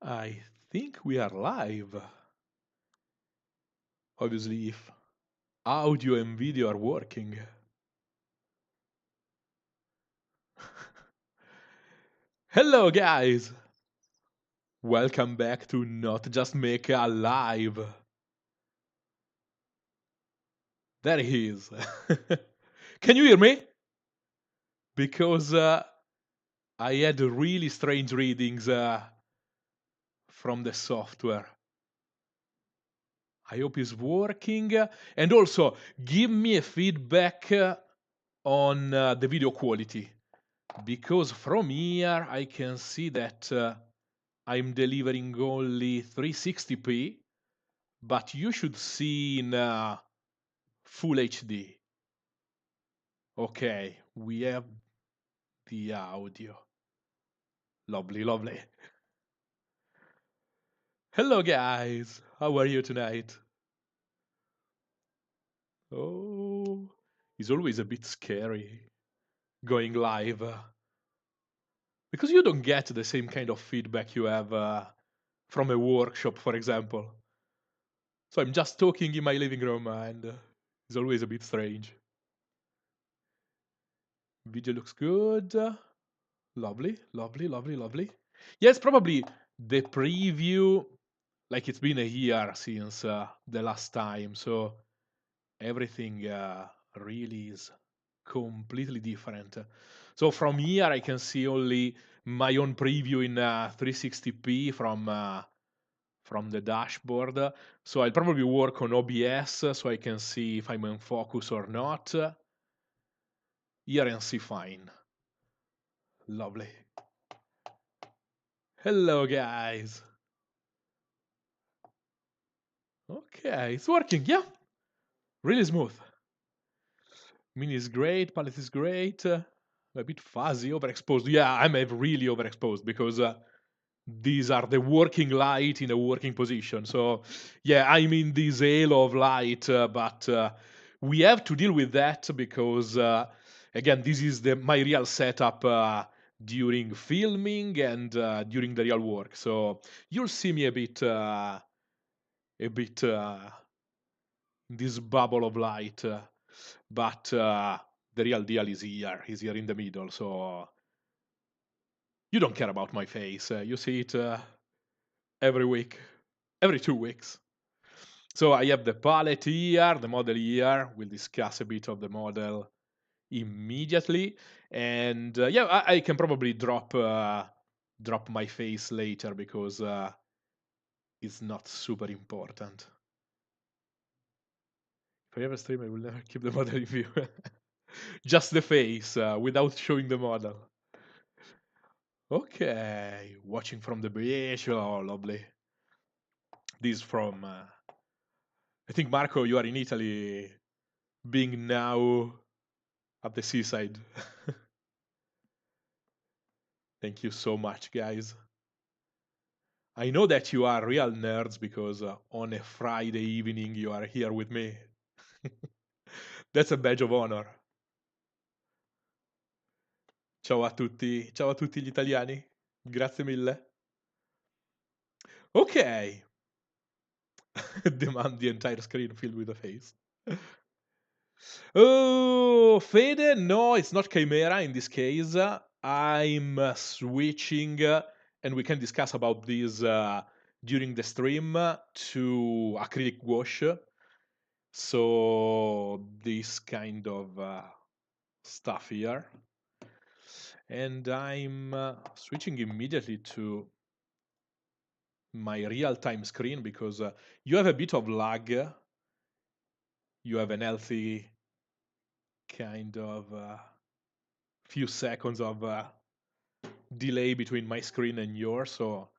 I think we are live. Obviously, if audio and video are working. Hello, guys! Welcome back to Not Just Make a Live. There he is. Can you hear me? Because I had really strange readings from the software. I hope it's working. And also, give me a feedback on the video quality. Because from here, I can see that I'm delivering only 360p, but you should see in full HD. Okay, we have the audio. Lovely, lovely. Hello, guys. How are you tonight? Oh, it's always a bit scary going live because you don't get the same kind of feedback you have from a workshop, for example. So I'm just talking in my living room and it's always a bit strange. Video looks good. Lovely, lovely, lovely, lovely. Yes, probably the preview, like it's been a year since the last time, so everything really is completely different. So from here, I can see only my own preview in 360p from the dashboard. So I'll probably work on OBS so I can see if I'm in focus or not. Here and see fine. Lovely. Hello, guys. Okay, it's working. Yeah, really smooth. Mini is great. Palette is great. A bit fuzzy, overexposed. Yeah, I'm really overexposed because these are the working light in a working position. So, yeah, I'm in this halo of light, but we have to deal with that because, again, this is my real setup during filming and during the real work. So you'll see me a bit this bubble of light, but the real deal is here in the middle. So you don't care about my face. You see it every week, every 2 weeks. So I have the palette here, the model here. We'll discuss a bit of the model immediately, and yeah, I can probably drop my face later because it's not super important. If I ever stream, I will never keep the model in view. Just the face, without showing the model. Okay, watching from the beach. Oh, lovely. This from, I think, Marco, you are in Italy, being now at the seaside. Thank you so much, guys. I know that you are real nerds because on a Friday evening you are here with me. That's a badge of honor. Ciao a tutti gli italiani. Grazie mille. Okay. Demand the entire screen filled with a face. Oh, Fede, no, it's not Chimera in this case. I'm switching, and we can discuss about this during the stream, to acrylic gouache. So this kind of stuff here. And I'm switching immediately to my real-time screen because you have a bit of lag. You have an healthy kind of few seconds of delay between my screen and yours, so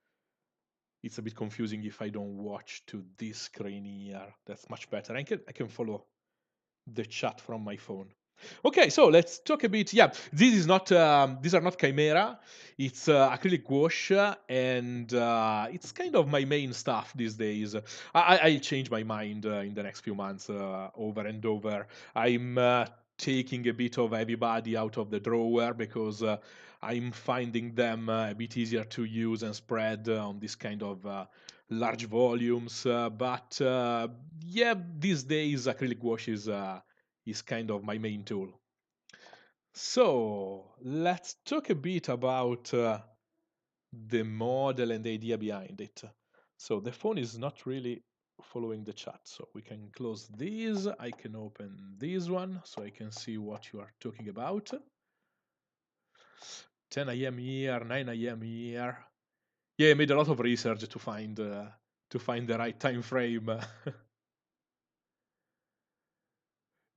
it's a bit confusing if I don't watch to this screen here. That's much better. I can follow the chat from my phone. Okay, so let's talk a bit. Yeah, this is not these are not Chimera. It's acrylic gouache, and it's kind of my main stuff these days. I'll change my mind in the next few months over and over. I'm taking a bit of everybody out of the drawer because I'm finding them a bit easier to use and spread on this kind of large volumes. But yeah, these days acrylic gouache is kind of my main tool. So let's talk a bit about the model and the idea behind it. So the phone is not really following the chat. So we can close these. I can open this one so I can see what you are talking about. 10 a.m. here, 9 a.m. here. Yeah, I made a lot of research to find the right time frame.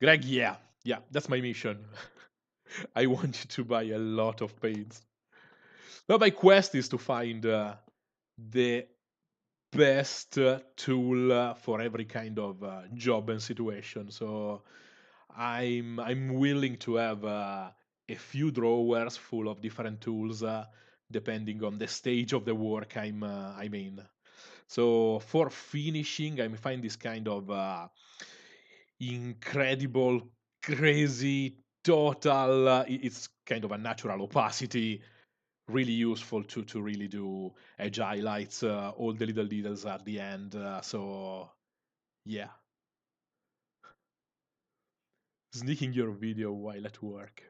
Greg, yeah, that's my mission. I want you to buy a lot of paints. But my quest is to find the best tool for every kind of job and situation. So I'm willing to have a few drawers full of different tools, depending on the stage of the work I'm in. So for finishing, I find this kind of incredible, crazy, total. It's kind of a natural opacity, really useful to really do edge highlights, all the little details at the end. So yeah, sneaking your video while at work.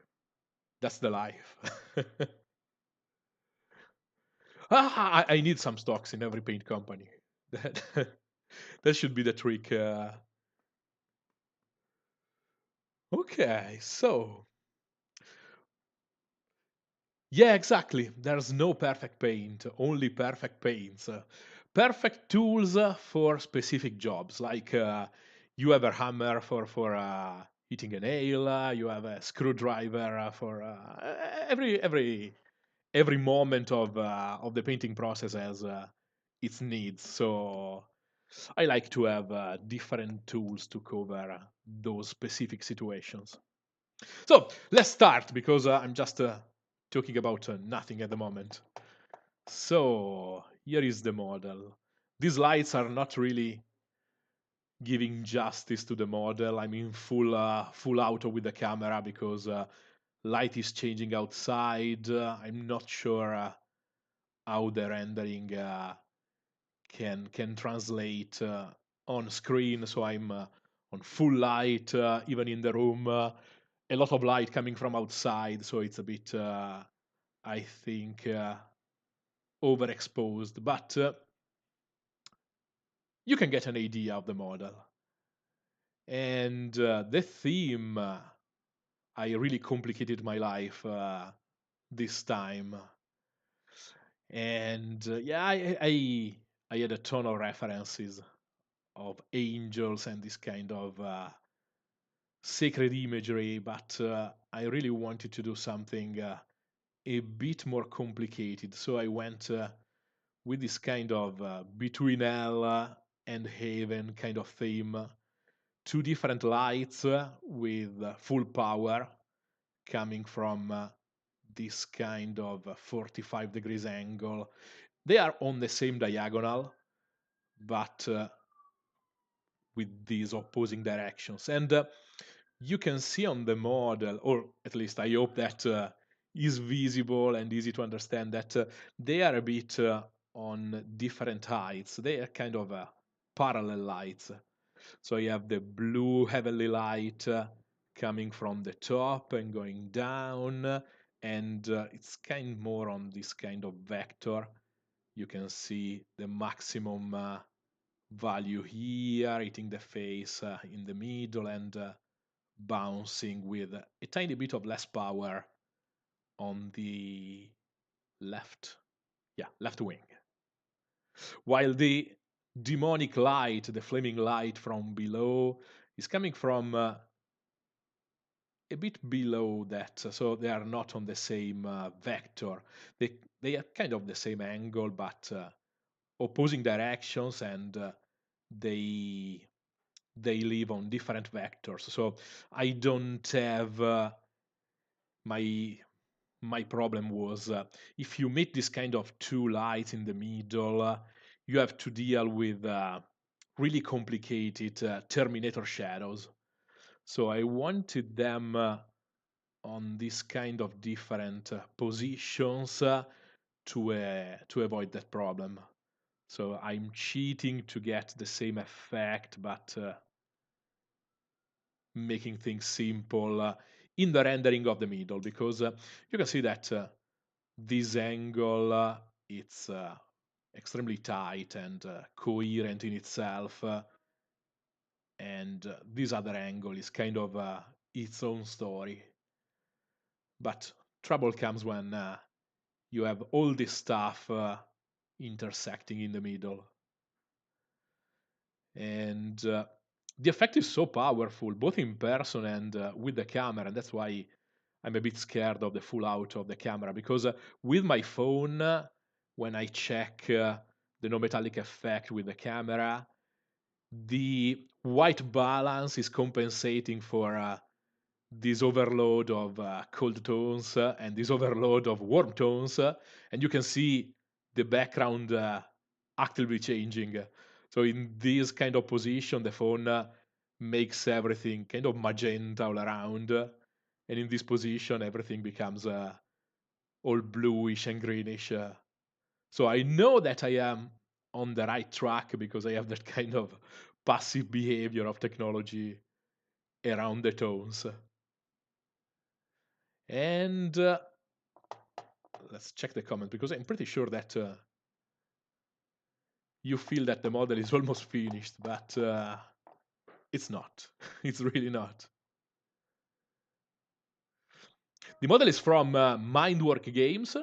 That's the life. I need some stocks in every paint company. That that should be the trick. Okay, so yeah, exactly. There's no perfect paint, only perfect paints. Perfect tools for specific jobs, like you have a hammer for hitting a nail, you have a screwdriver for every moment of the painting process has its needs. So I like to have different tools to cover those specific situations. So let's start because I'm just talking about nothing at the moment. So here is the model. These lights are not really giving justice to the model. I'm in full auto with the camera because light is changing outside. I'm not sure how the rendering can translate on screen. So I'm on full light, even in the room. A lot of light coming from outside, so it's a bit, I think, overexposed. But you can get an idea of the model. And the theme, I really complicated my life this time. And yeah, I had a ton of references of angels and this kind of sacred imagery, but I really wanted to do something a bit more complicated. So I went with this kind of between hell and heaven kind of theme. Two different lights with full power coming from this kind of 45 degrees angle. They are on the same diagonal, but with these opposing directions. And you can see on the model, or at least I hope that is visible and easy to understand, that they are a bit on different heights. They are kind of parallel lights. So you have the blue heavenly light coming from the top and going down, and it's kind more on this kind of vector. You can see the maximum value here, hitting the face in the middle and bouncing with a tiny bit of less power on the left wing. While the demonic light, the flaming light from below, is coming from a bit below that, so they are not on the same vector. They are kind of the same angle, but opposing directions, and they they live on different vectors. So I don't have my my problem was if you meet this kind of two lights in the middle, you have to deal with really complicated Terminator shadows. So I wanted them on this kind of different positions to avoid that problem. So I'm cheating to get the same effect, but making things simple in the rendering of the middle, because you can see that this angle it's extremely tight and coherent in itself, and this other angle is kind of its own story. But trouble comes when you have all this stuff intersecting in the middle. And the effect is so powerful, both in person and with the camera, and that's why I'm a bit scared of the full out of the camera, because with my phone, when I check the no metallic effect with the camera, the white balance is compensating for this overload of cold tones and this overload of warm tones, and you can see the background actively changing. So in this kind of position, the phone makes everything kind of magenta all around, and in this position, everything becomes all bluish and greenish. So I know that I am on the right track because I have that kind of passive behavior of technology around the tones. And let's check the comment, because I'm pretty sure that you feel that the model is almost finished, but it's not. It's really not. The model is from Mindwork Games.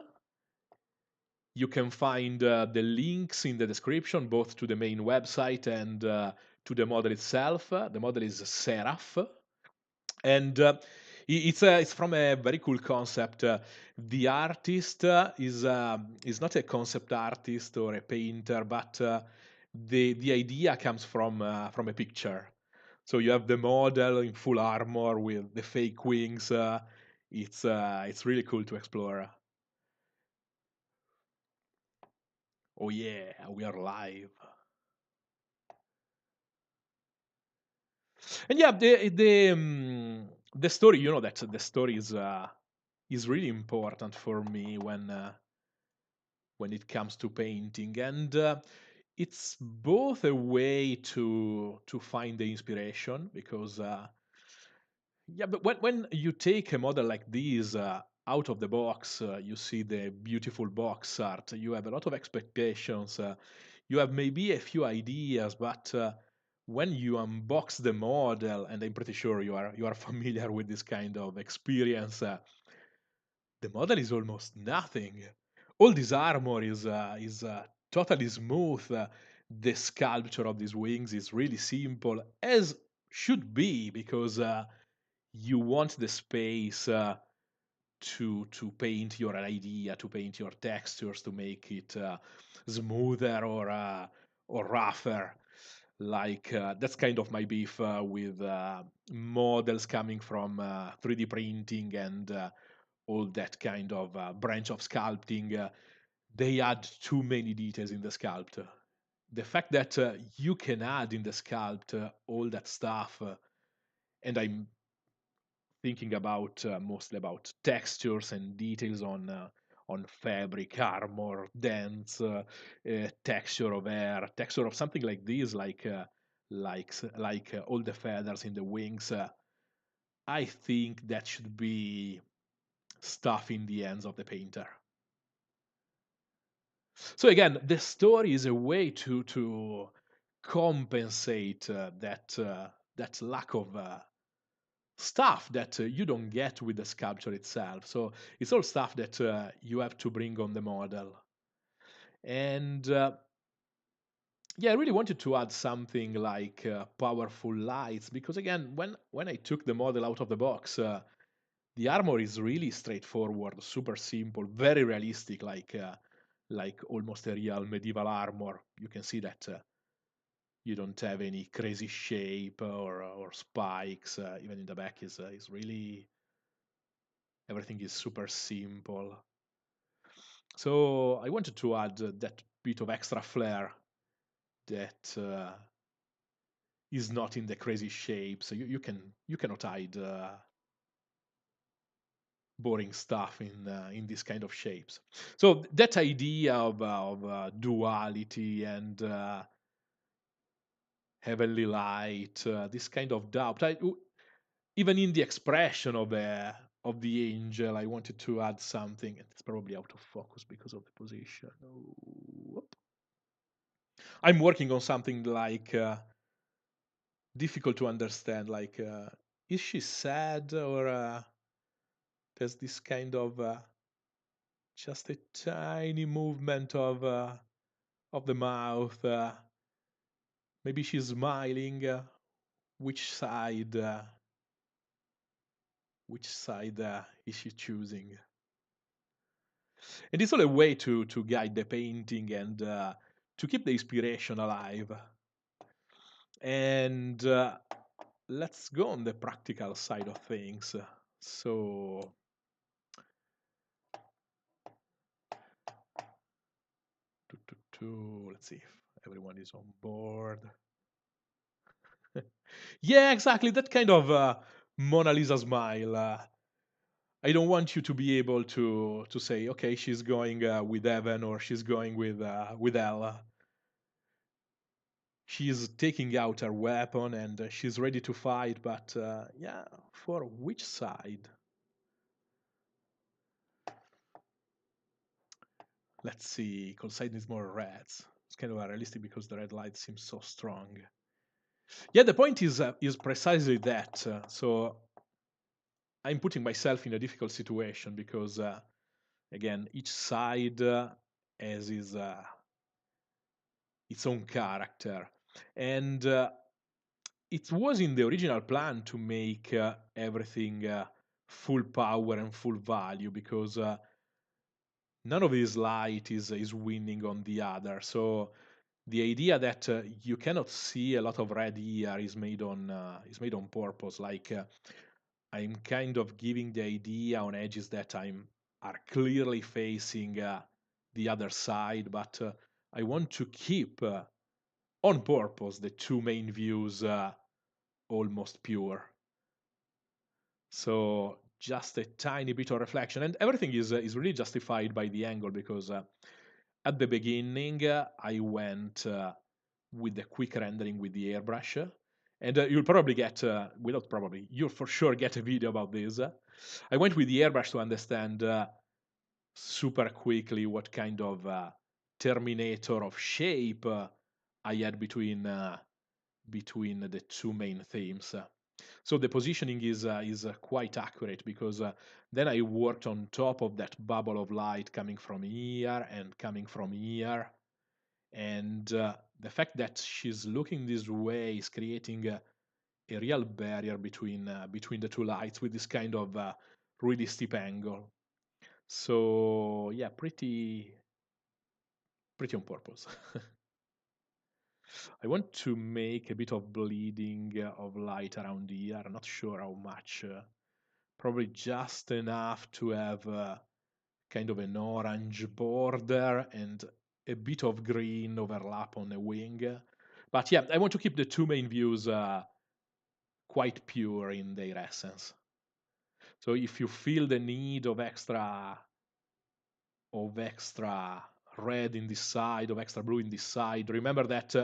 You can find the links in the description, both to the main website and to the model itself. The model is Seraph, and it's from a very cool concept. The artist is not a concept artist or a painter, but the idea comes from a picture. So you have the model in full armor with the fake wings. It's really cool to explore. Oh yeah, we are live. And yeah, the story, you know, that the story is really important for me when it comes to painting, and it's both a way to find the inspiration, because yeah, but when you take a model like this out of the box, you see the beautiful box art, you have a lot of expectations, you have maybe a few ideas, but when you unbox the model, and I'm pretty sure you are familiar with this kind of experience, the model is almost nothing. All this armor is totally smooth. The sculpture of these wings is really simple, as should be, because you want the space to paint your idea, to paint your textures, to make it smoother or rougher. Like that's kind of my beef with models coming from 3D printing and all that kind of branch of sculpting. They add too many details in the sculpt. The fact that you can add in the sculpt all that stuff, and I'm thinking about mostly about textures and details on fabric, armor, dents, texture of air, texture of something like this, like all the feathers in the wings. I think that should be stuff in the hands of the painter. So again, the story is a way to compensate that lack of stuff that you don't get with the sculpture itself. So it's all stuff that you have to bring on the model. And yeah, I really wanted to add something like powerful lights, because again, when I took the model out of the box, the armor is really straightforward, super simple, very realistic, like almost a real medieval armor. You can see that you don't have any crazy shape or spikes. Even in the back is really, everything is super simple. So I wanted to add that bit of extra flair that is not in the crazy shape, so you cannot hide boring stuff in this kind of shapes. So that idea of duality and heavenly light, this kind of doubt, even in the expression of the angel, I wanted to add something. It's probably out of focus because of the position. Whoop. I'm working on something like difficult to understand. Like, is she sad or there's this kind of just a tiny movement of the mouth. Maybe she's smiling. Which side? Which side is she choosing? And it's all a way to guide the painting and to keep the inspiration alive. And let's go on the practical side of things. So let's see if everyone is on board. Yeah, exactly. That kind of Mona Lisa smile. I don't want you to be able to say, okay, she's going with Evan or she's going with Ella. She's taking out her weapon and she's ready to fight, but yeah, for which side? Let's see. Colside needs more reds. It's kind of unrealistic because the red light seems so strong. Yeah, the point is precisely that. So I'm putting myself in a difficult situation because again, each side has its own character, and it was in the original plan to make everything full power and full value because none of this light is winning on the other. So the idea that you cannot see a lot of red here is made on purpose. Like I'm kind of giving the idea on edges that are clearly facing the other side, but I want to keep on purpose the two main views almost pure. So just a tiny bit of reflection, and everything is really justified by the angle because at the beginning I went with the quick rendering with the airbrush. And you'll probably get, without probably, you'll for sure get a video about this. I went with the airbrush to understand super quickly what kind of terminator of shape I had between the two main themes. So the positioning is quite accurate because then I worked on top of that bubble of light coming from here and coming from here, and the fact that she's looking this way is creating a real barrier between the two lights with this kind of really steep angle. So yeah, pretty on purpose. I want to make a bit of bleeding of light around here. I'm not sure how much. Probably just enough to have kind of an orange border and a bit of green overlap on the wing. But yeah, I want to keep the two main views quite pure in their essence. So if you feel the need of extra red in this side, of extra blue in this side, remember that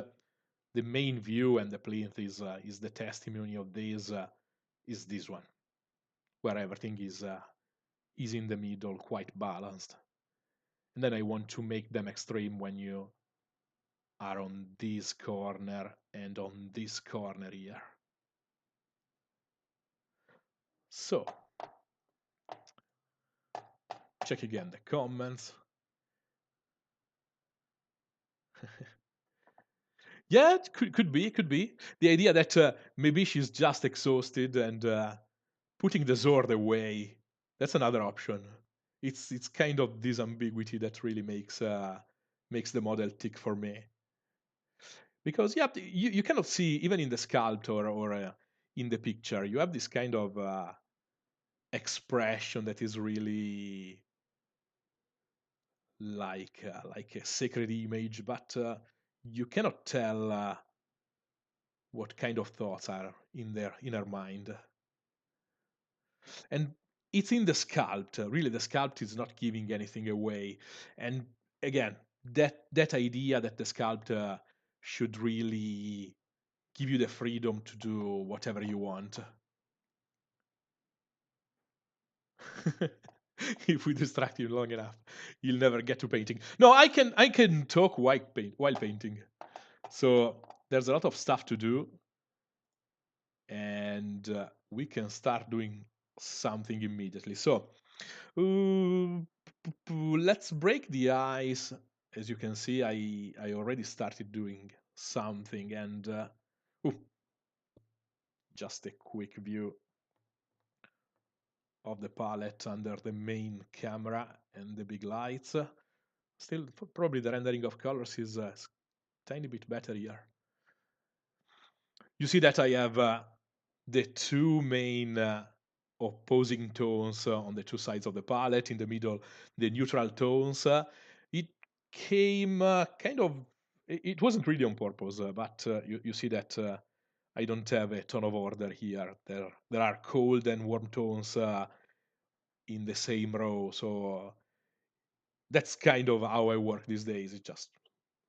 the main view and the plinth is the testimony of this is this one, where everything is in the middle, quite balanced. And then I want to make them extreme when you are on this corner and on this corner here. So, check again the comments. Yeah, it could be. The idea that maybe she's just exhausted and putting the sword away. That's another option. It's kind of this ambiguity that really makes the model tick for me. Because yeah, you cannot see even in the sculptor or in the picture. You have this kind of expression that is really like a sacred image, but you cannot tell what kind of thoughts are in their inner mind. And it's in the sculpt. Really, the sculpt is not giving anything away. And again, that idea that the sculpt should really give you the freedom to do whatever you want. If we distract you long enough, you'll never get to painting. No, I can talk while painting. So there's a lot of stuff to do, and we can start doing something immediately. So let's break the ice. As you can see, I already started doing something, and ooh, just a quick view of the palette under the main camera and the big lights. Still, probably the rendering of colors is tiny bit better here. You see that I have the two main opposing tones on the two sides of the palette. In the middle, the neutral tones. It came kind of. It wasn't really on purpose, but you see that I don't have a tone of order here. There are cold and warm tones in the same row, so that's kind of how I work these days. It's just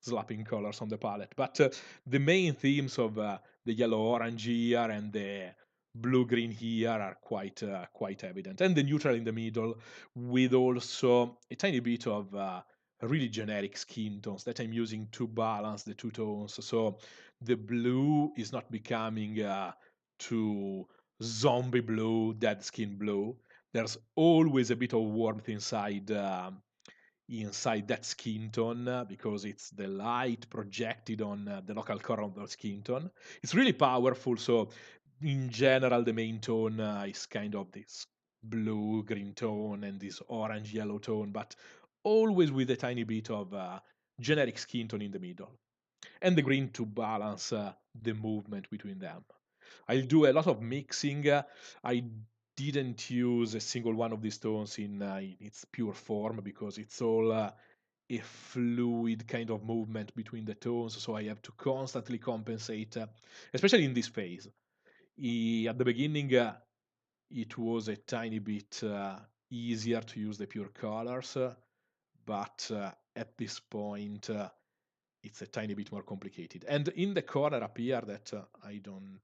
slapping colors on the palette. But the main themes of the yellow orange here and the blue green here are quite evident, and the neutral in the middle, with also a tiny bit of really generic skin tones that I'm using to balance the two tones. So the blue is not becoming too zombie blue, dead skin blue. There's always a bit of warmth inside that skin tone because it's the light projected on the local core of the skin tone. It's really powerful. So, in general, the main tone is kind of this blue green tone and this orange yellow tone, but always with a tiny bit of generic skin tone in the middle, and the green to balance the movement between them. I'll do a lot of mixing. I didn't use a single one of these tones in its pure form because it's all a fluid kind of movement between the tones, so I have to constantly compensate, especially in this phase. At the beginning, it was a tiny bit easier to use the pure colors, but at this point, it's a tiny bit more complicated. And in the corner up here that I don't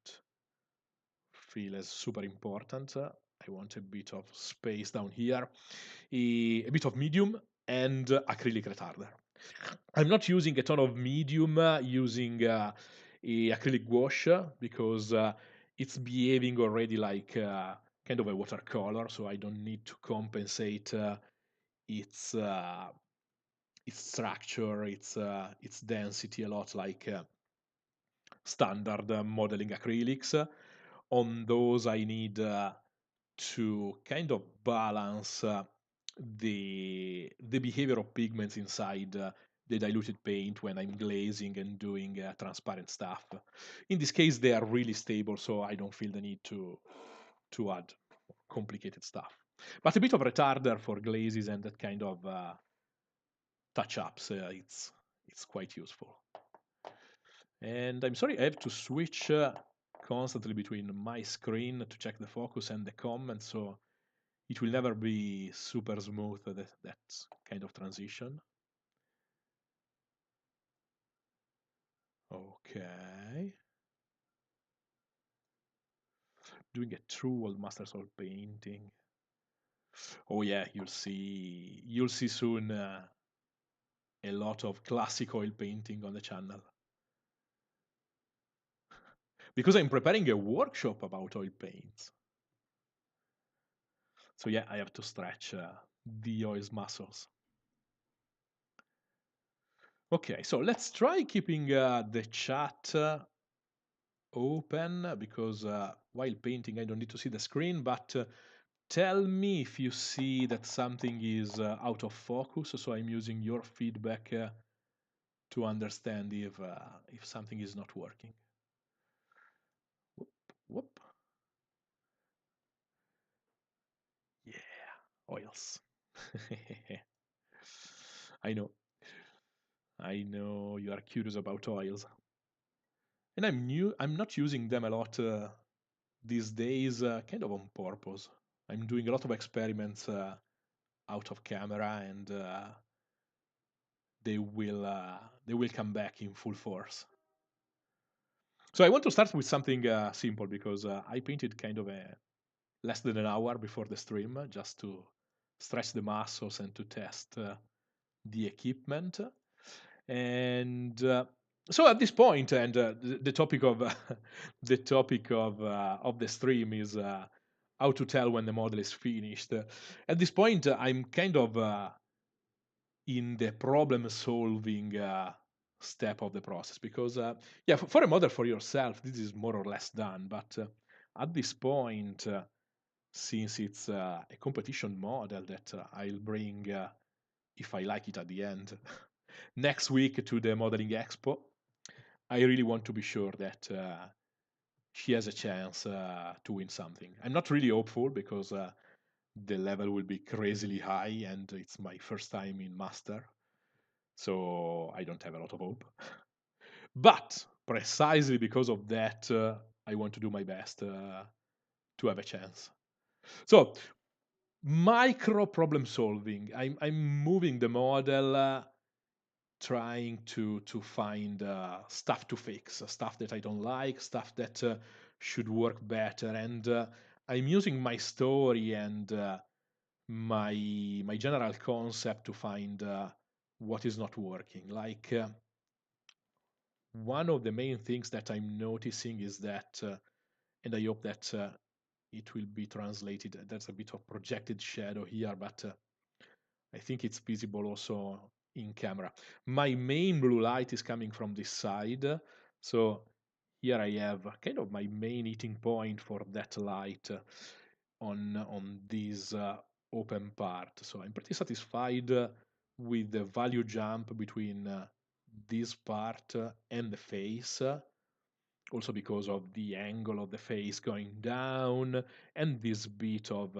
feel as super important. I want a bit of space down here, a bit of medium and acrylic retarder. I'm not using a ton of medium, using a acrylic gouache because it's behaving already like kind of a watercolor, so I don't need to compensate its its structure, its density a lot like standard modeling acrylics. On those, I need to kind of balance the behavior of pigments inside the diluted paint when I'm glazing and doing transparent stuff. In this case, they are really stable, so I don't feel the need to add complicated stuff. But a bit of retarder for glazes and that kind of touch-ups, it's quite useful. And I'm sorry, I have to switch constantly between my screen to check the focus and the comments, so it will never be super smooth, that kind of transition. Okay. Doing a true old masters oil painting. Oh yeah, you'll see soon a lot of classic oil painting on the channel. Because I'm preparing a workshop about oil paints. So yeah, I have to stretch the oil's muscles. Okay, so let's try keeping the chat open because while painting I don't need to see the screen, but tell me if you see that something is out of focus, so I'm using your feedback to understand if something is not working. Whoop, whoop. Yeah, oils. I know. I know you are curious about oils. and I'm not using them a lot these days, kind of on purpose. I'm doing a lot of experiments out of camera, and they will come back in full force. So I want to start with something simple because I painted kind of a less than an hour before the stream just to stretch the muscles and to test the equipment. And so at this point, and the topic of the topic of the stream is how to tell when the model is finished. At this point, I'm kind of in the problem solving step of the process because yeah, for a model for yourself this is more or less done, but at this point since it's a competition model that I'll bring if I like it at the end next week to the modeling expo, I really want to be sure that she has a chance to win something. I'm not really hopeful because the level will be crazily high and it's my first time in master, so I don't have a lot of hope. But precisely because of that, I want to do my best to have a chance. So, micro problem solving. I'm moving the model, trying to find stuff to fix, stuff that I don't like, stuff that should work better, and I'm using my story and my general concept to find what is not working. Like one of the main things that I'm noticing is that, and I hope that it will be translated. There's a bit of projected shadow here, but I think it's visible also in camera. My main blue light is coming from this side. So here I have kind of my main eating point for that light on this open part. So I'm pretty satisfied with the value jump between this part and the face, also because of the angle of the face going down and this bit of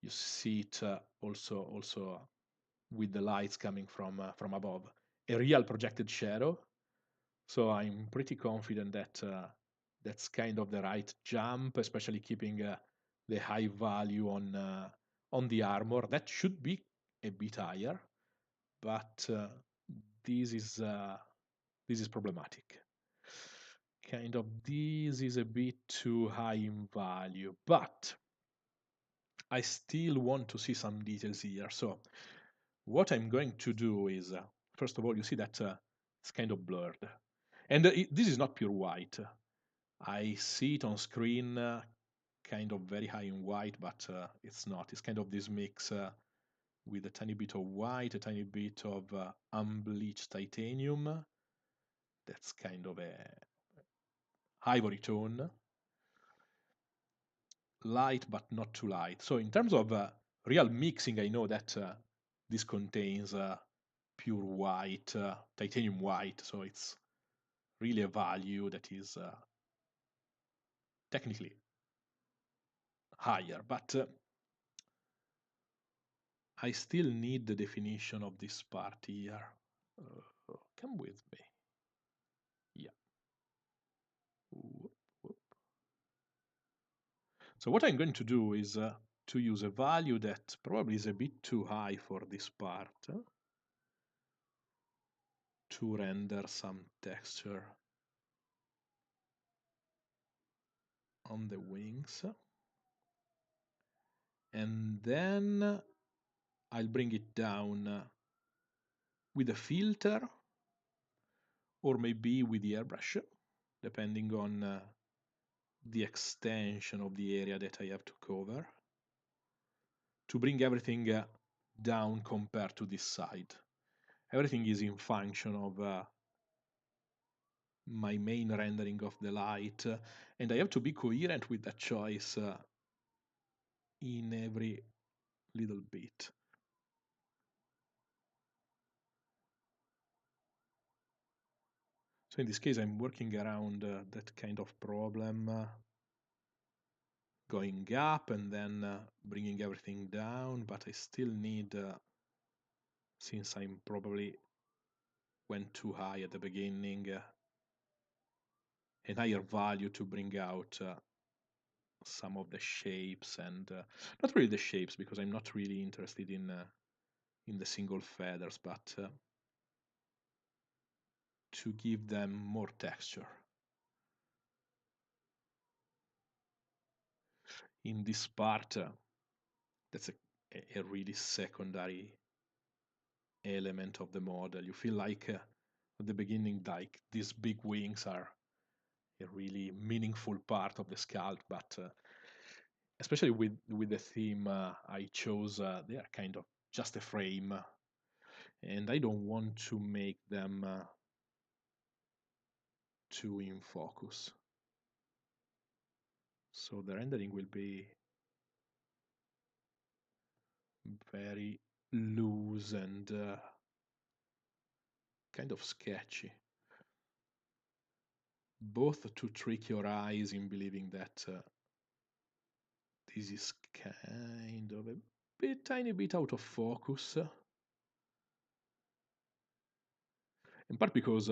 you see it also with the lights coming from above, a real projected shadow. So I'm pretty confident that that's kind of the right jump, especially keeping the high value on the armor. That should be a bit higher, but this is uh, this is problematic. Kind of this is a bit too high in value, but I still want to see some details here. So what I'm going to do is, first of all, you see that it's kind of blurred. And this is not pure white. I see it on screen kind of very high in white, but it's not. It's kind of this mix with a tiny bit of white, a tiny bit of unbleached titanium. That's kind of a ivory tone. Light, but not too light. So in terms of real mixing, I know that this contains pure white, titanium white. So it's really a value that is technically higher, but I still need the definition of this part here. Come with me. Yeah. Whoop, whoop. So what I'm going to do is to use a value that probably is a bit too high for this part to render some texture on the wings. And then I'll bring it down with a filter or maybe with the airbrush, depending on the extension of the area that I have to cover, to bring everything down compared to this side. Everything is in function of my main rendering of the light, and I have to be coherent with that choice in every little bit. So in this case, I'm working around that kind of problem, going up and then bringing everything down, but I still need, since I'm probably went too high at the beginning, an higher value to bring out some of the shapes and not really the shapes because I'm not really interested in the single feathers, but to give them more texture. In this part, that's a really secondary element of the model. You feel like at the beginning, like these big wings are a really meaningful part of the sculpt, but especially with the theme I chose, they are kind of just a frame, and I don't want to make them too in focus. So the rendering will be very loose and kind of sketchy, both to trick your eyes in believing that this is kind of a tiny bit out of focus, in part because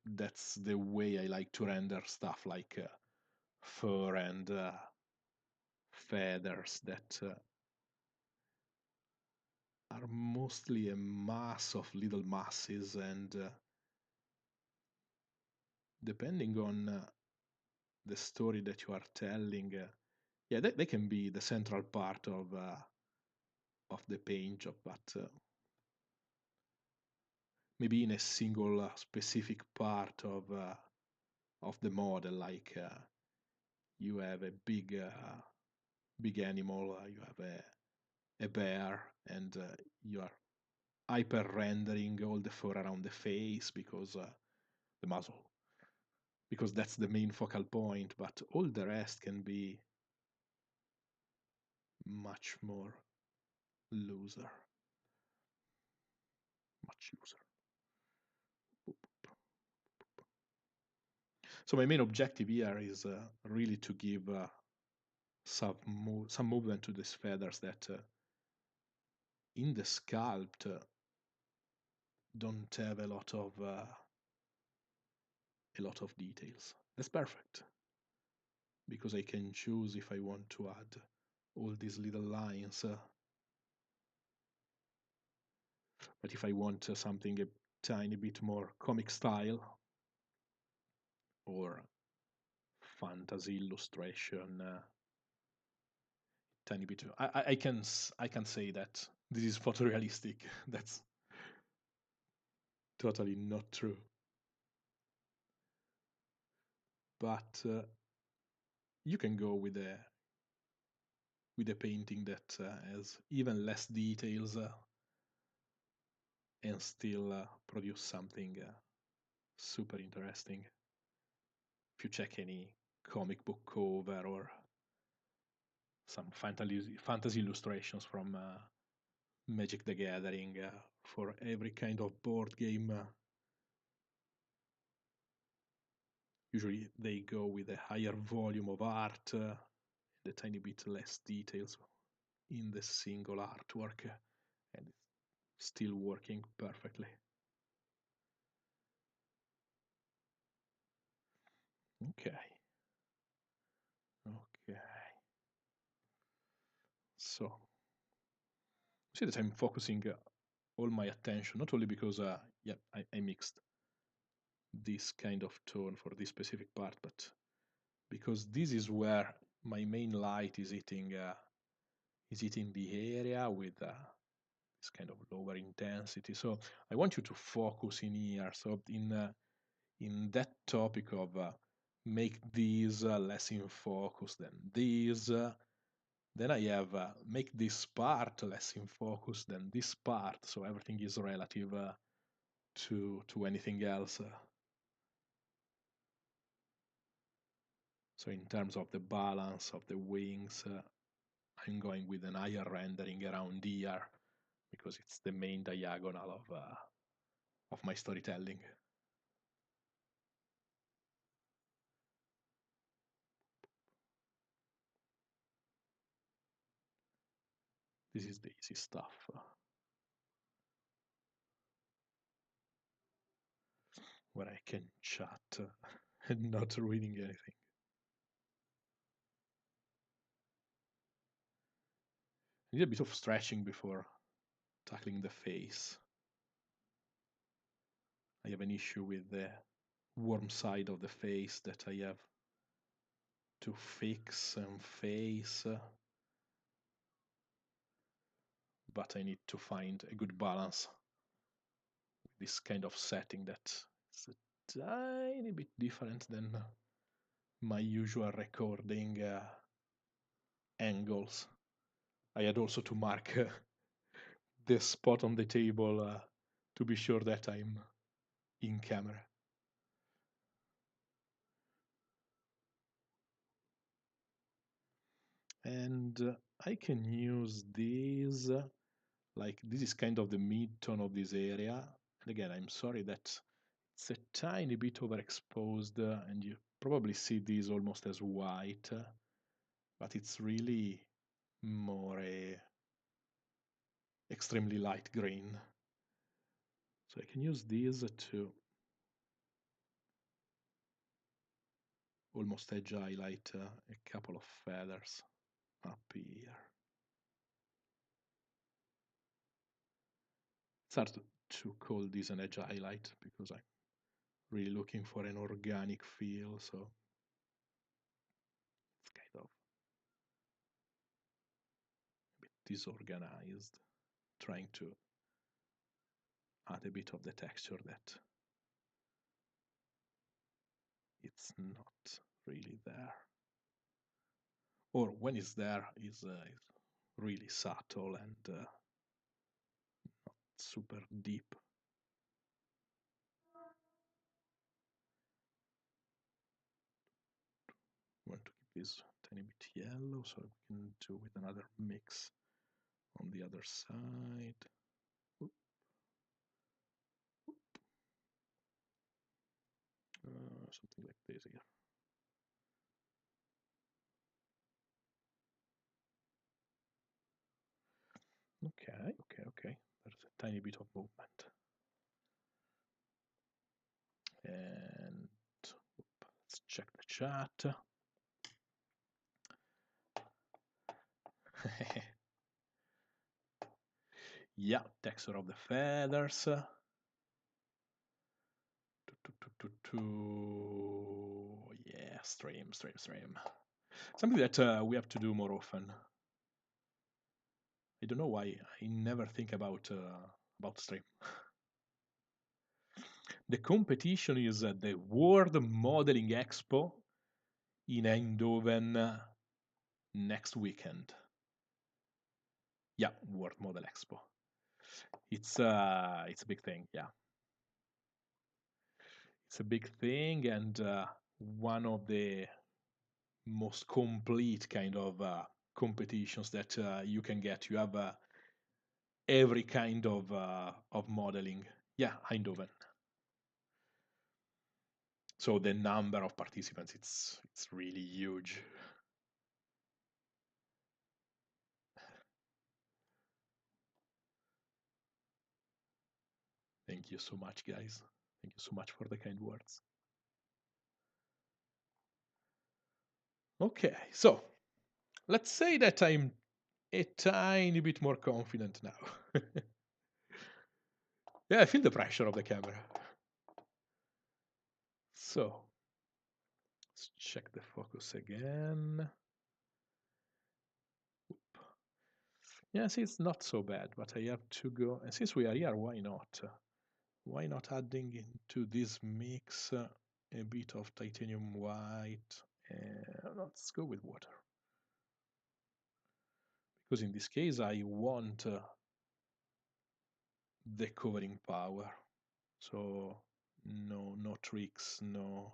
that's the way I like to render stuff like fur and feathers that are mostly a mass of little masses, and depending on the story that you are telling, yeah, they can be the central part of the paint job, but maybe in a single specific part of the model, like you have a big animal, you have a bear, and you are hyper rendering all the fur around the face because the muzzle, because that's the main focal point, but all the rest can be much more looser, much looser. So my main objective here is really to give some movement to these feathers that in the sculpt don't have a lot of details. That's perfect because I can choose if I want to add all these little lines. But if I want something a tiny bit more comic style or fantasy illustration, tiny bit, I can say that this is photorealistic. That's totally not true. But you can go with a painting that has even less details and still produce something super interesting. If you check any comic book cover or some fantasy illustrations from Magic the Gathering for every kind of board game, usually they go with a higher volume of art, and a tiny bit less details in the single artwork, and it's still working perfectly. Okay. Okay. So, see that I'm focusing all my attention, not only because, yeah, I mixed this kind of tone for this specific part, but because this is where my main light is hitting the area with this kind of lower intensity. So I want you to focus in here. So in that topic of make these less in focus than these. Then I have make this part less in focus than this part, so everything is relative to anything else. So in terms of the balance of the wings, I'm going with an higher rendering around here because it's the main diagonal of my storytelling. This is the easy stuff. where I can chat and not reading anything. I need a bit of stretching before tackling the face. I have an issue with the warm side of the face that I have to fix and face, but I need to find a good balance with this kind of setting that is a tiny bit different than my usual recording angles. I had also to mark the spot on the table to be sure that I'm in camera. And I can use these, like this is kind of the mid-tone of this area. And again, I'm sorry that it's a tiny bit overexposed and you probably see these almost as white, but it's really more a extremely light green. So I can use these to almost edge highlight a couple of feathers up here. It's hard to call this an edge highlight because I'm really looking for an organic feel, so it's kind of a bit disorganized, trying to add a bit of the texture that it's not really there. Or when it's there, is really subtle and not super deep. Want to keep this tiny bit yellow, so we can do with another mix on the other side. Oop. Something like this here. Okay. There's a tiny bit of movement. And let's check the chat. Yeah, texture of the feathers. Yeah, stream. Something that we have to do more often. I don't know why I never think about stream. The competition is the World Modeling Expo in Eindhoven next weekend. Yeah, World Model Expo. It's a big thing. Yeah, it's a big thing and one of the most complete kind of competitions that you can get. You have every kind of modeling. Yeah, Eindhoven. So the number of participants, it's really huge. Thank you so much, guys. Thank you so much for the kind words. Okay, so let's say that I'm a tiny bit more confident now. Yeah, I feel the pressure of the camera. So let's check the focus again. Yeah, see, it's not so bad, but I have to go. And since we are here, why not? Why not adding into this mix a bit of titanium white? Let's go with water. Because in this case, I want the covering power. So no tricks, no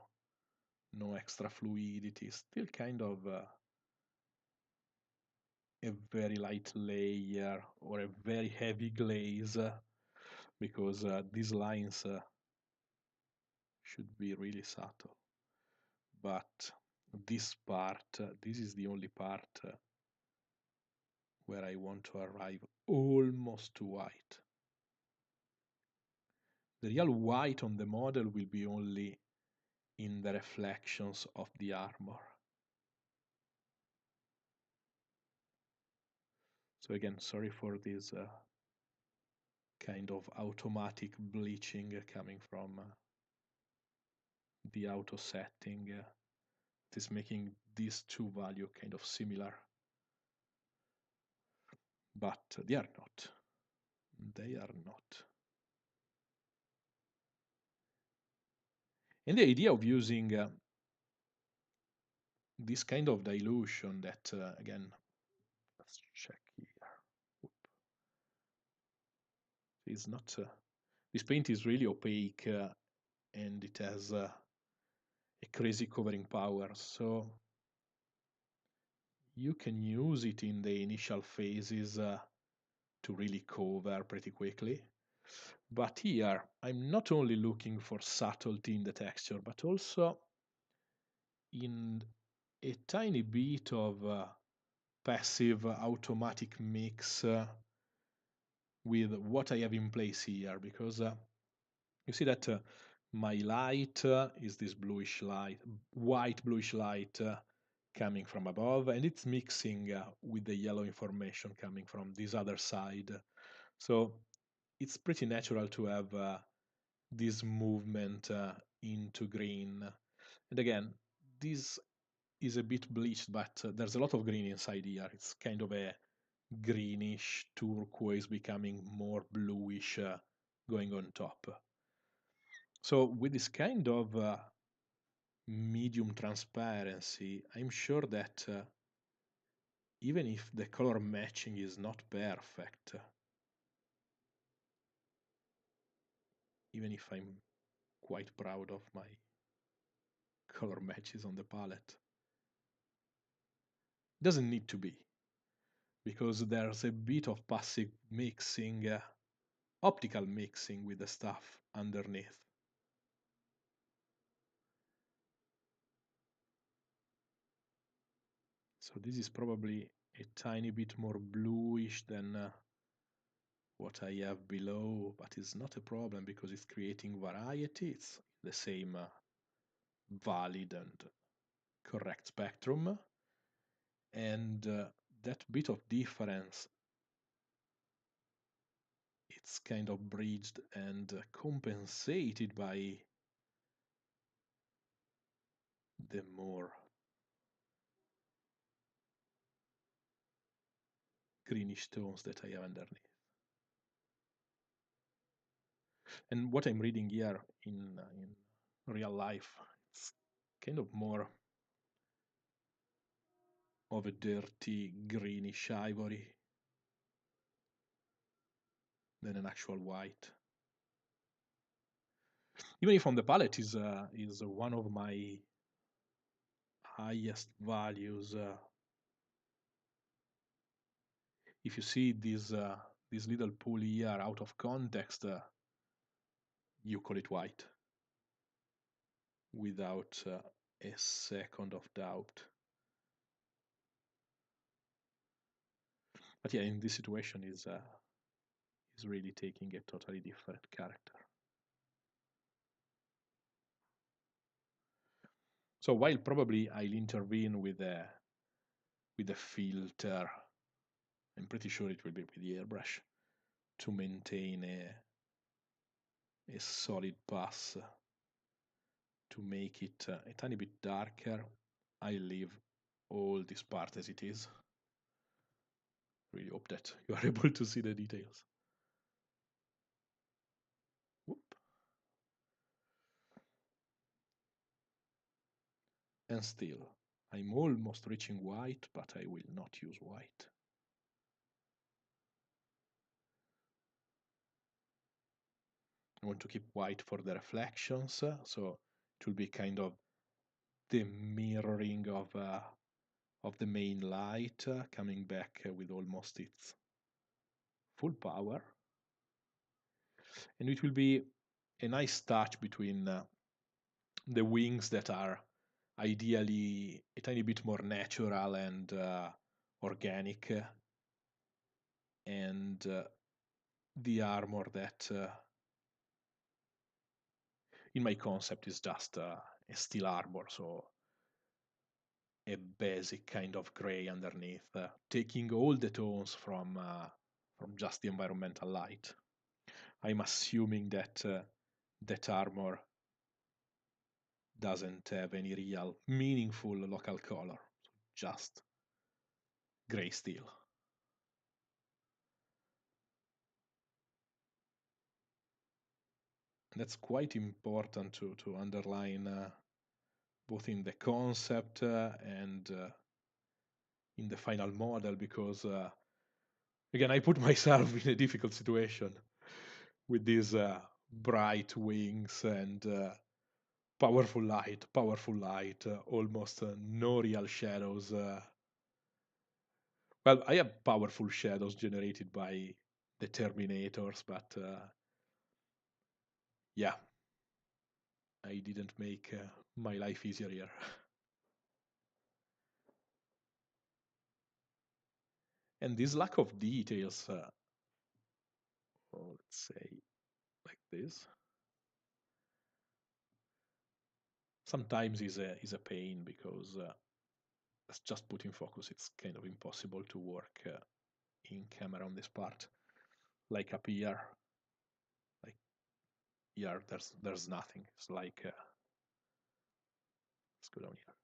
extra fluidity. Still kind of a very light layer or a very heavy glaze because these lines should be really subtle. But this part, this is the only part where I want to arrive almost to white. the real white on the model will be only in the reflections of the armor. So again, sorry for this kind of automatic bleaching coming from the auto setting. It is making these two values kind of similar, but they are not. They are not. And the idea of using this kind of dilution that, again, let's check here. Oop. It's not, this paint is really opaque and it has a crazy covering power. So you can use it in the initial phases to really cover pretty quickly. But here, I'm not only looking for subtlety in the texture, but also in a tiny bit of passive automatic mix with what I have in place here, because you see that my light is this bluish light, white bluish light coming from above, and it's mixing with the yellow information coming from this other side. So it's pretty natural to have this movement into green. And again, this is a bit bleached, but there's a lot of green inside here. It's kind of a greenish turquoise becoming more bluish going on top. So with this kind of medium transparency, I'm sure that even if the color matching is not perfect, even if I'm quite proud of my color matches on the palette, doesn't need to be, because there's a bit of passive mixing, optical mixing with the stuff underneath. So this is probably a tiny bit more bluish than what I have below, but it's not a problem because it's creating variety. It's the same valid and correct spectrum. And that bit of difference, it's kind of bridged and compensated by the more greenish tones that I have underneath. And what I'm reading here in real life, it's kind of more of a dirty greenish ivory than an actual white. Even if on the palette is one of my highest values. If you see this little pool here out of context, you call it white without a second of doubt. But yeah, in this situation is really taking a totally different character. So while probably I'll intervene with a filter, I'm pretty sure it will be with the airbrush to maintain a solid pass, to make it a tiny bit darker. I leave all this part as it is. Really hope that you are able to see the details. Whoop. And still, I'm almost reaching white, but I will not use white. I want to keep white for the reflections, so it will be kind of the mirroring of the main light coming back with almost its full power. And it will be a nice touch between the wings that are ideally a tiny bit more natural and organic, and the armor that in my concept is just a steel armor, so a basic kind of gray underneath, taking all the tones from just the environmental light. I'm assuming that that armor doesn't have any real meaningful local color, just gray steel. That's quite important to underline both in the concept and in the final model, because again, I put myself in a difficult situation with these bright wings and powerful light, almost no real shadows. Well, I have powerful shadows generated by the Terminators, but yeah, I didn't make my life easier here. And this lack of details, let's say like this, sometimes is a pain, because let's just put in focus. It's kind of impossible to work in camera on this part. Like up here, like here, there's nothing. It's like let's go down here,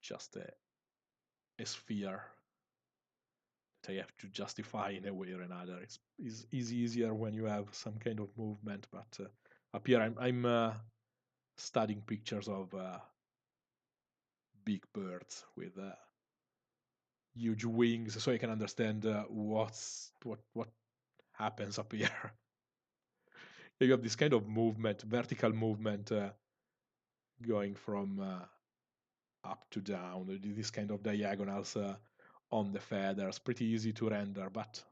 just a sphere that I have to justify in a way or another. It's easier when you have some kind of movement, but up here I'm studying pictures of big birds with huge wings, so I can understand what happens up here. You have this kind of movement, vertical movement, going from up to down. This kind of diagonals on the feathers, pretty easy to render, but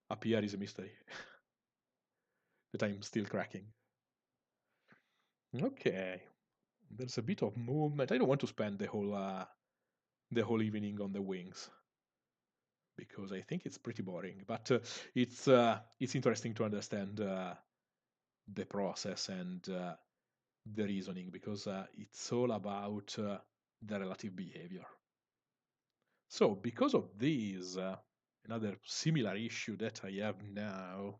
up here is a mystery that I'm still cracking. Okay, there's a bit of movement. I don't want to spend the whole evening on the wings, because I think it's pretty boring. But it's interesting to understand the process and the reasoning, because it's all about the relative behavior. So because of this, another similar issue that I have now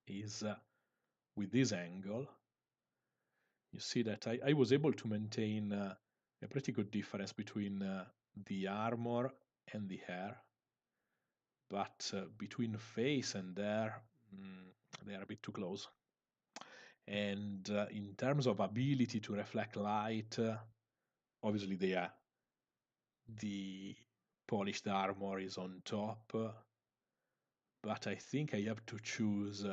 is with this angle. You see that I was able to maintain a pretty good difference between the armor and the hair, but between face and hair, they are a bit too close. And in terms of ability to reflect light, obviously the polished armor is on top, but I think I have to choose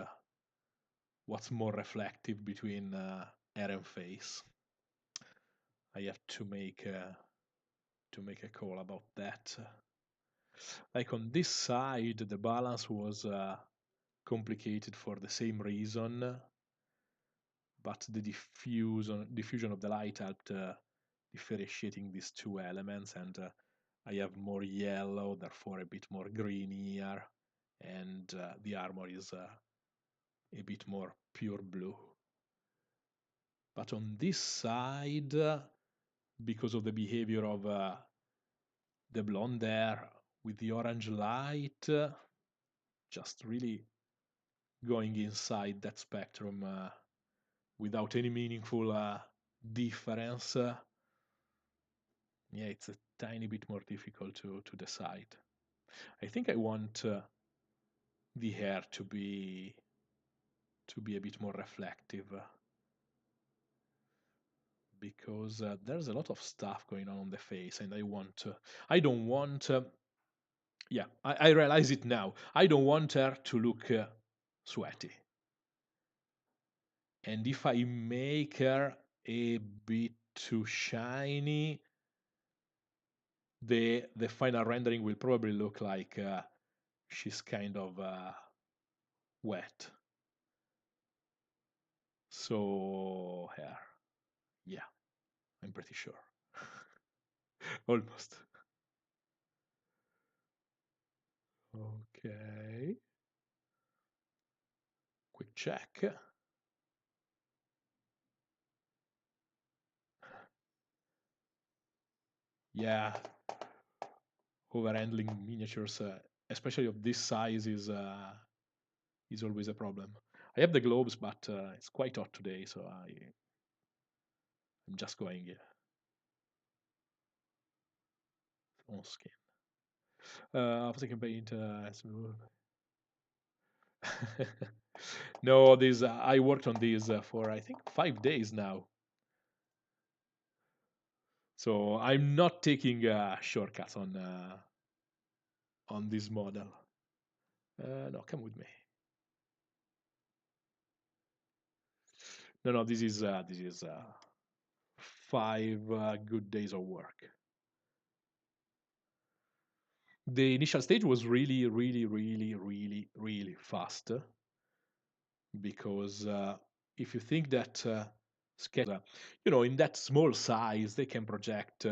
what's more reflective between hair and face. I have to make a call about that. Like on this side, the balance was complicated for the same reason, but the diffusion of the light helped differentiating these two elements, and I have more yellow, therefore a bit more green here, and the armor is a bit more pure blue. But on this side, because of the behavior of the blonde hair with the orange light, just really going inside that spectrum without any meaningful difference, yeah, it's a tiny bit more difficult to decide. I think I want the hair to be a bit more reflective, because there's a lot of stuff going on the face, and I don't want yeah, I realize it now. I don't want her to look sweaty. And if I make her a bit too shiny, the final rendering will probably look like she's kind of wet. So hair, yeah, I'm pretty sure. Almost. Okay. Quick check. Yeah, overhandling miniatures, especially of this size, is always a problem. I have the gloves, but it's quite hot today, so I'm just going on skin. Optic paint, smooth. No, this I worked on this for I think 5 days now, so I'm not taking shortcuts on this model. No, come with me. No, no, this is 5 good days of work. The initial stage was really, really, really, really, really fast because if you think that sketch, in that small size, they can project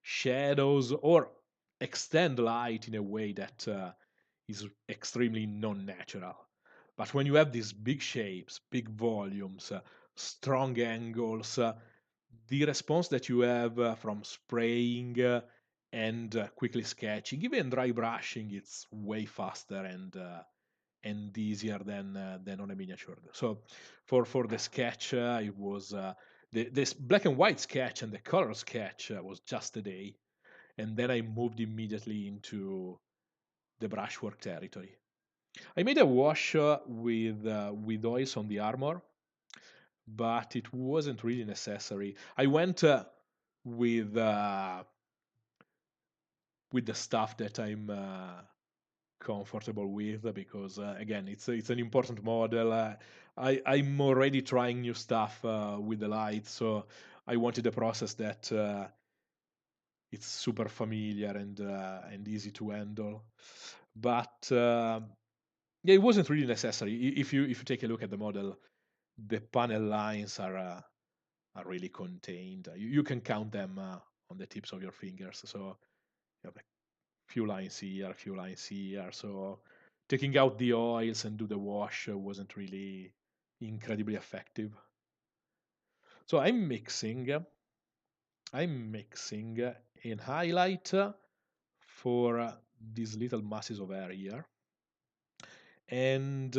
shadows or extend light in a way that is extremely non-natural. But when you have these big shapes, big volumes, strong angles, the response that you have from spraying and quickly sketching, even dry brushing, it's way faster and easier than on a miniature. So for the sketch, it was this black and white sketch and the color sketch was just a day, and then I moved immediately into the brushwork territory. I made a wash with oils on the armor, but it wasn't really necessary. I went with uh, with the stuff that I'm comfortable with because again it's an important model. I'm already trying new stuff with the light, so I wanted a process that it's super familiar and easy to handle. But yeah, it wasn't really necessary. If you take a look at the model, the panel lines are really contained. You can count them on the tips of your fingers. So you have a few lines here, a few lines here. So taking out the oils and do the wash wasn't really incredibly effective. So I'm mixing in highlight for these little masses of hair here, and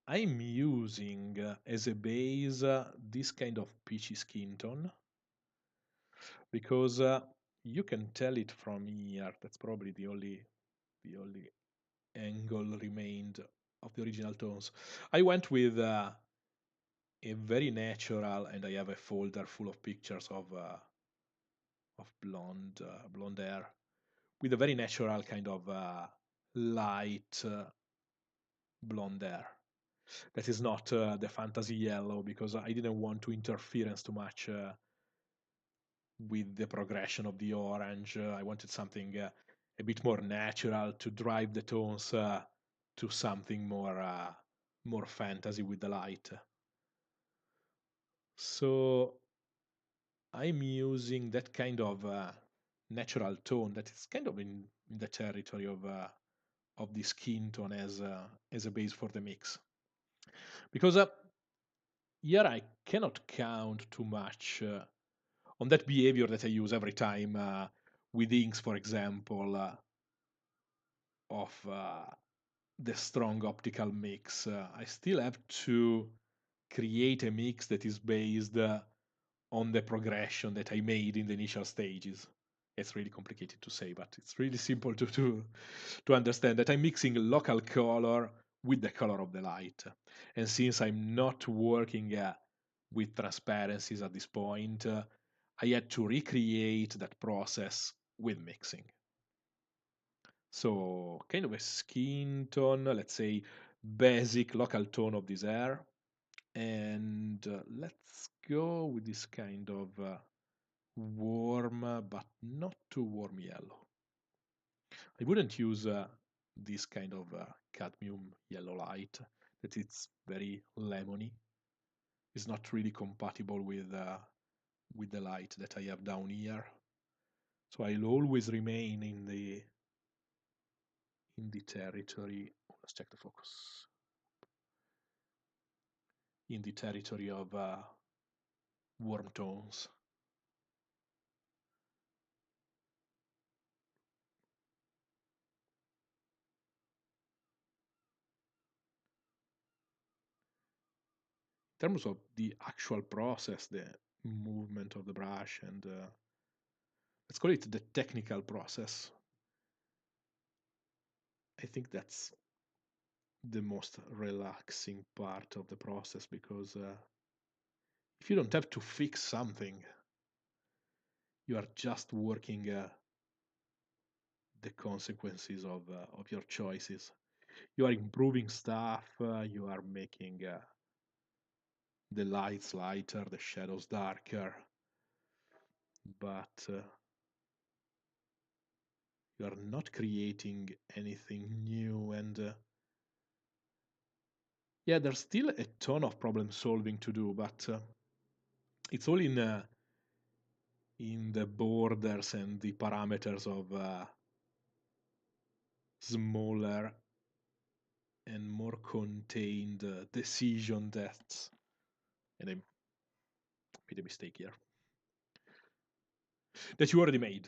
I'm using as a base this kind of peachy skin tone because you can tell it from here. That's probably the only angle remained of the original tones. I went with a very natural, and I have a folder full of pictures of blonde hair with a very natural kind of light blonde hair. That is not the fantasy yellow because I didn't want to interference too much with the progression of the orange. I wanted something a bit more natural to drive the tones to something more fantasy with the light. So I'm using that kind of natural tone that is kind of in the territory of the skin tone as a base for the mix. Because here I cannot count too much on that behavior that I use every time with inks, for example, of the strong optical mix. I still have to create a mix that is based on the progression that I made in the initial stages. It's really complicated to say, but it's really simple to understand that I'm mixing local color with the color of the light. And since I'm not working with transparencies at this point, I had to recreate that process with mixing. So kind of a skin tone, let's say basic local tone of this hair. And let's go with this kind of warm, but not too warm yellow. I wouldn't use this kind of cadmium yellow light that it's very lemony. It's not really compatible with the light that I have down here. So I'll always remain in the territory. Let's check the focus. In the territory of warm tones. terms of the actual process, the movement of the brush, and let's call it the technical process, I think that's the most relaxing part of the process, because if you don't have to fix something, you are just working the consequences of your choices. You are improving stuff, you are making the lights lighter, the shadows darker, but you are not creating anything new. And yeah, there's still a ton of problem solving to do, but it's all in the borders and the parameters of smaller and more contained decision depths. And I made a mistake here that you already made.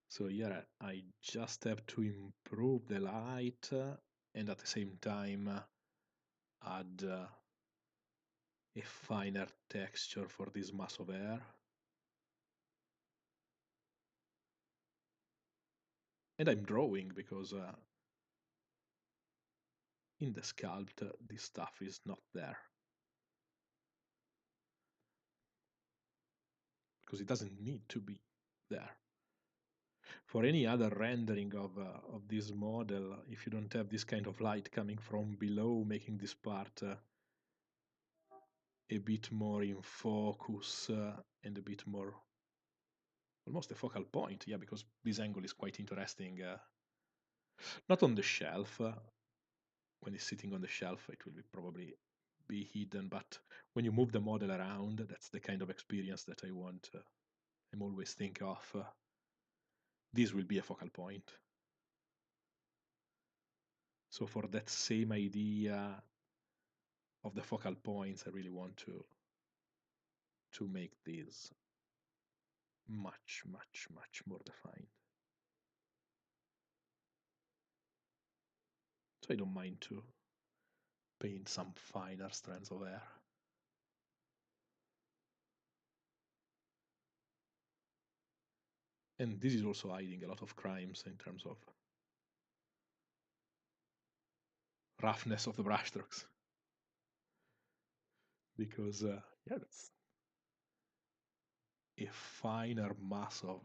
So here I just have to improve the light and at the same time add a finer texture for this mass of air. And I'm drawing because in the sculpt this stuff is not there. Because it doesn't need to be there. For any other rendering of this model, if you don't have this kind of light coming from below, making this part a bit more in focus and a bit more almost a focal point, yeah, because this angle is quite interesting. Not on the shelf. When it's sitting on the shelf, it will probably be hidden, but when you move the model around, that's the kind of experience that I want. I'm always think of this will be a focal point. So for that same idea of the focal points, I really want to make these much, much, much more defined. So I don't mind to paint some finer strands of hair. And this is also hiding a lot of crimes in terms of roughness of the brushstrokes. Because, yeah, that's a finer mass of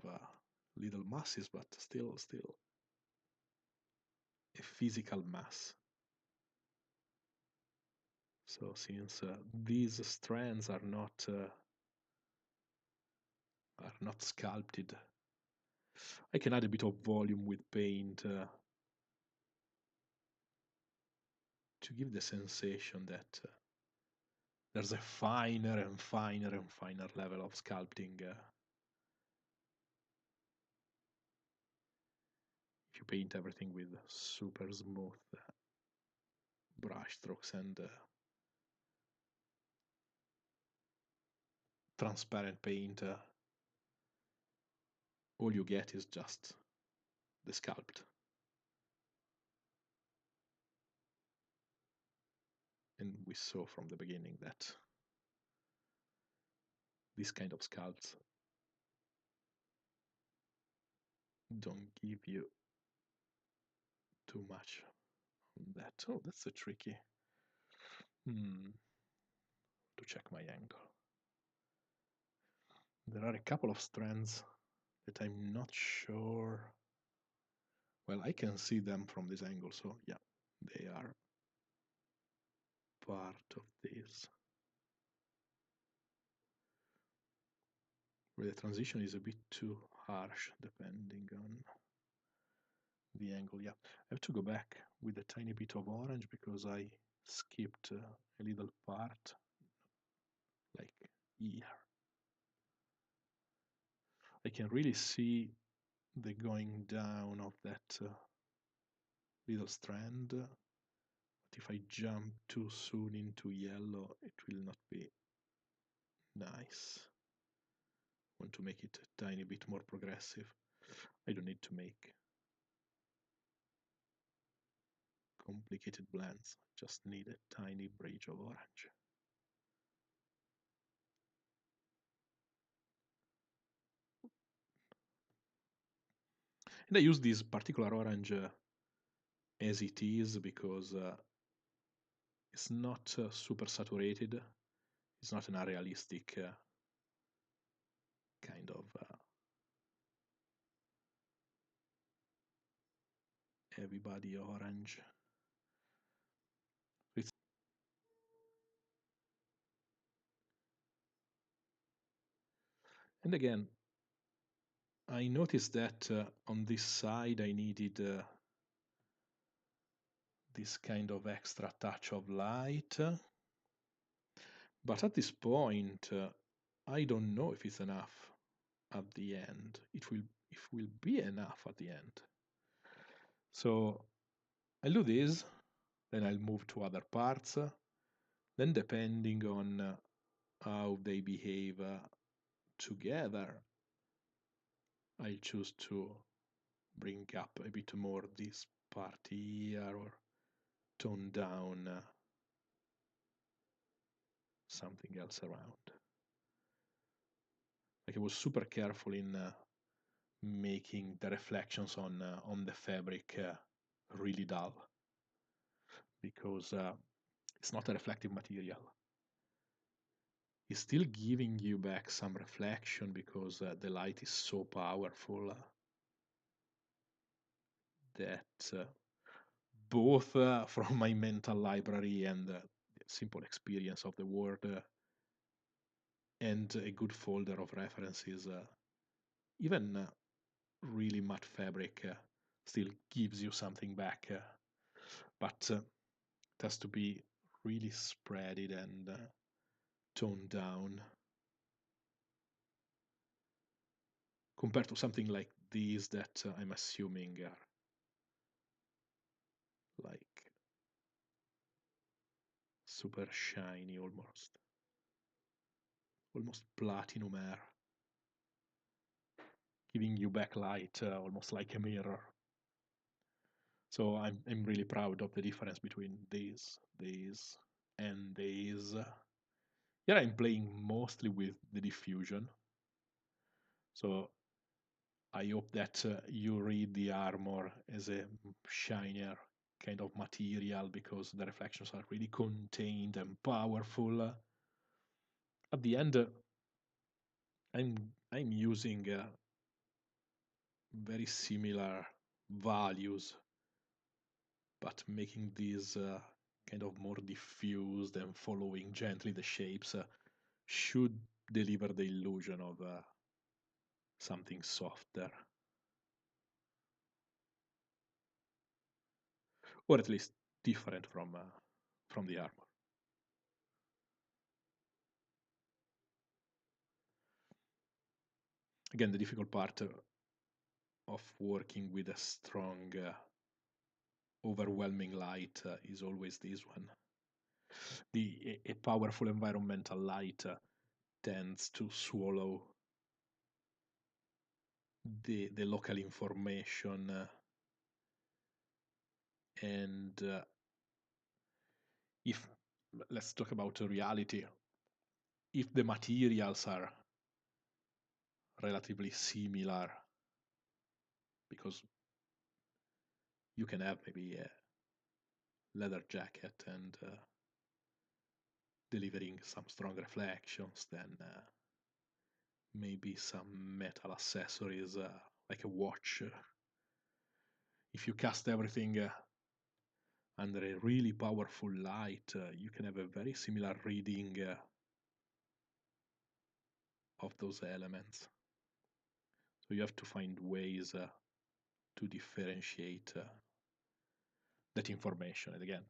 little masses, but still a physical mass. So since these strands are not sculpted, I can add a bit of volume with paint to give the sensation that there's a finer and finer and finer level of sculpting. If you paint everything with super smooth brush strokes and transparent paint, all you get is just the sculpt. And we saw from the beginning that these kind of sculpts don't give you too much on that. Oh, that's a tricky. To check my angle. There are a couple of strands that I'm not sure. Well, I can see them from this angle, so yeah, they are part of this. Where the transition is a bit too harsh depending on the angle. Yeah, I have to go back with a tiny bit of orange because I skipped a little part, like here. I can really see the going down of that little strand. But if I jump too soon into yellow, it will not be nice. I want to make it a tiny bit more progressive. I don't need to make complicated blends. Just need a tiny bridge of orange. And I use this particular orange as it is because it's not super saturated. It's not an unrealistic kind of heavy body orange. It's and again, I noticed that on this side I needed this kind of extra touch of light. But at this point, I don't know if it's enough at the end. It will be enough at the end. So I'll do this, then I'll move to other parts. Then depending on how they behave together, I'll choose to bring up a bit more this part here or tone down something else around. Like I was super careful in making the reflections on the fabric really dull because it's not a reflective material. It's still giving you back some reflection because the light is so powerful that both from my mental library and the simple experience of the word and a good folder of references, even really matte fabric still gives you something back. But it has to be really spreaded and toned down compared to something like these that I'm assuming are like super shiny, almost platinum air, giving you backlight almost like a mirror. So I'm really proud of the difference between these, and these. Here I'm playing mostly with the diffusion. So I hope that you read the armor as a shinier kind of material because the reflections are really contained and powerful. At the end, I'm using very similar values, but making these kind of more diffused and following gently the shapes should deliver the illusion of something softer, or at least different from the armor. Again, the difficult part of working with a strong, overwhelming light is always this one. A powerful environmental light tends to swallow the local information and if let's talk about reality, if the materials are relatively similar, because you can have maybe a leather jacket and delivering some strong reflections, then maybe some metal accessories like a watch. If you cast everything under a really powerful light, you can have a very similar reading of those elements. So you have to find ways to differentiate that information. And again,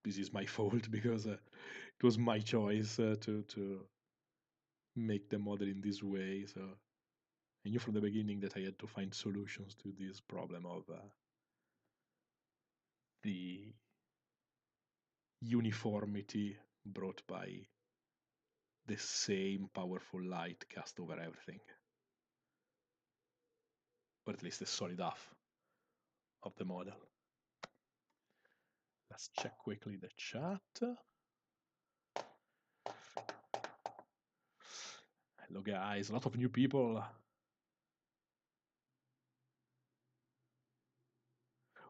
this is my fault because it was my choice to make the model in this way. So I knew from the beginning that I had to find solutions to this problem of the uniformity brought by the same powerful light cast over everything, or at least the solid half of the model. Let's check quickly the chat. Hello guys, a lot of new people.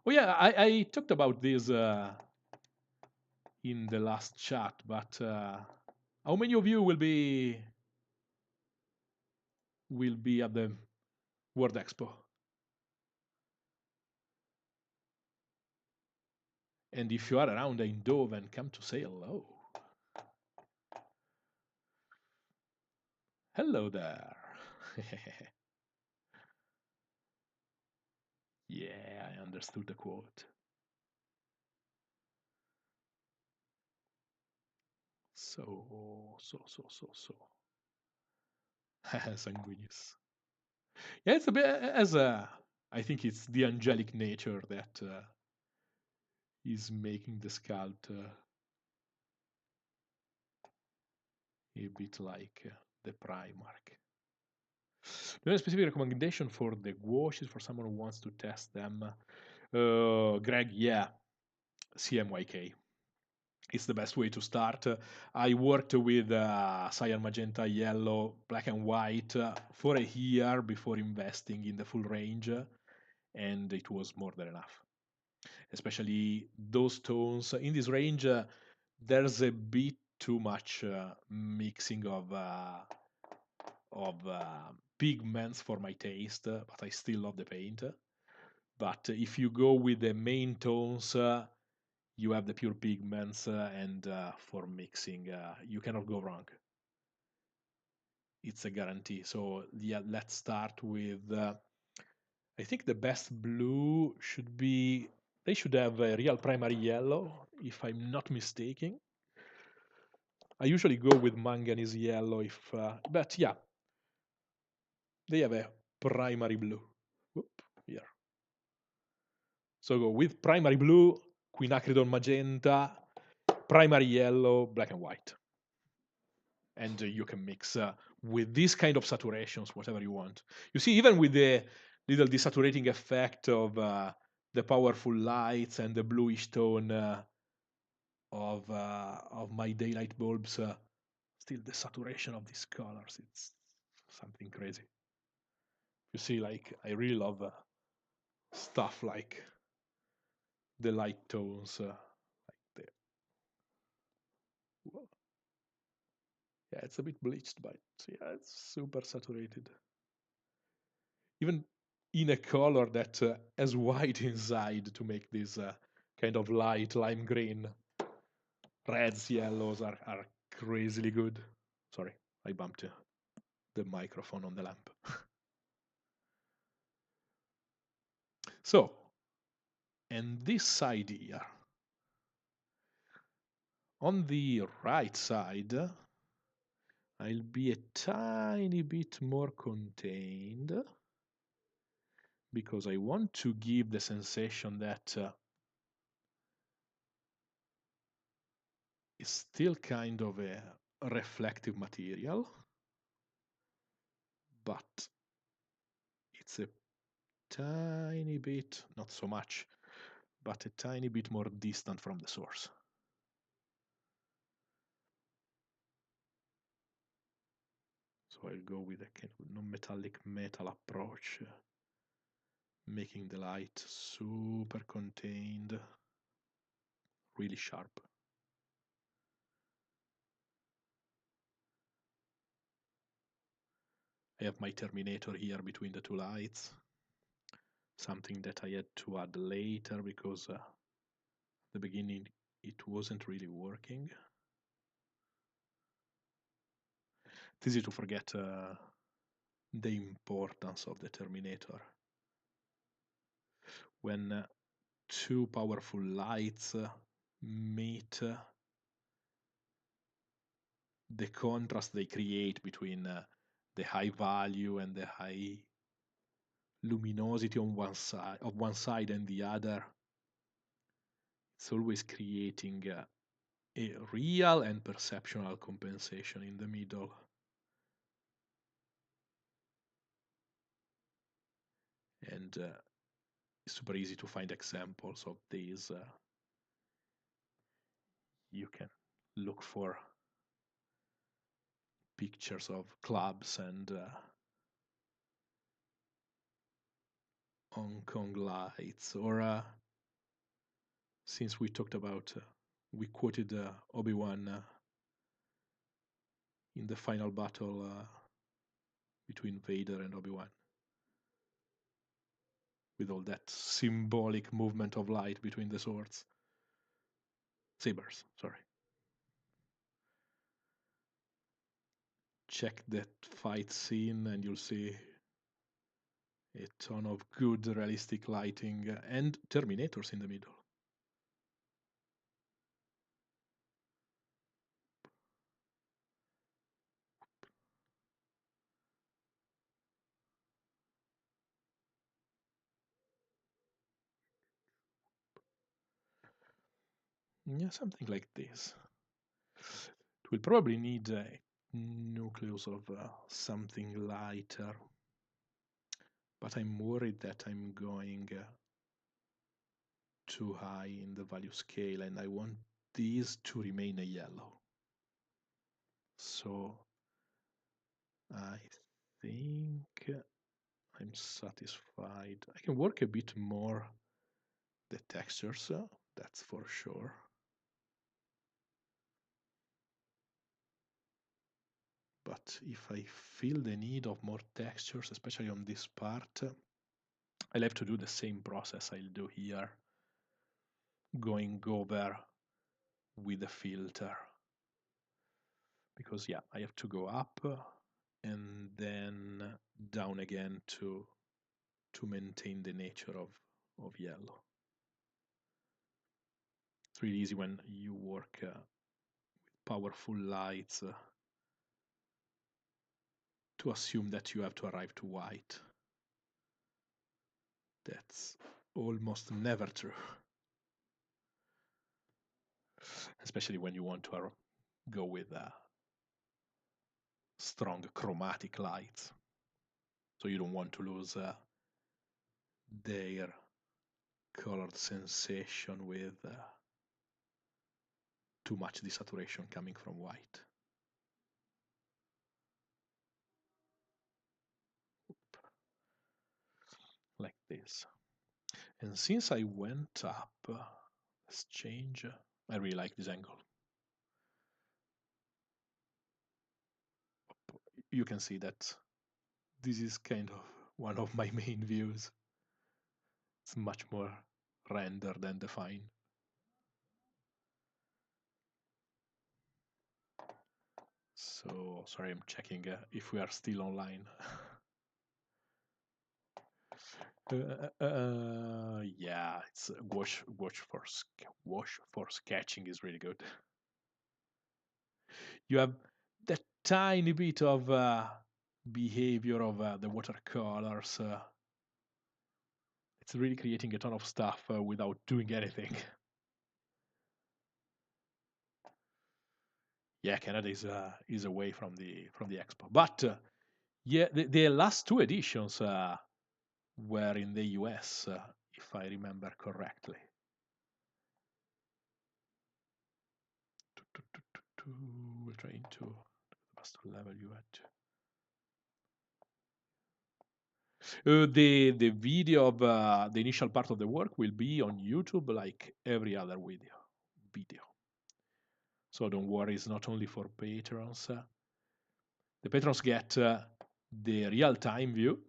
Oh yeah, I talked about this in the last chat, but how many of you will be at the World Expo? And if you are around Eindhoven, come to say hello. Hello there. Yeah, I understood the quote. So. Sanguinius. Yeah, it's a bit as a. I think it's the angelic nature that is making the sculpt a bit like the Primark. Do you have a specific recommendation for the gouaches for someone who wants to test them? Greg, yeah, CMYK. It's the best way to start. I worked with cyan, magenta, yellow, black and white for a year before investing in the full range, and it was more than enough. Especially those tones in this range, there's a bit too much mixing of pigments for my taste, but I still love the paint. But if you go with the main tones, you have the pure pigments, and for mixing, you cannot go wrong. It's a guarantee. So yeah, let's start with. I think the best blue should be. They should have a real primary yellow, if I'm not mistaken. I usually go with manganese yellow, but yeah, they have a primary blue. Whoop, here. So go with primary blue, quinacridone magenta, primary yellow, black and white. And you can mix with this kind of saturations, whatever you want. You see, even with the little desaturating effect of the powerful lights and the bluish tone of my daylight bulbs, still the saturation of these colors, it's something crazy. You see, like, I really love stuff like the light tones, like the. Well, yeah, it's a bit bleached, but yeah, it's super saturated. Even in a color that has white inside to make this kind of light lime green. Reds, yellows are crazily good. Sorry, I bumped the microphone on the lamp. So, and this side here, on the right side, I'll be a tiny bit more contained because I want to give the sensation that it's still kind of a reflective material, but it's a tiny bit, not so much, but a tiny bit more distant from the source. So I'll go with a kind of non-metallic metal approach, making the light super contained, really sharp. I have my terminator here between the two lights, something that I had to add later because at the beginning it wasn't really working. It's easy to forget the importance of the terminator. When two powerful lights meet, the contrast they create between the high value and the high luminosity on one side and the other, it's always creating a real and perceptual compensation in the middle. And it's super easy to find examples of these you can look for pictures of clubs and Hong Kong lights, or since we talked about, we quoted Obi-Wan in the final battle between Vader and Obi-Wan, with all that symbolic movement of light between the swords. Sabers, sorry. Check that fight scene and you'll see a ton of good realistic lighting and Terminators in the middle. Yeah, something like this. It will probably need a nucleus of something lighter, but I'm worried that I'm going too high in the value scale and I want these to remain a yellow. So I think I'm satisfied. I can work a bit more the textures, that's for sure. But if I feel the need of more textures, especially on this part, I'll have to do the same process I'll do here, going over with the filter. Because yeah, I have to go up and then down again to maintain the nature of yellow. It's really easy when you work with powerful lights to assume that you have to arrive to white. That's almost never true. Especially when you want to go with strong chromatic lights. So you don't want to lose their colored sensation with too much desaturation coming from white. Like this. And since I went up, let's change. I really like this angle. You can see that this is kind of one of my main views. It's much more rendered and defined. So, sorry, I'm checking if we are still online. Yeah, it's Gouache for sketching is really good. You have that tiny bit of behavior of the watercolors. It's really creating a ton of stuff without doing anything. Yeah, Canada is away from the expo, but yeah, the last two editions were in the US, if I remember correctly. We're trying to the master level you had. The video of the initial part of the work will be on YouTube like every other video. So don't worry, it's not only for patrons. The patrons get the real-time view,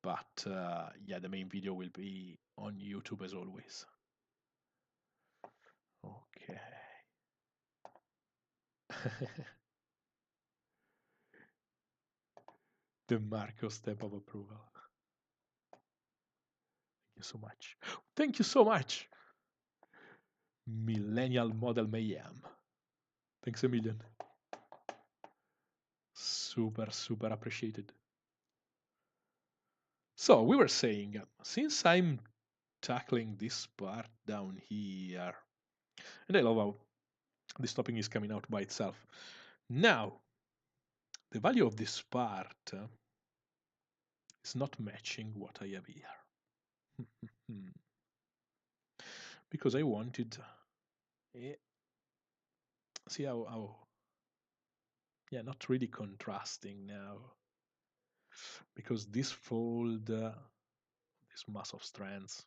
but yeah, the main video will be on YouTube as always. Okay. The Marco stamp of approval. Thank you so much. Thank you so much. Millennial Model Mayhem. Thanks a million. Super appreciated. So we were saying, since I'm tackling this part down here, and I love how this topping is coming out by itself. Now, the value of this part is not matching what I have here. because I wanted, eh, see how, yeah, not really contrasting now, because this fold, this mass of strands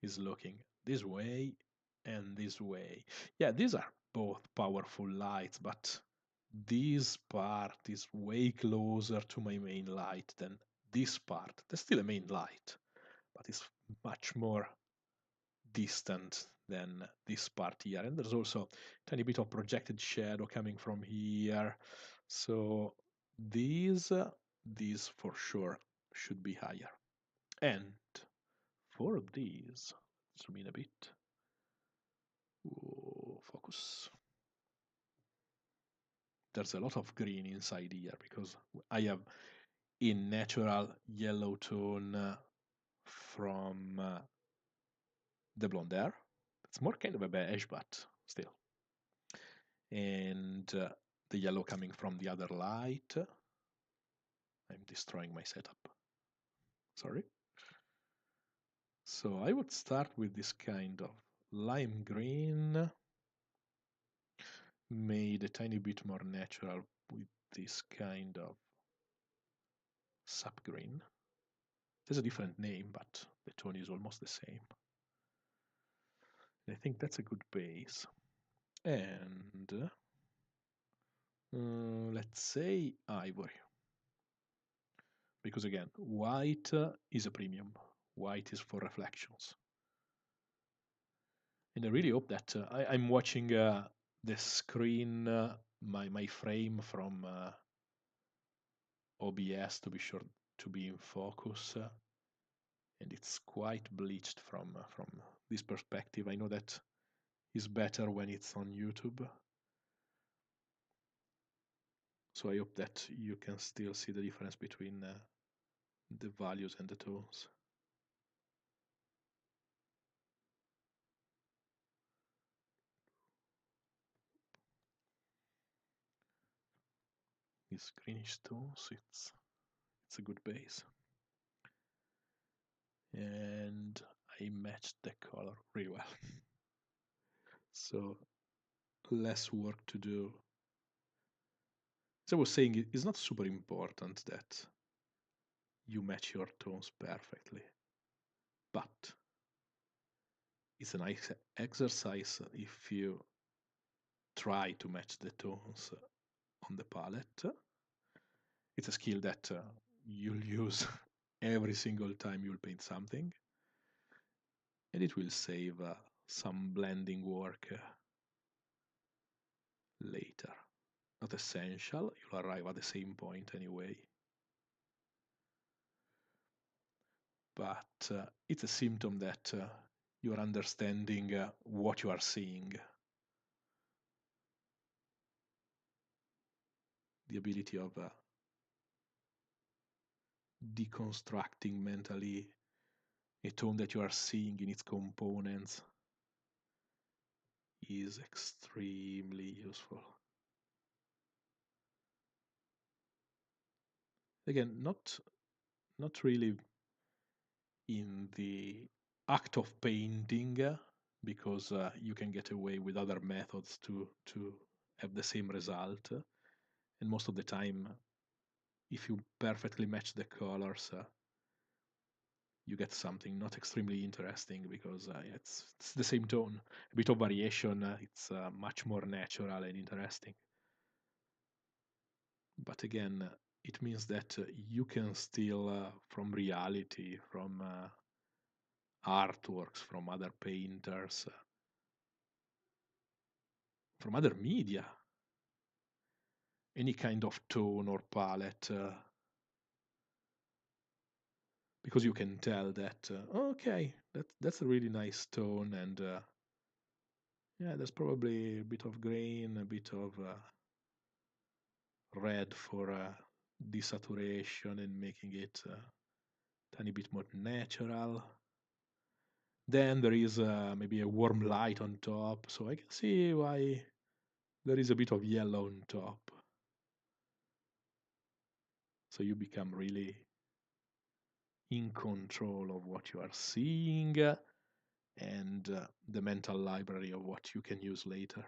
is looking this way and this way. Yeah, these are both powerful lights, but this part is way closer to my main light than this part. There's still a main light, but it's much more distant than this part here. And there's also a tiny bit of projected shadow coming from here. So these for sure should be higher. And for these, zoom in a bit. Whoa, focus. There's a lot of green inside here because I have a natural yellow tone from the blonde hair. It's more kind of a beige, but still. And the yellow coming from the other light. I'm destroying my setup. Sorry. So I would start with this kind of lime green, made a tiny bit more natural with this kind of sap green. There's a different name, but the tone is almost the same. And I think that's a good base. And let's say ivory. Because again, white is a premium. White is for reflections. And I really hope that I'm watching the screen, my frame from OBS to be sure to be in focus. And it's quite bleached from this perspective. I know that is better when it's on YouTube. So I hope that you can still see the difference between the values and the tones. These greenish tones, it's a good base. And I matched the color really well. So less work to do. As I was saying, it's not super important that you match your tones perfectly, but it's a nice exercise if you try to match the tones on the palette. It's a skill that you'll use every single time you'll paint something, and it will save some blending work later. Not essential, you'll arrive at the same point anyway. But it's a symptom that you're understanding what you are seeing. The ability of deconstructing mentally a tone that you are seeing in its components is extremely useful. Again, not really in the act of painting, because you can get away with other methods to have the same result. And most of the time, if you perfectly match the colors, you get something not extremely interesting because it's the same tone. A bit of variation, it's much more natural and interesting. But again, it means that you can steal from reality, from artworks, from other painters, from other media, any kind of tone or palette, because you can tell that, okay, that's a really nice tone, and yeah, there's probably a bit of green, a bit of red for desaturation and making it a tiny bit more natural. Then there is maybe a warm light on top, so I can see why there is a bit of yellow on top. So you become really in control of what you are seeing, and the mental library of what you can use later.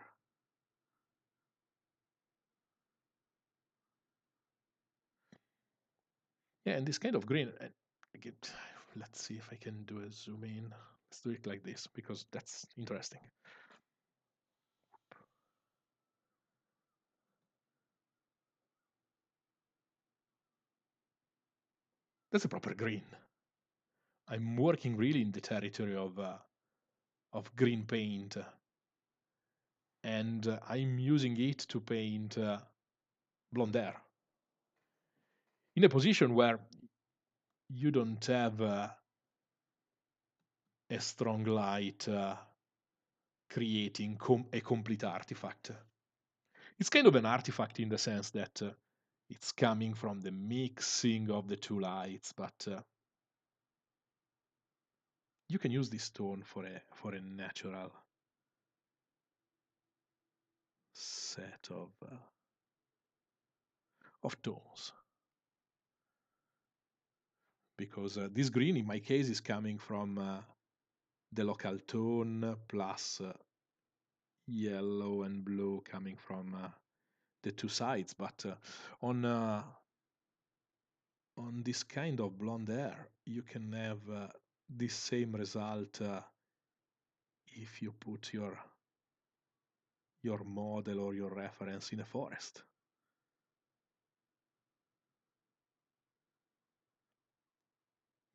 Yeah, and this kind of green, let's see if I can do a zoom in. Let's do it like this because that's interesting. That's a proper green. I'm working really in the territory of green paint, and I'm using it to paint blonde hair in a position where you don't have a strong light creating a complete artifact. It's kind of an artifact in the sense that it's coming from the mixing of the two lights, but you can use this tone for a natural set of tones. Because this green, in my case, is coming from the local tone plus yellow and blue coming from the two sides. But on this kind of blonde hair, you can have this same result if you put your model or your reference in a forest.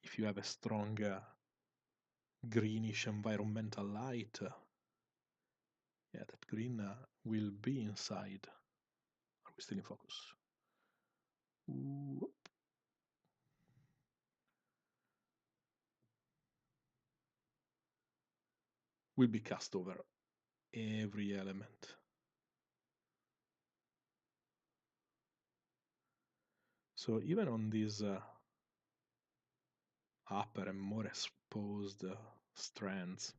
If you have a strong greenish environmental light, yeah, that green will be inside. Are we still in focus? Ooh. Will be cast over every element. So even on these upper and more exposed strands,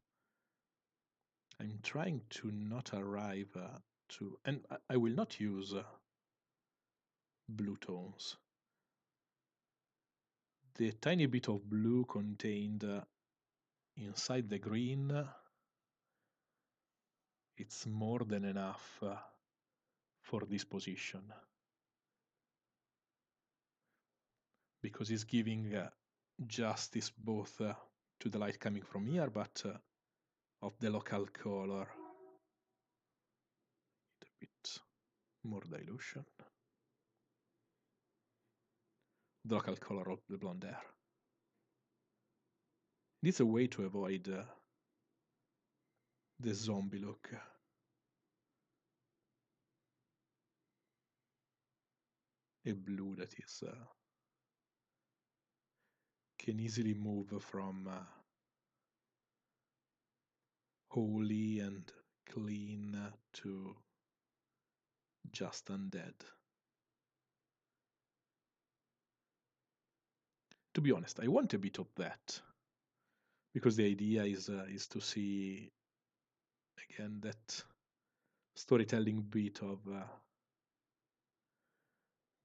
I'm trying to not arrive to, and I will not use blue tones. The tiny bit of blue contained inside the green, it's more than enough for this position because it's giving justice both to the light coming from here, but of the local color. A bit more dilution. The local color of the blonde hair. It's a way to avoid the zombie look. A blue that is can easily move from holy and clean to just undead. To be honest, I want a bit of that because the idea is to see again that storytelling bit of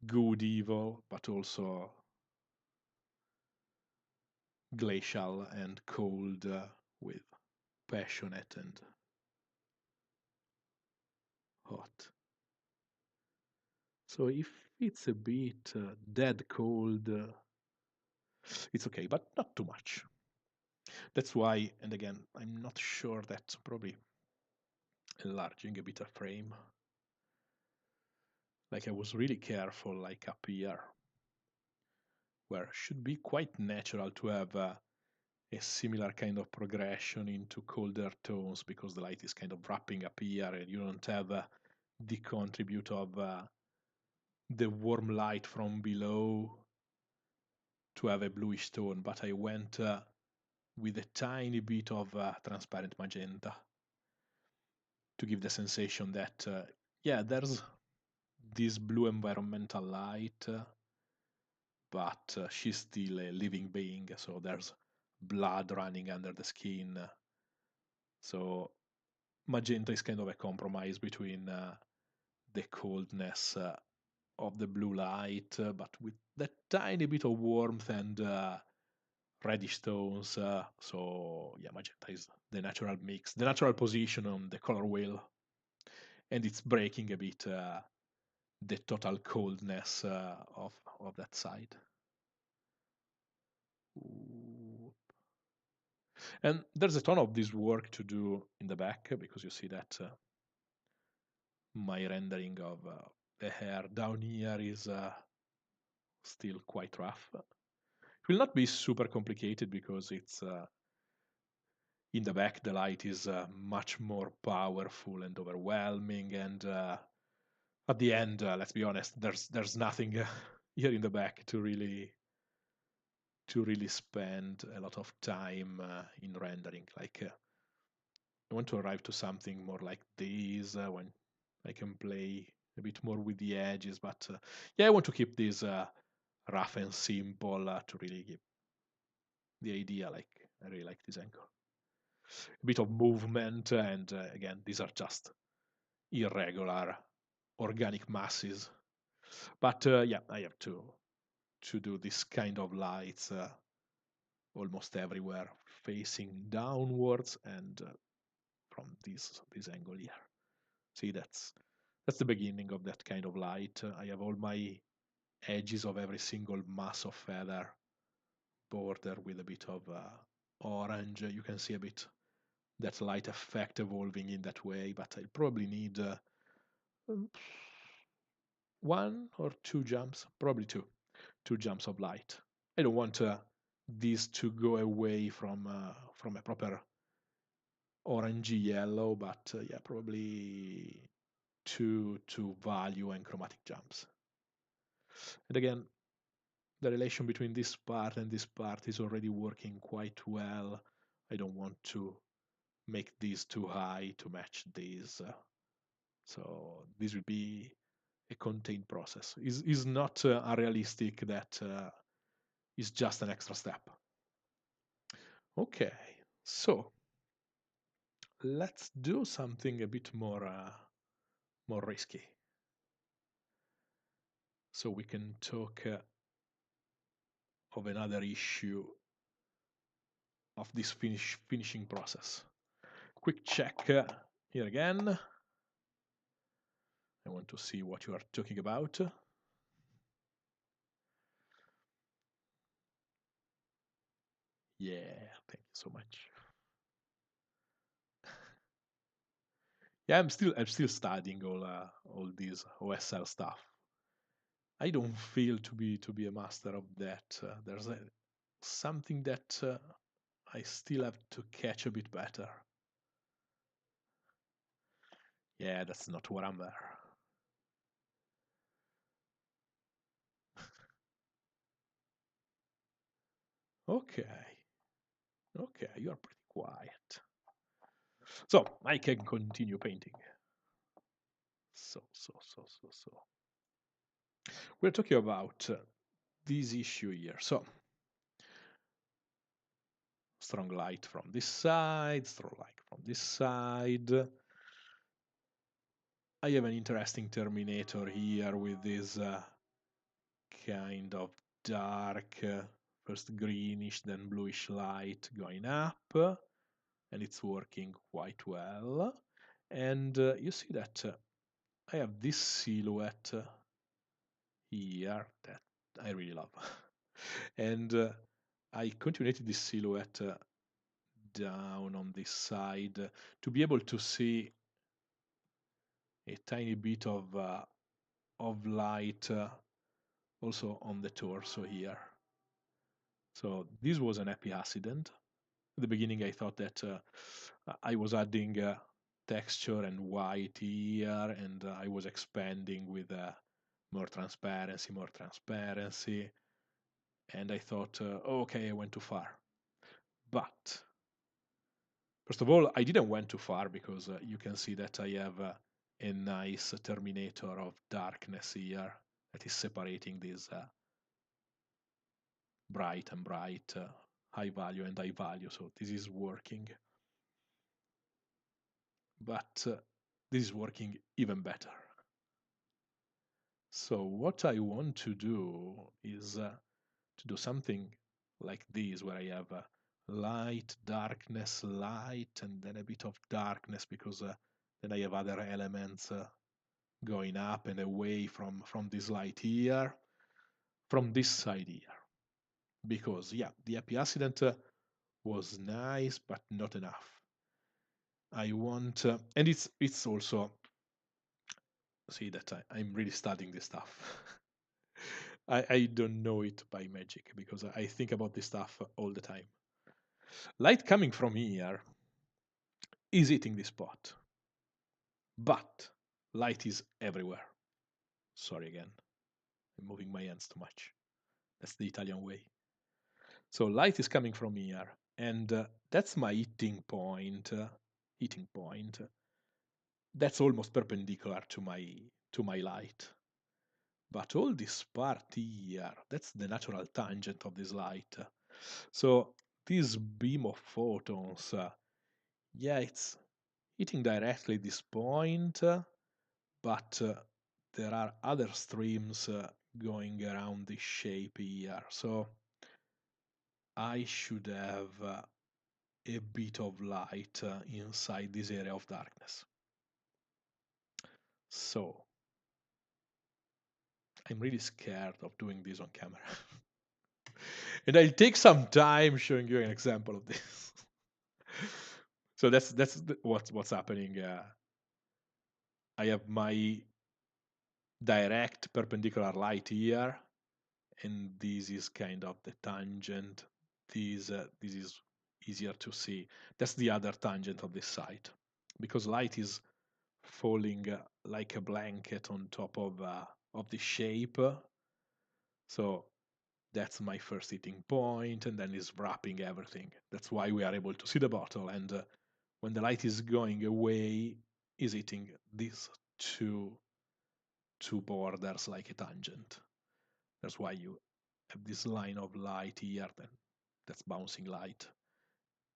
good evil, but also glacial and cold with passionate and hot. So if it's a bit dead cold, it's okay, but not too much. That's why, and again, I'm not sure that probably enlarging a bit of frame. Like I was really careful, like up here, where it should be quite natural to have a similar kind of progression into colder tones because the light is kind of wrapping up here and you don't have the contribute of the warm light from below to have a bluish tone, but I went with a tiny bit of transparent magenta to give the sensation that, yeah, there's this blue environmental light, but she's still a living being, so there's blood running under the skin. So magenta is kind of a compromise between the coldness of the blue light, but with that tiny bit of warmth and reddish tones. So yeah, magenta is the natural mix, the natural position on the color wheel, and it's breaking a bit the total coldness of that side. Ooh. And there's a ton of this work to do in the back because you see that my rendering of the hair down here is still quite rough. It will not be super complicated because it's in the back the light is much more powerful and overwhelming, and at the end, let's be honest, there's nothing here in the back to really spend a lot of time in rendering. Like I want to arrive to something more like this when I can play a bit more with the edges, but yeah, I want to keep this rough and simple to really give the idea. Like I really like this angle, a bit of movement, and again, these are just irregular organic masses. But yeah, I have to do this kind of lights almost everywhere, facing downwards and from this angle here. See, that's the beginning of that kind of light. I have all my edges of every single mass of feather bordered with a bit of orange. You can see a bit that light effect evolving in that way, but I probably need um, one or two jumps, probably two jumps of light. I don't want this to go away from a proper orangey yellow, but yeah, probably two value and chromatic jumps. And again, the relation between this part and this part is already working quite well. I don't want to make these too high to match these. So this will be a contained process. Is not unrealistic that is just an extra step. Okay, so let's do something a bit more risky. So we can talk of another issue of this finishing process. Quick check here again. I want to see what you are talking about. Yeah, thank you so much. Yeah, I'm still studying all these OSL stuff. I don't feel to be a master of that. There's something that I still have to catch a bit better. Yeah, that's not warhammer. Okay, okay, you are pretty quiet. So I can continue painting. So. We're talking about this issue here. So strong light from this side, strong light from this side. I have an interesting terminator here with this kind of dark, first greenish, then bluish light going up, and it's working quite well. And you see that I have this silhouette here that I really love. And I continuated this silhouette down on this side to be able to see a tiny bit of light also on the torso here. So this was an happy accident. At the beginning, I thought that I was adding texture and white here, and I was expanding with more transparency. And I thought, oh, okay, I went too far. But first of all, I didn't went too far because you can see that I have a nice terminator of darkness here that is separating this bright and bright, high value and high value. So this is working. But this is working even better. So what I want to do is to do something like this, where I have light, darkness, light, and then a bit of darkness, because then I have other elements going up and away from this light here, from this side here. Because, yeah, the happy accident was nice, but not enough. I want, and it's also, see that I'm really studying this stuff. I don't know it by magic, because I think about this stuff all the time. Light coming from here is hitting this spot, but light is everywhere. Sorry again, I'm moving my hands too much. That's the Italian way. So light is coming from here, and that's my hitting point. Hitting point. That's almost perpendicular to my light. But all this part here, that's the natural tangent of this light. So this beam of photons, yeah, it's hitting directly this point, but there are other streams going around this shape here. So I should have a bit of light inside this area of darkness. So I'm really scared of doing this on camera. And I'll take some time showing you an example of this. So that's what's happening. I have my direct perpendicular light here, and this is kind of the tangent. This is easier to see. That's the other tangent of this side, because light is falling like a blanket on top of the shape. So that's my first hitting point, and then is wrapping everything. That's why we are able to see the bottle. And when the light is going away, is hitting these two borders like a tangent. That's why you have this line of light here, then that's bouncing light,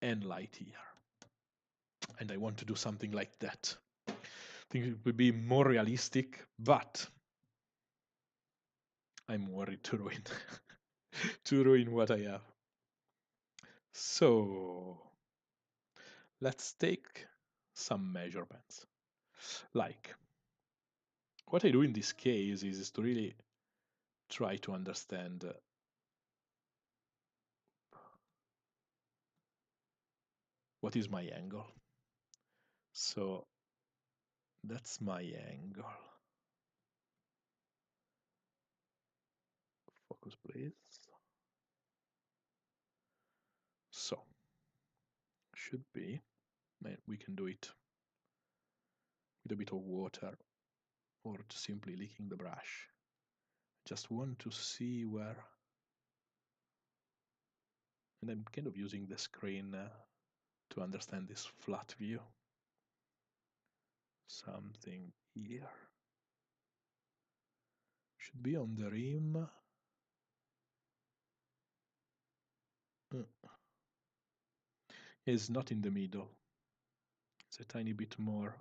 and light here. And I want to do something like that. I think it would be more realistic, but I'm worried to ruin to ruin what I have. So let's take some measurements. Like, what I do in this case is to really try to understand what is my angle. So that's my angle. Focus, please. So, should be, we can do it with a bit of water or simply licking the brush. Just want to see where, and I'm kind of using the screen to understand this flat view. Something here. Should be on the rim. It's not in the middle. It's a tiny bit more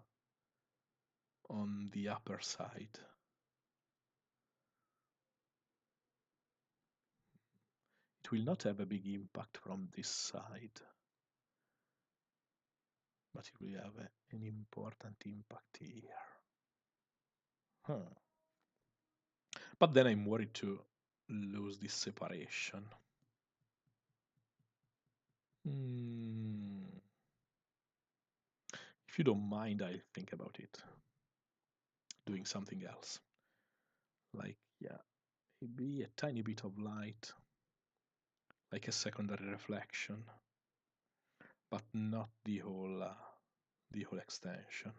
on the upper side. It will not have a big impact from this side, but it will have an important impact here. Huh. But then I'm worried to lose this separation. If you don't mind, I'll think about it. Doing something else. Like, yeah, maybe a tiny bit of light, like a secondary reflection, but not the whole extension.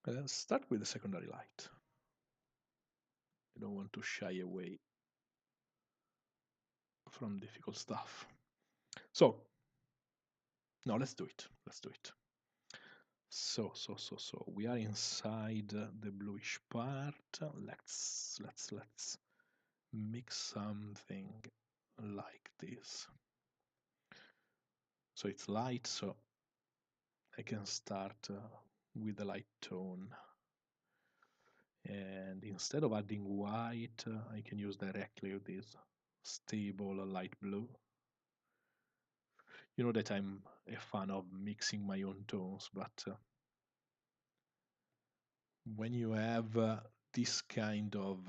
Let's start with the secondary light. I don't want to shy away from difficult stuff. So, no, let's do it. Let's do it. So, we are inside the bluish part. Let's mix something like this. So it's light, so I can start with the light tone. And instead of adding white, I can use directly this stable light blue. You know that I'm a fan of mixing my own tones, but when you have this kind of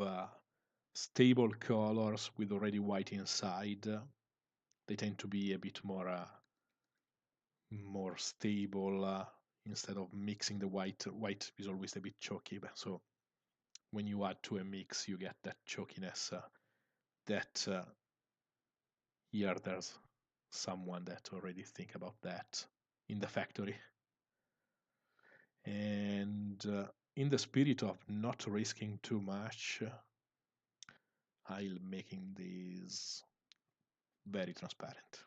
stable colors with already white inside, they tend to be a bit more stable instead of mixing the white. White is always a bit chalky, so when you add to a mix, you get that chalkiness. That here there's someone that already think about that in the factory, and in the spirit of not risking too much, I'll making these very transparent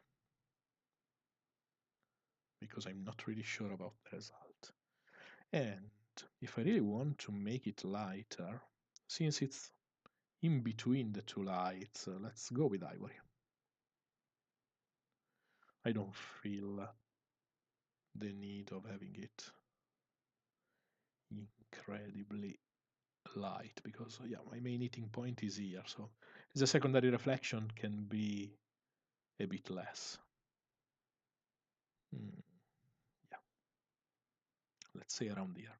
because I'm not really sure about the result. And if I really want to make it lighter, since it's in between the two lights, let's go with ivory. I don't feel the need of having it incredibly light because yeah, my main eating point is here, so the secondary reflection can be a bit less. Mm, yeah, let's say around here.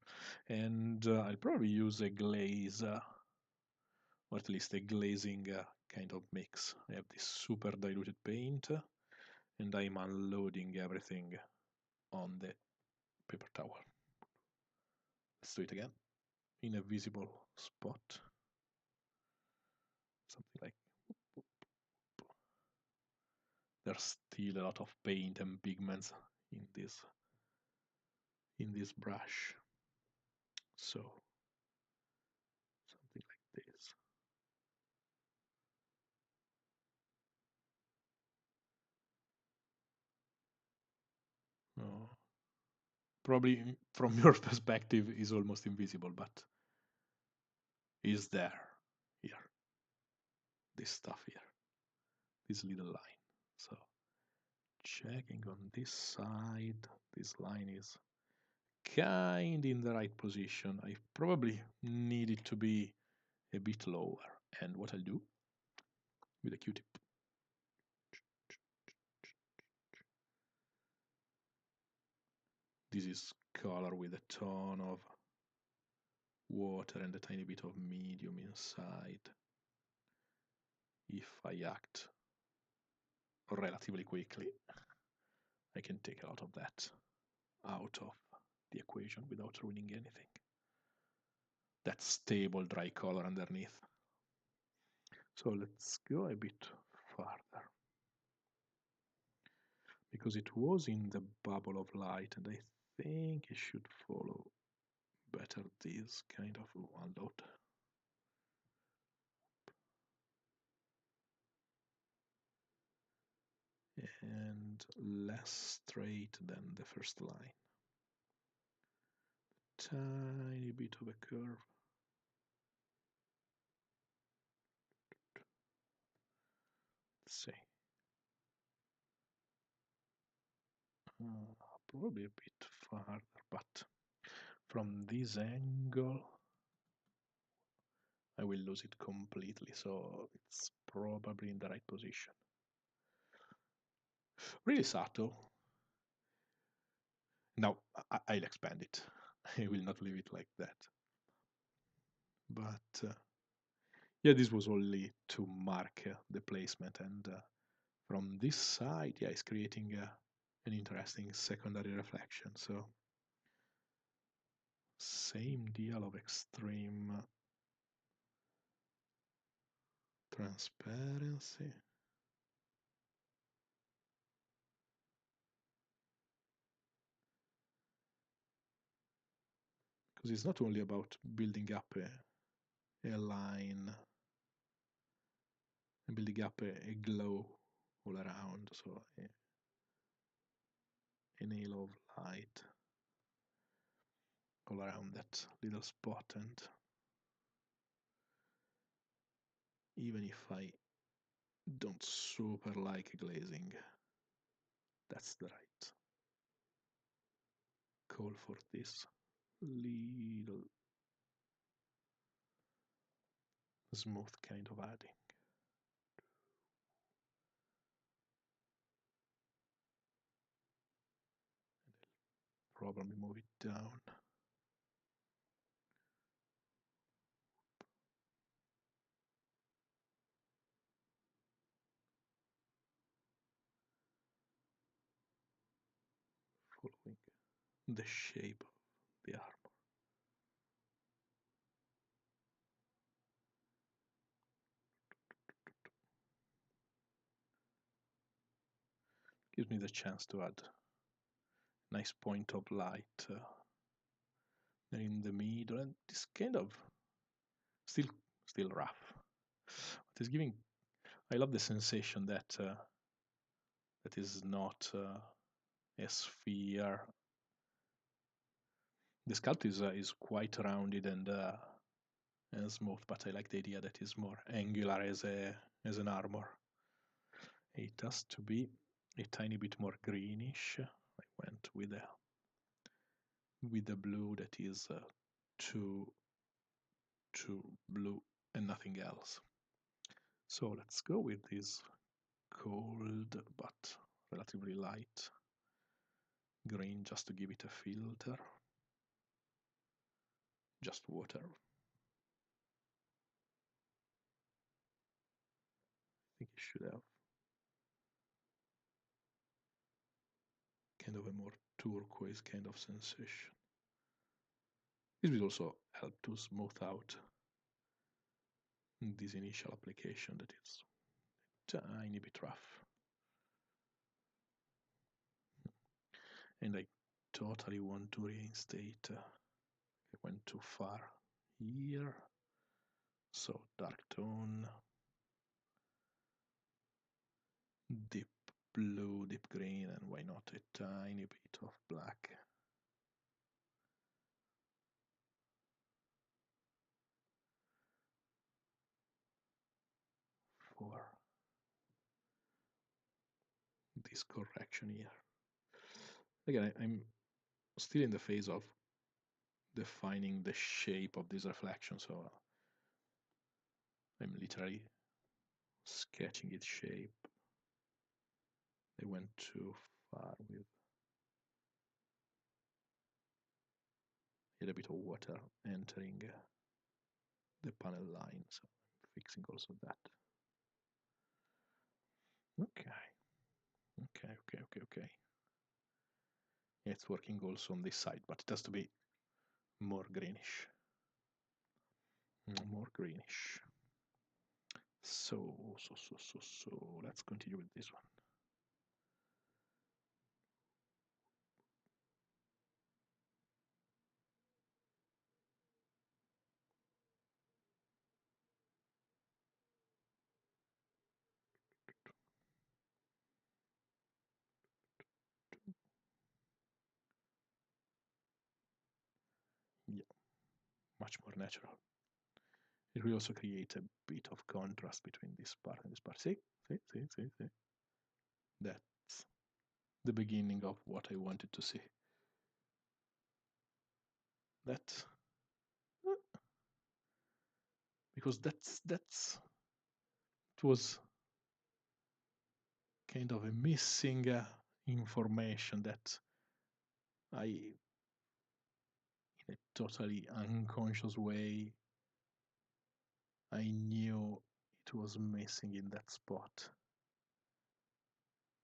And I'll probably use a glaze, or at least a glazing kind of mix. I have this super diluted paint, and I'm unloading everything on the paper towel. Let's do it again in a visible spot. Something like there's still a lot of paint and pigments in this brush. So something like this. Oh, probably from your perspective is almost invisible, but is there here. This stuff here. This little line. So checking on this side, this line is kind in the right position. I probably need it to be a bit lower. And what I'll do with a Q-tip, this is color with a ton of water and a tiny bit of medium inside. If I act relatively quickly, I can take a lot of that out of the equation without ruining anything. That stable dry color underneath. So let's go a bit farther. Because it was in the bubble of light, and I think it should follow better this kind of unload. And less straight than the first line. Tiny bit of a curve. Let's see. Probably a bit farther, but from this angle I will lose it completely, so it's probably in the right position. Really subtle. Now I'll expand it. I will not leave it like that. But yeah, this was only to mark the placement, and from this side, yeah, it's creating an interesting secondary reflection. So same deal of extreme transparency. Because it's not only about building up a line and building up a glow all around, so an halo of light all around that little spot. And even if I don't super like glazing, that's the right call for this little smooth kind of adding. probably move it down. Following the shape of the armor. Gives me the chance to add a nice point of light in the middle, and it's kind of still rough. But it's giving. I love the sensation that that is not a sphere. The sculpt is quite rounded and smooth, but I like the idea that it's more angular as an armor. It has to be a tiny bit more greenish. I went with a blue that is too blue and nothing else. So let's go with this cold but relatively light green just to give it a filter. Just water. I think it should have kind of a more turquoise kind of sensation. This will also help to smooth out this initial application that is a tiny bit rough. And I totally want to reinstate. I went too far here. So dark tone, deep blue, deep green, and why not a tiny bit of black. For this correction here. Again, I'm still in the phase of defining the shape of this reflection, so I'm literally sketching its shape. I went too far with a little bit of water entering the panel line, so I'm fixing also that. Okay. It's working also on this side, but it has to be more greenish. More greenish. So, let's continue with this one. Yeah, much more natural. It will also create a bit of contrast between this part and this part. See? That's the beginning of what I wanted to see. That because that's it was kind of a missing information that I, in a totally unconscious way, I knew it was missing in that spot.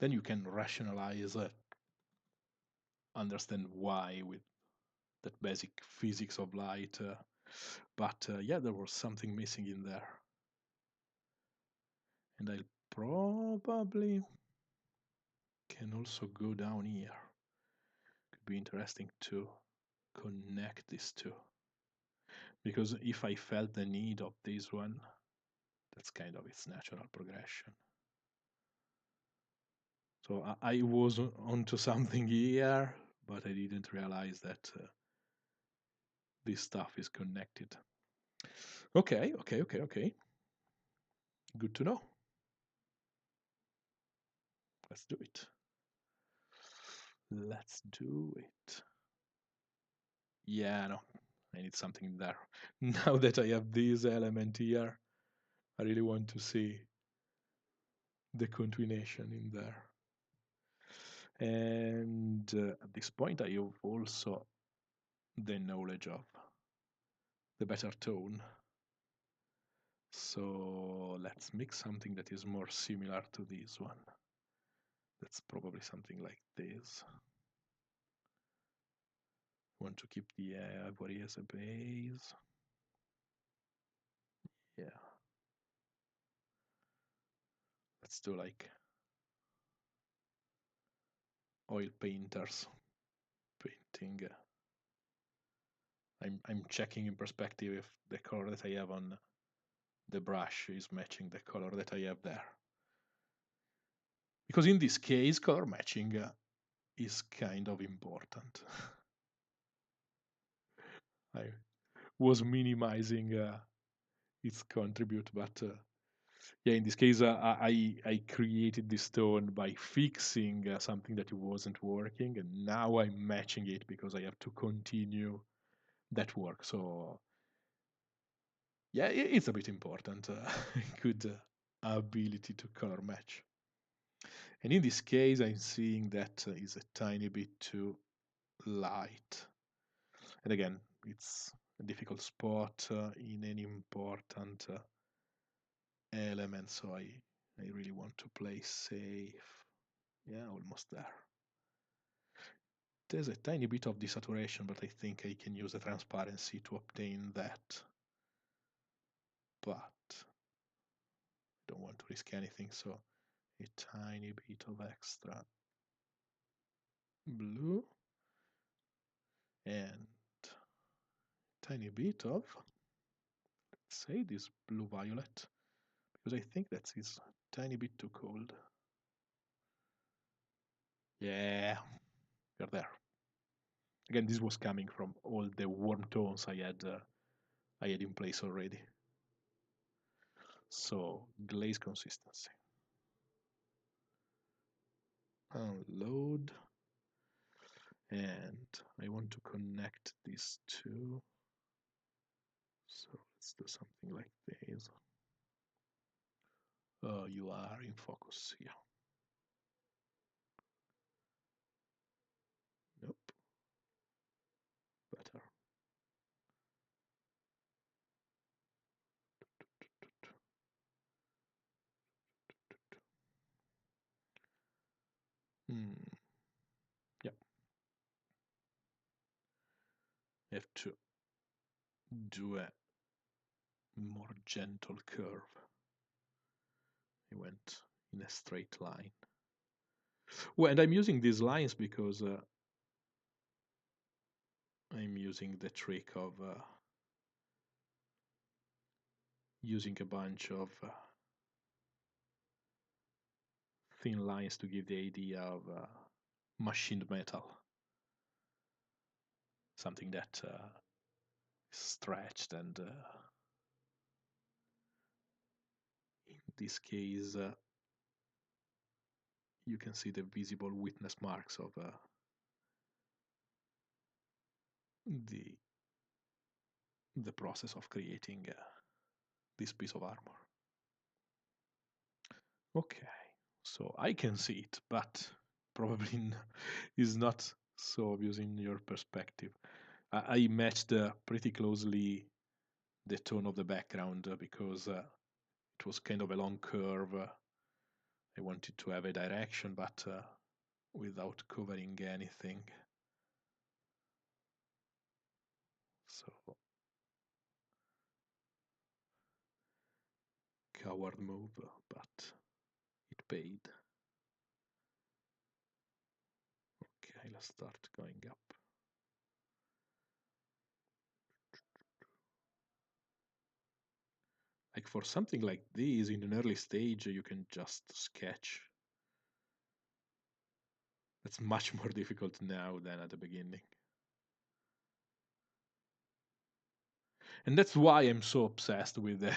Then you can rationalize, understand why with that basic physics of light. But yeah, there was something missing in there. And I'll probably can also go down here. Could be interesting to connect these two. Because if I felt the need of this one, that's kind of its natural progression. So I was onto something here, but I didn't realize that this stuff is connected. Okay. Good to know. Let's do it. Let's do it. Yeah, no, I need something there. Now that I have this element here, I really want to see the continuation in there. And at this point, I have also the knowledge of the better tone. So let's mix something that is more similar to this one. That's probably something like this. Want to keep the ivory as a base. Yeah. Let's do like oil painters painting. I'm checking in perspective if the color that I have on the brush is matching the color that I have there. Because in this case, color matching is kind of important. I was minimizing its contribute, but yeah, in this case, I created this tone by fixing something that wasn't working, and now I'm matching it because I have to continue that work. So yeah, it's a bit important. Good ability to color match. And in this case, I'm seeing that is a tiny bit too light. And again, it's a difficult spot in any important element, so I really want to play safe. Yeah, almost there. There's a tiny bit of desaturation, but I think I can use the transparency to obtain that. But I don't want to risk anything, so a tiny bit of extra blue and tiny bit of, let's say, this blue violet, because I think that is a tiny bit too cold. Yeah, we're there. Again, this was coming from all the warm tones I had in place already. So glaze consistency. Unload. And I want to connect these two. So let's do something like this. Oh, you are in focus here. Nope. Better. Hmm. Yep. I have to do a more gentle curve. I went in a straight line. Well, and I'm using these lines because I'm using the trick of using a bunch of thin lines to give the idea of machined metal. Something that is stretched and in this case you can see the visible witness marks of the process of creating this piece of armor. Okay, so I can see it, but probably is not so obvious in your perspective. I matched pretty closely the tone of the background because it was kind of a long curve. I wanted to have a direction, but without covering anything. So, coward move, but it paid. Okay, let's start going up. Like for something like this, in an early stage, you can just sketch. It's much more difficult now than at the beginning. And that's why I'm so obsessed with the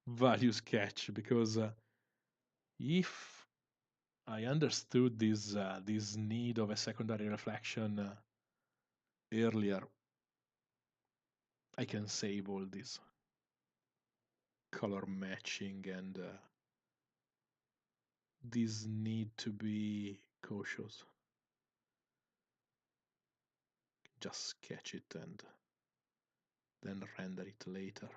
value sketch, because if I understood this need of a secondary reflection earlier, I can save all this color matching and this need to be cautious. Just sketch it and then render it later.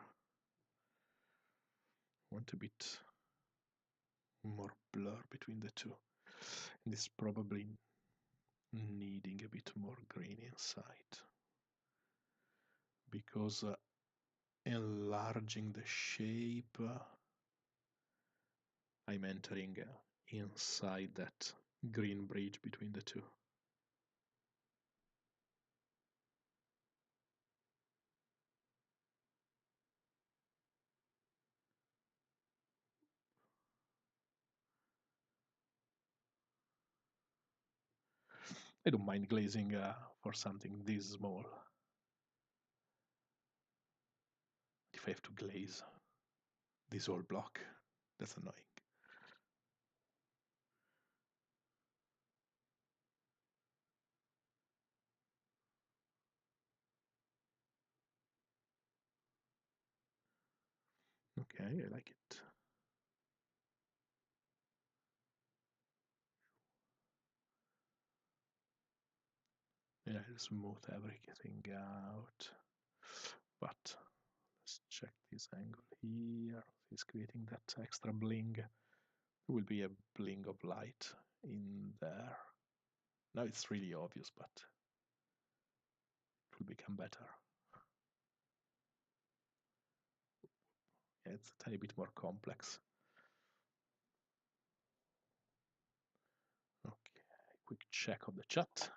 I want a bit more blur between the two. And it's probably needing a bit more green inside, because enlarging the shape, I'm entering inside that green bridge between the two. I don't mind glazing for something this small. If I have to glaze this whole block, that's annoying. Okay, I like it. Yeah, I'll smooth everything out. But let's check this angle here. It's creating that extra bling. There will be a bling of light in there. Now it's really obvious, but it will become better. Yeah, it's a tiny bit more complex. Okay, quick check of the chat.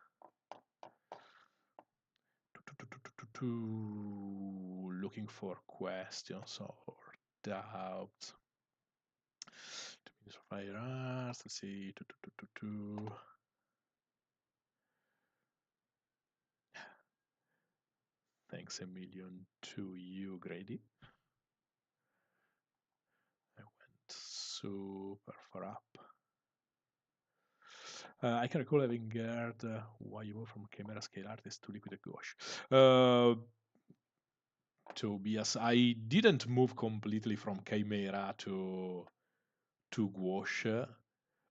Looking for questions or doubts. 2 minutes of fire arts. Let's see. Thanks a million to you, Grady. I went super far up. I can recall having heard why you moved from Kimera Scale Artist to Liquitex Gouache. Tobias, I didn't move completely from Chimera to Gouache.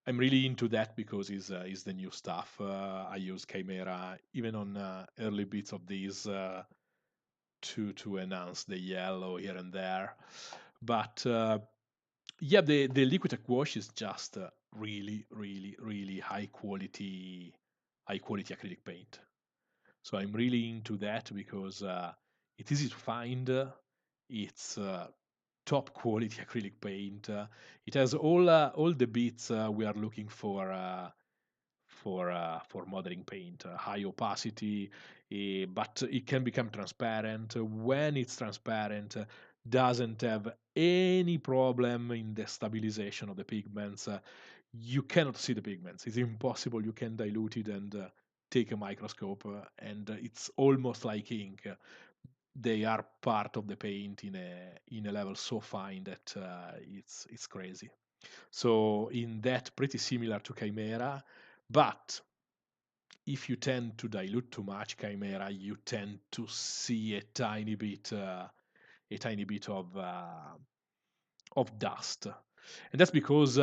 I'm really into that because it's the new stuff. I use Chimera even on early bits of these to enhance the yellow here and there. But yeah, the Liquitex Gouache is just really, really, really high quality acrylic paint. So I'm really into that because it's easy to find. It's top quality acrylic paint. It has all the bits we are looking for modeling paint. High opacity, but it can become transparent. When it's transparent, doesn't have any problem in the stabilization of the pigments. You cannot see the pigments. It's impossible. You can dilute it and take a microscope, and it's almost like ink. They are part of the paint in a level so fine that it's crazy. So in that, pretty similar to Chimera, but if you tend to dilute too much Chimera, you tend to see a tiny bit of dust, and that's because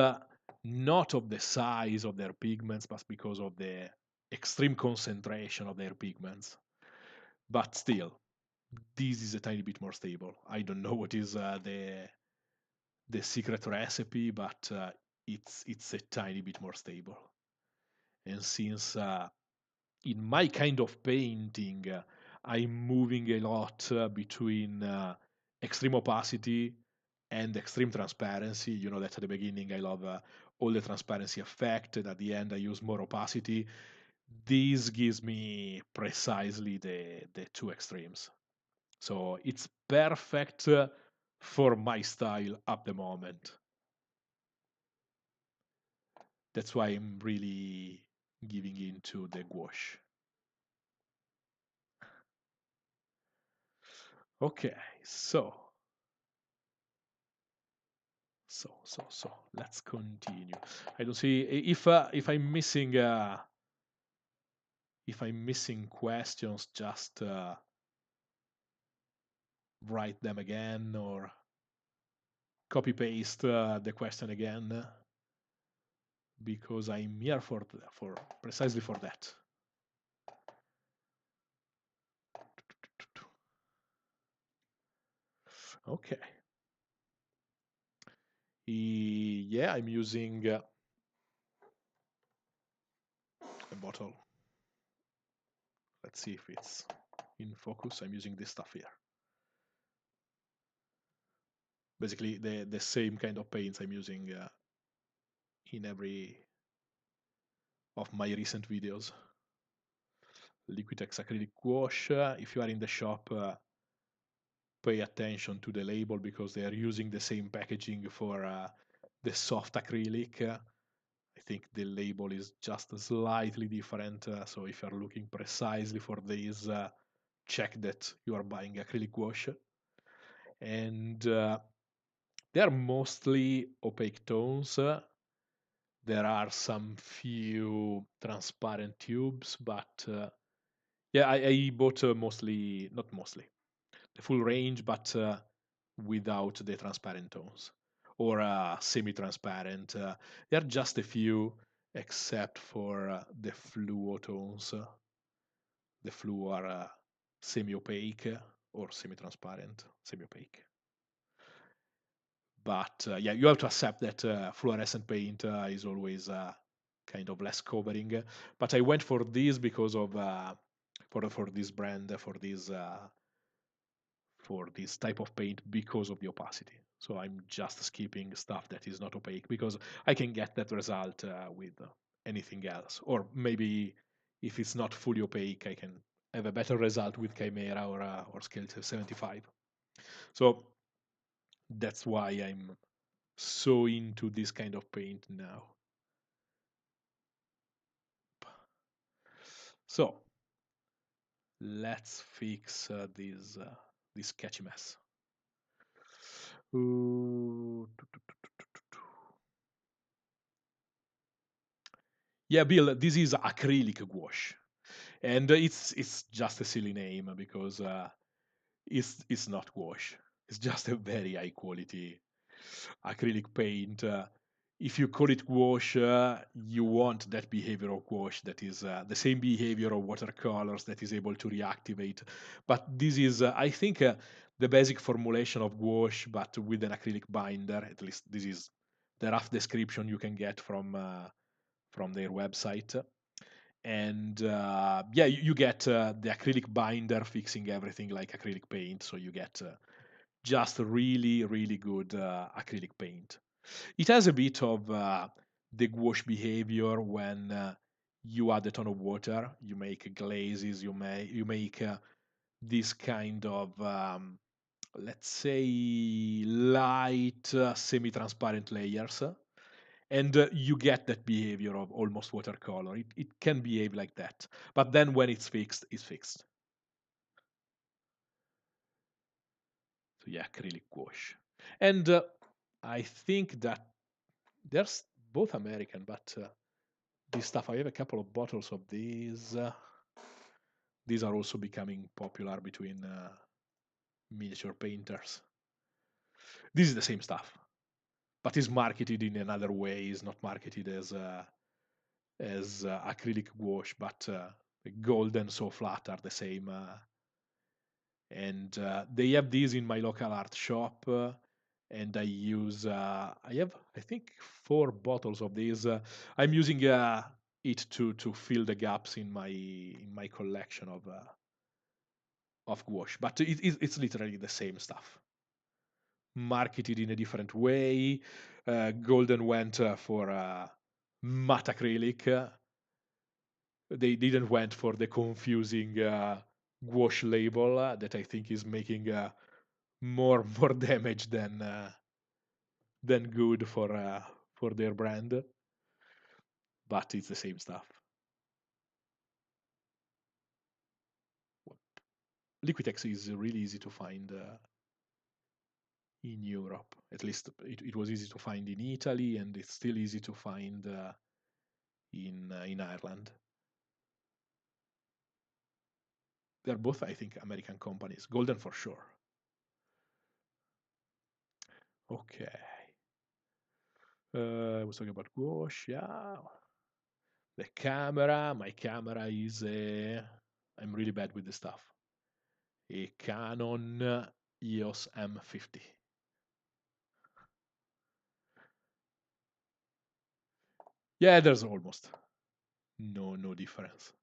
not of the size of their pigments, but because of the extreme concentration of their pigments. But still, this is a tiny bit more stable. I don't know what is the secret recipe, but it's a tiny bit more stable. And since in my kind of painting, I'm moving a lot between extreme opacity and extreme transparency. You know that at the beginning I love all the transparency effect, and at the end I use more opacity. This gives me precisely the two extremes. So it's perfect for my style at the moment. That's why I'm really giving into the gouache. Okay, so let's continue. I don't see if I'm missing questions, just write them again or copy paste the question again. because I'm here for precisely for that. Okay. Yeah, I'm using a bottle. Let's see if it's in focus. I'm using this stuff here. Basically, the same kind of paints I'm using in every of my recent videos. Liquitex Acrylic Gouache. If you are in the shop, pay attention to the label because they are using the same packaging for the soft acrylic. I think the label is just slightly different. So if you're looking precisely for this, check that you are buying acrylic gouache. And they are mostly opaque tones. There are some few transparent tubes, but yeah, I bought mostly, not mostly, the full range, but without the transparent tones or semi-transparent. There are just a few, except for the fluo tones. The fluo are semi-opaque or semi-transparent, semi-opaque. But yeah, you have to accept that fluorescent paint is always kind of less covering. But I went for this because of for this brand for this type of paint because of the opacity. So I'm just skipping stuff that is not opaque because I can get that result with anything else. Or maybe if it's not fully opaque, I can have a better result with Chimera or Scale 75. So that's why I'm so into this kind of paint now. So let's fix this sketchy mess. Ooh, yeah, Bill, this is acrylic gouache, and it's just a silly name because it's not gouache. It's just a very high quality acrylic paint. If you call it gouache, you want that behavior of gouache that is the same behavior of watercolors that is able to reactivate. But this is, I think, the basic formulation of gouache, but with an acrylic binder. At least this is the rough description you can get from their website. And yeah, you get the acrylic binder fixing everything like acrylic paint, so you get just really, really good acrylic paint. It has a bit of the gouache behavior when you add a ton of water, you make glazes, you make this kind of let's say light semi-transparent layers, and you get that behavior of almost watercolor. It can behave like that, but then when it's fixed, it's fixed. So yeah, acrylic gouache, and I think that there's both American, but this stuff. I have a couple of bottles of these. These are also becoming popular between miniature painters. This is the same stuff, but is marketed in another way. Is not marketed as acrylic gouache, but gold and so flat are the same. And they have these in my local art shop. And I use I have I think 4 bottles of these. I'm using it to fill the gaps in my collection of gouache, but it's literally the same stuff, marketed in a different way. Golden went for matte acrylic. They didn't went for the confusing gouache label that I think is making more damage than good for their brand. But it's the same stuff. Liquitex is really easy to find in Europe. At least it was easy to find in Italy, and it's still easy to find in Ireland. They're both, I think, American companies. Golden for sure. Okay. I was talking about gouache, yeah. The camera, my camera is a. I'm really bad with the stuff. A Canon EOS M50. Yeah, there's almost no difference.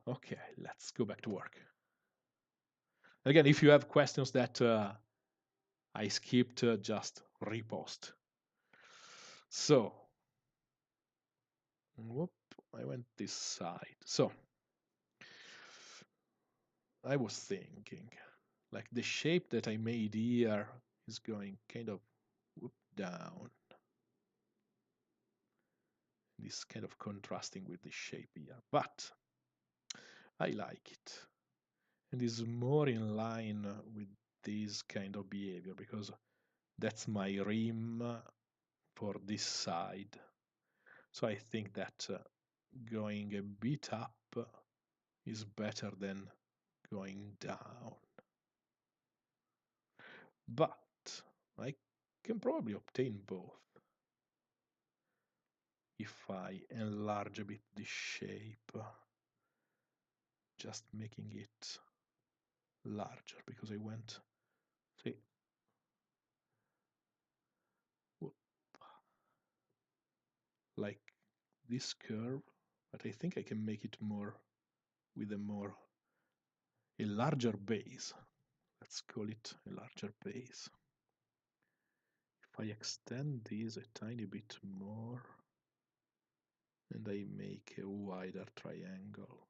Okay, let's go back to work. Again, if you have questions that I skipped, just repost. So, whoop, I went this side. So, I was thinking, like the shape that I made here is going kind of whoop down. This kind of contrasting with the shape here, but I like it. And is more in line with this kind of behavior because that's my rim for this side. So I think that going a bit up is better than going down. But I can probably obtain both if I enlarge a bit the shape, just making it larger because I went, see, like this curve, but I think I can make it more with a larger base. Let's call it a larger base. If I extend these a tiny bit more and I make a wider triangle,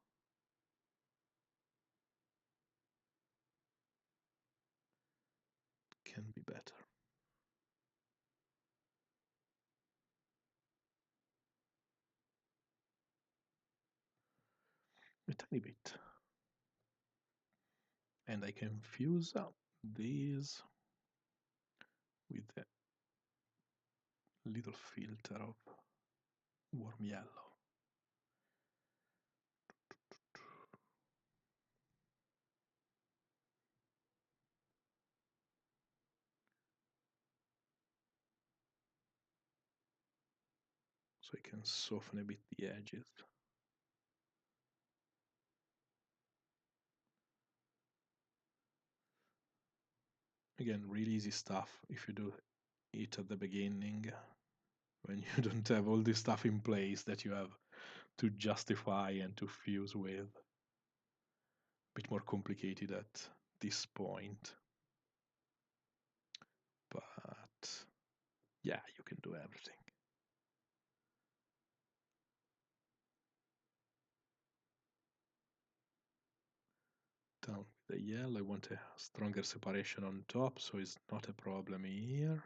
it can be better. A tiny bit. And I can fuse up these with a little filter of warm yellow. So I can soften a bit the edges. Again, really easy stuff if you do it at the beginning, when you don't have all this stuff in place that you have to justify and to fuse with. A bit more complicated at this point. But yeah, you can do everything. Down with the yellow, I want a stronger separation on top, so it's not a problem here.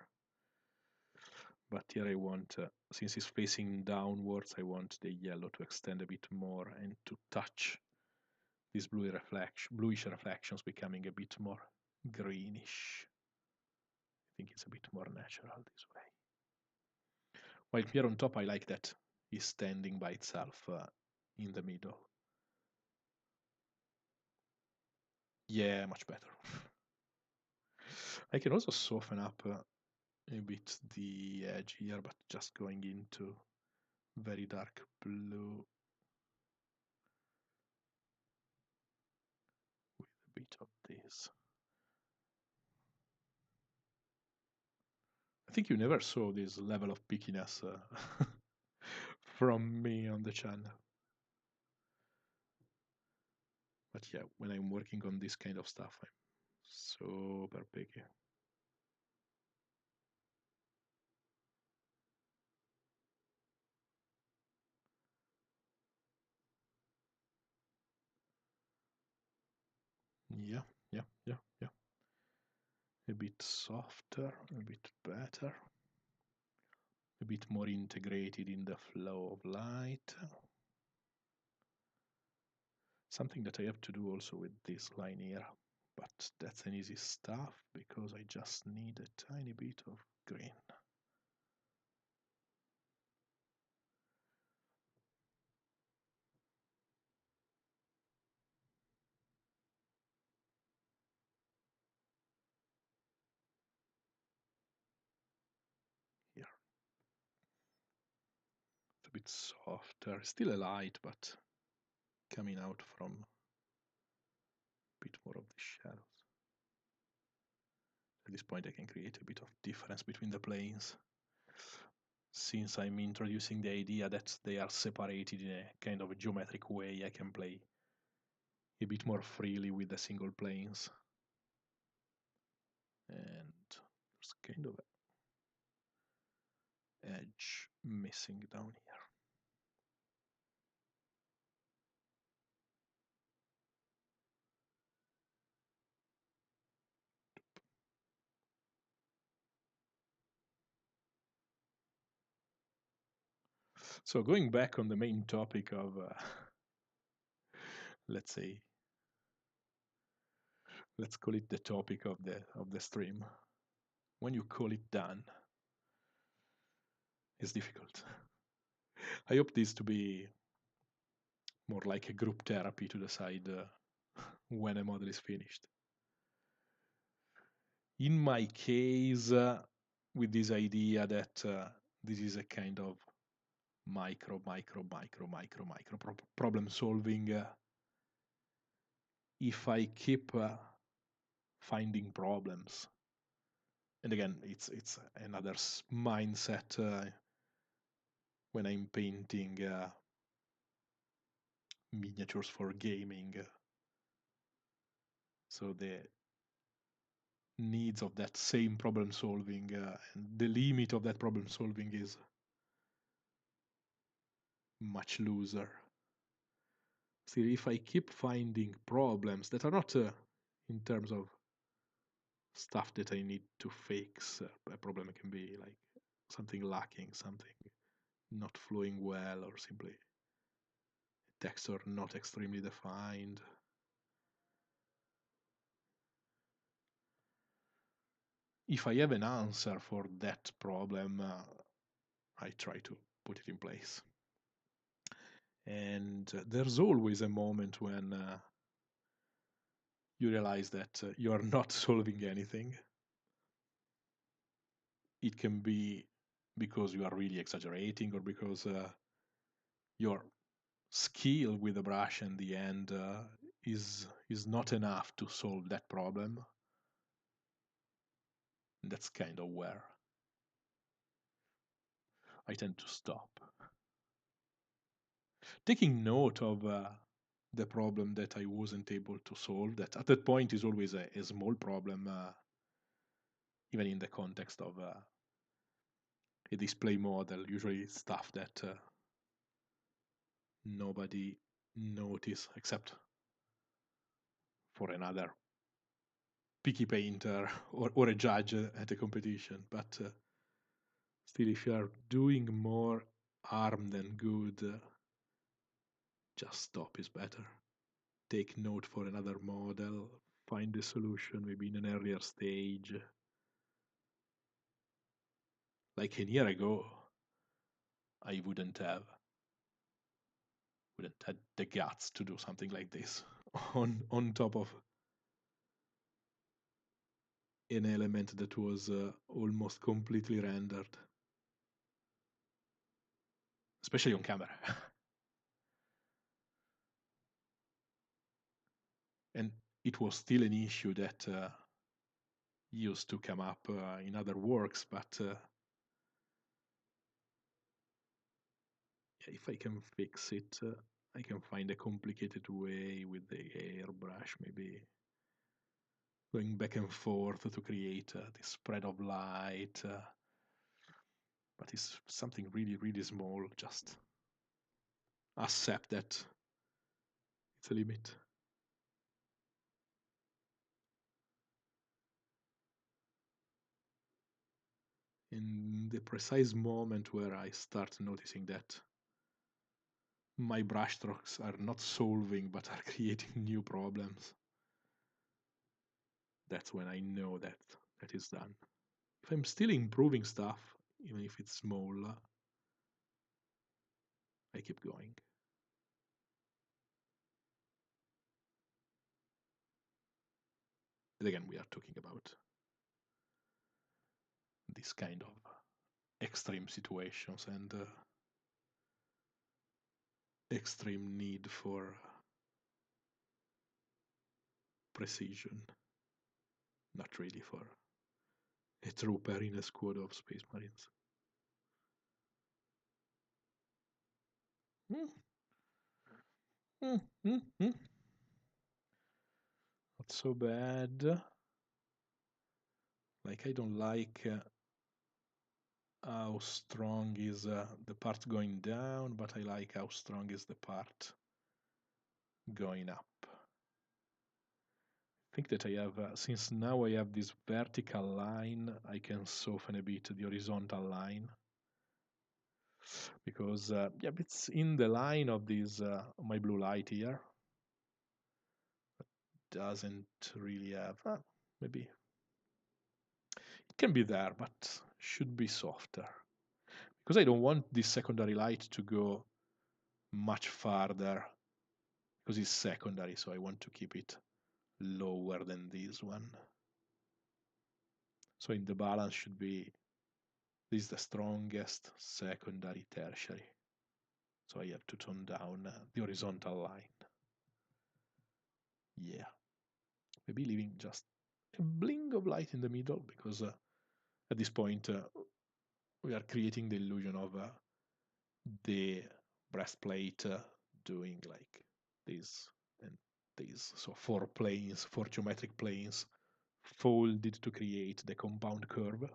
But here I want, since it's facing downwards, I want the yellow to extend a bit more and to touch these bluish reflections becoming a bit more greenish. I think it's a bit more natural this way. While here on top, I like that it's standing by itself in the middle. Yeah, much better. I can also soften up a bit the edge here, but just going into very dark blue with a bit of this. I think you never saw this level of pickiness from me on the channel. But yeah, when I'm working on this kind of stuff, I'm super picky. Yeah, yeah, yeah, yeah. A bit softer, a bit better, a bit more integrated in the flow of light. Something that I have to do also with this line here, but that's an easy stuff because I just need a tiny bit of green. bit softer. Still a light, but coming out from a bit more of the shadows. At this point I can create a bit of difference between the planes, since I'm introducing the idea that they are separated in a kind of a geometric way. I can play a bit more freely with the single planes. And there's kind of an edge missing down here. So going back on the main topic of, let's say, let's call it the topic of the stream. When you call it done, it's difficult. I hope this to be more like a group therapy to decide when a model is finished. In my case, with this idea that this is a kind of micro problem solving, if I keep finding problems, and again, it's another mindset when I'm painting miniatures for gaming. So the needs of that same problem solving and the limit of that problem solving is much looser. See, if I keep finding problems that are not in terms of stuff that I need to fix, a problem can be like something lacking, something not flowing well, or simply a texture not extremely defined. If I have an answer for that problem, I try to put it in place. And there's always a moment when you realize that you are not solving anything. It can be because you are really exaggerating, or because your skill with the brush in the end is not enough to solve that problem. And that's kind of where I tend to stop. Taking note of the problem that I wasn't able to solve, that at that point is always a small problem, even in the context of a display model. Usually stuff that nobody notice except for another picky painter or a judge at a competition. But still, if you are doing more harm than good, just stop is better. Take note for another model, find a solution maybe in an earlier stage. Like a year ago, I wouldn't have had the guts to do something like this on top of an element that was almost completely rendered, especially on camera. And it was still an issue that used to come up in other works, but if I can fix it, I can find a complicated way with the airbrush, maybe going back and forth to create this spread of light. But it's something really, really small. Just accept that it's a limit. In the precise moment where I start noticing that my brushstrokes are not solving but are creating new problems, that's when I know that that is done. If I'm still improving stuff, even if it's small, I keep going. And again, we are talking about this kind of extreme situations, and extreme need for precision. Not really for a trooper in a squad of space marines. Mm, Not so bad. Like, I don't like how strong is the part going down, but I like how strong is the part going up. I think that I have, since now I have this vertical line, I can soften a bit the horizontal line. Because, yeah, it's in the line of this, my blue light here. Doesn't really have, maybe it can be there, but should be softer. Because I don't want this secondary light to go much farther, because it's secondary, so I want to keep it lower than this one. So in the balance should be, this is the strongest, secondary, tertiary. So I have to tone down the horizontal line. Yeah. Maybe leaving just a bling of light in the middle, because at this point we are creating the illusion of the breastplate doing like this and this. So four planes, four geometric planes folded to create the compound curve.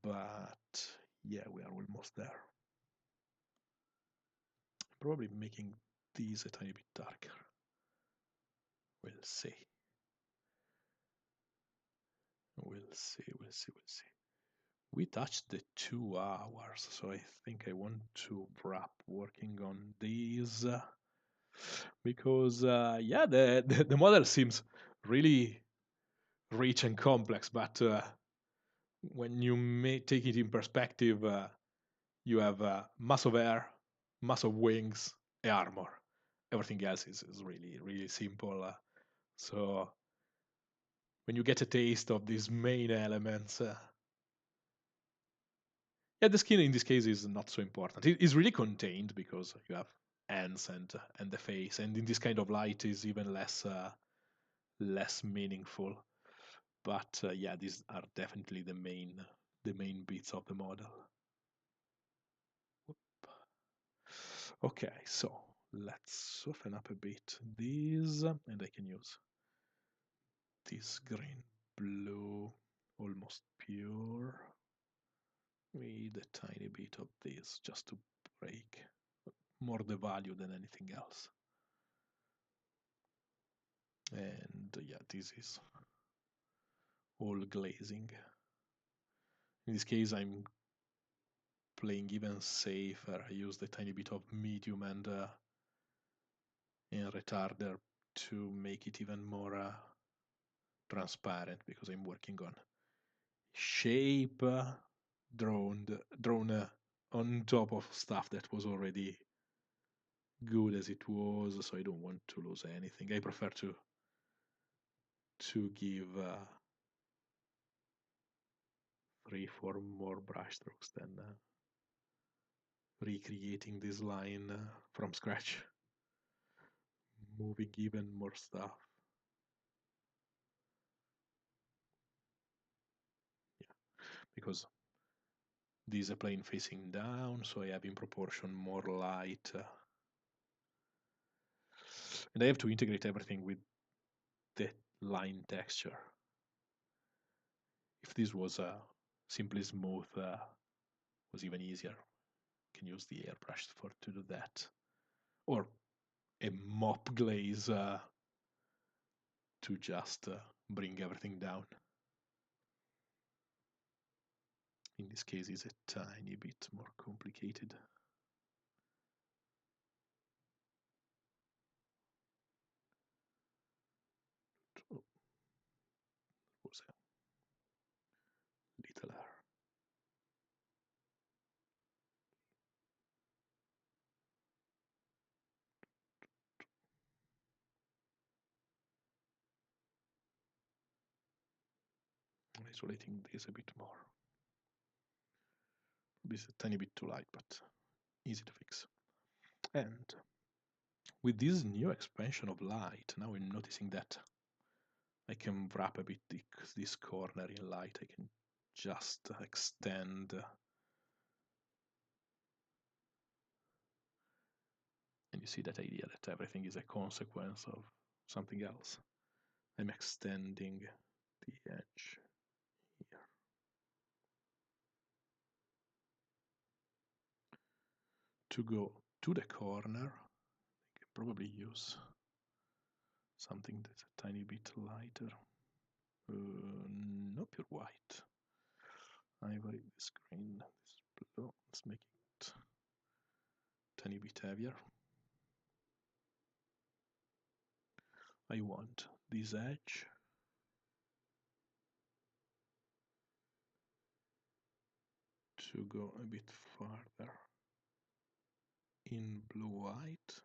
But yeah, we are almost there. Probably making these a tiny bit darker. We'll see. We'll see, we'll see, we'll see. We touched the 2 hours, so I think I want to wrap working on these because, yeah, the model seems really rich and complex, but when you take it in perspective, you have mass of air, mass of wings, armor. Everything else is really, really simple. So when you get a taste of these main elements, yeah, the skin in this case is not so important. It is really contained because you have hands and the face, and in this kind of light is even less meaningful. But yeah, these are definitely the main bits of the model. Okay, so let's soften up a bit these, and I can use this green blue, almost pure, with a tiny bit of this just to break more the value than anything else. And yeah, this is all glazing. In this case, I'm playing even safer. I used a tiny bit of medium and retarder to make it even more transparent, because I'm working on shape drawn on top of stuff that was already good as it was, so I don't want to lose anything. I prefer to give 3-4 more brush strokes than recreating this line from scratch, moving even more stuff. Yeah, because this is a plane facing down, so I have in proportion more light. And I have to integrate everything with the line texture. If this was simply smooth, was even easier. You can use the airbrush to do that, or a mop glaze to just bring everything down. In this case, it's a tiny bit more complicated. Oh, was a little error. Isolating this a bit more. This is a tiny bit too light, but easy to fix. And with this new expansion of light, now I'm noticing that I can wrap a bit this corner in light. I can just extend, and you see that idea that everything is a consequence of something else. I'm extending the edge here. To go to the corner, I can probably use something that's a tiny bit lighter. No pure white. Ivory, this green, this blue. Let's make it a tiny bit heavier. I want this edge to go a bit farther in blue-white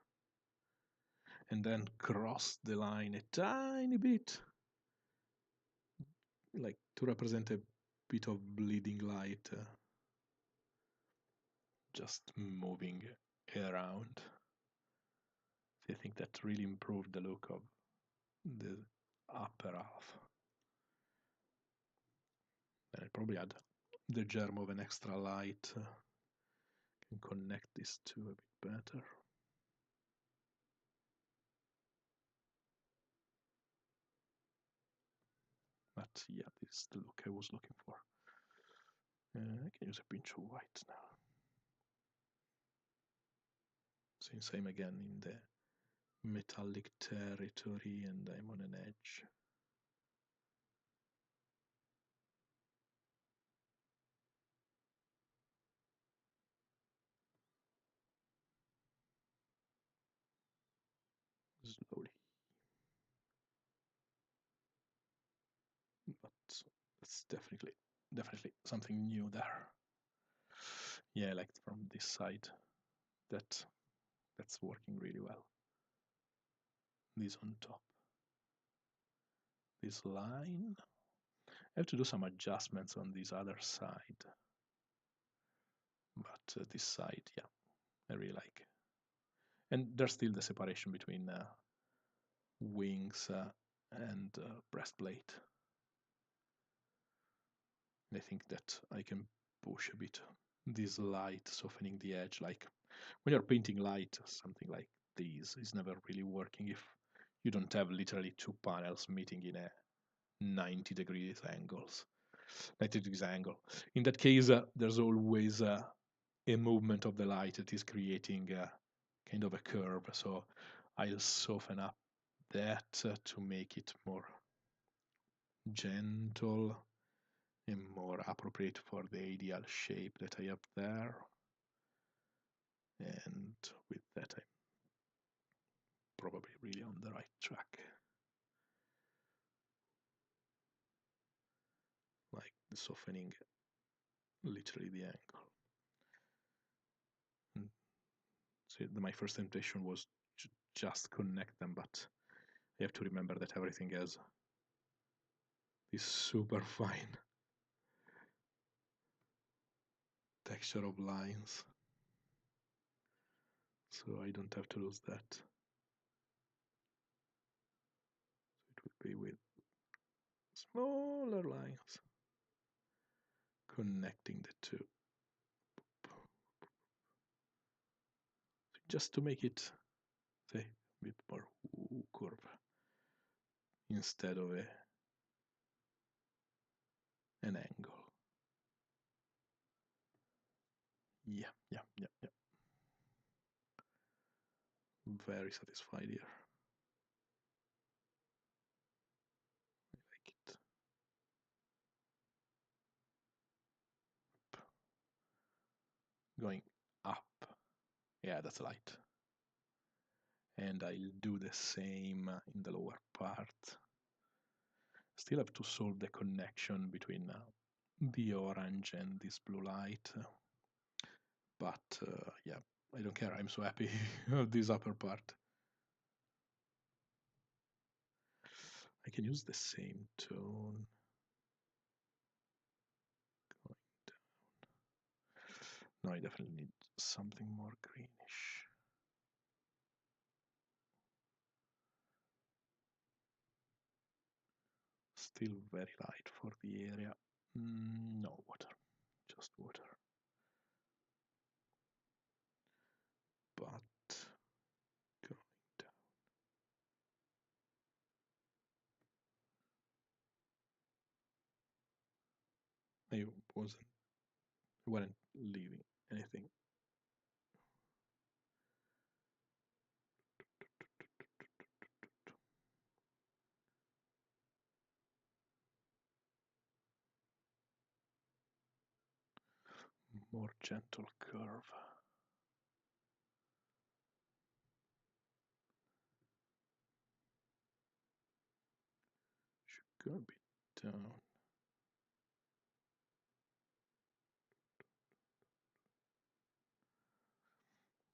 and then cross the line a tiny bit, like to represent a bit of bleeding light, just moving around. I think that really improved the look of the upper half. And I probably add the germ of an extra light, can connect these two a bit better. But yeah, this is the look I was looking for. I can use a pinch of white now. Since I'm again in the metallic territory and I'm on an edge. Slowly. But it's definitely something new there. Yeah, like from this side, that's working really well. This on top. This line. I have to do some adjustments on this other side. But this side, yeah, I really like. And there's still the separation between wings and breastplate. And I think that I can push a bit this light, softening the edge. Like when you're painting light, something like this is never really working if you don't have literally two panels meeting in a 90 degrees angles. 90 degrees angle. In that case, there's always a movement of the light that is creating kind of a curve. So I'll soften up that to make it more gentle and more appropriate for the ideal shape that I have there. And with that, I'm probably really on the right track. Like softening literally the angle. And so my first temptation was to just connect them, but you have to remember that everything has this super fine texture of lines. So I don't have to lose that. So it would be with smaller lines connecting the two. Just to make it, say, a bit more curve instead of an angle. Yeah. Very satisfied here. I like it. Going up. Yeah, that's light. And I'll do the same in the lower part. Still have to solve the connection between the orange and this blue light. But yeah, I don't care. I'm so happy with this upper part. I can use the same tone. Going down. No, I definitely need something more greenish. Still very light for the area. No water, just water. But going down. I weren't leaving anything. More gentle curve. Should go a bit down.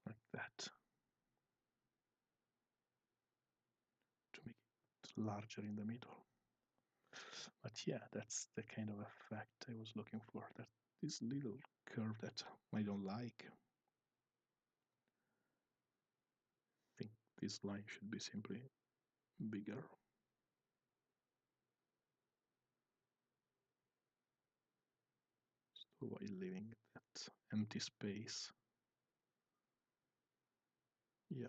Like that. To make it larger in the middle. But yeah, that's the kind of effect I was looking for. That this little curve that I don't like. I think this line should be simply bigger. So while leaving that empty space. Yeah.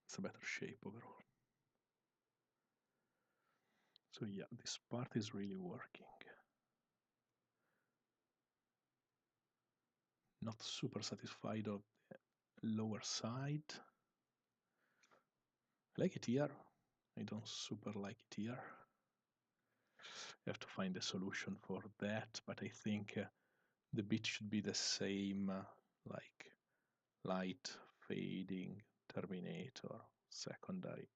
It's a better shape overall. So yeah, this part is really working. Not super satisfied of the lower side. I like it here. I don't super like it here. I have to find a solution for that, but I think the bit should be the same, like light, fading, terminator, secondary.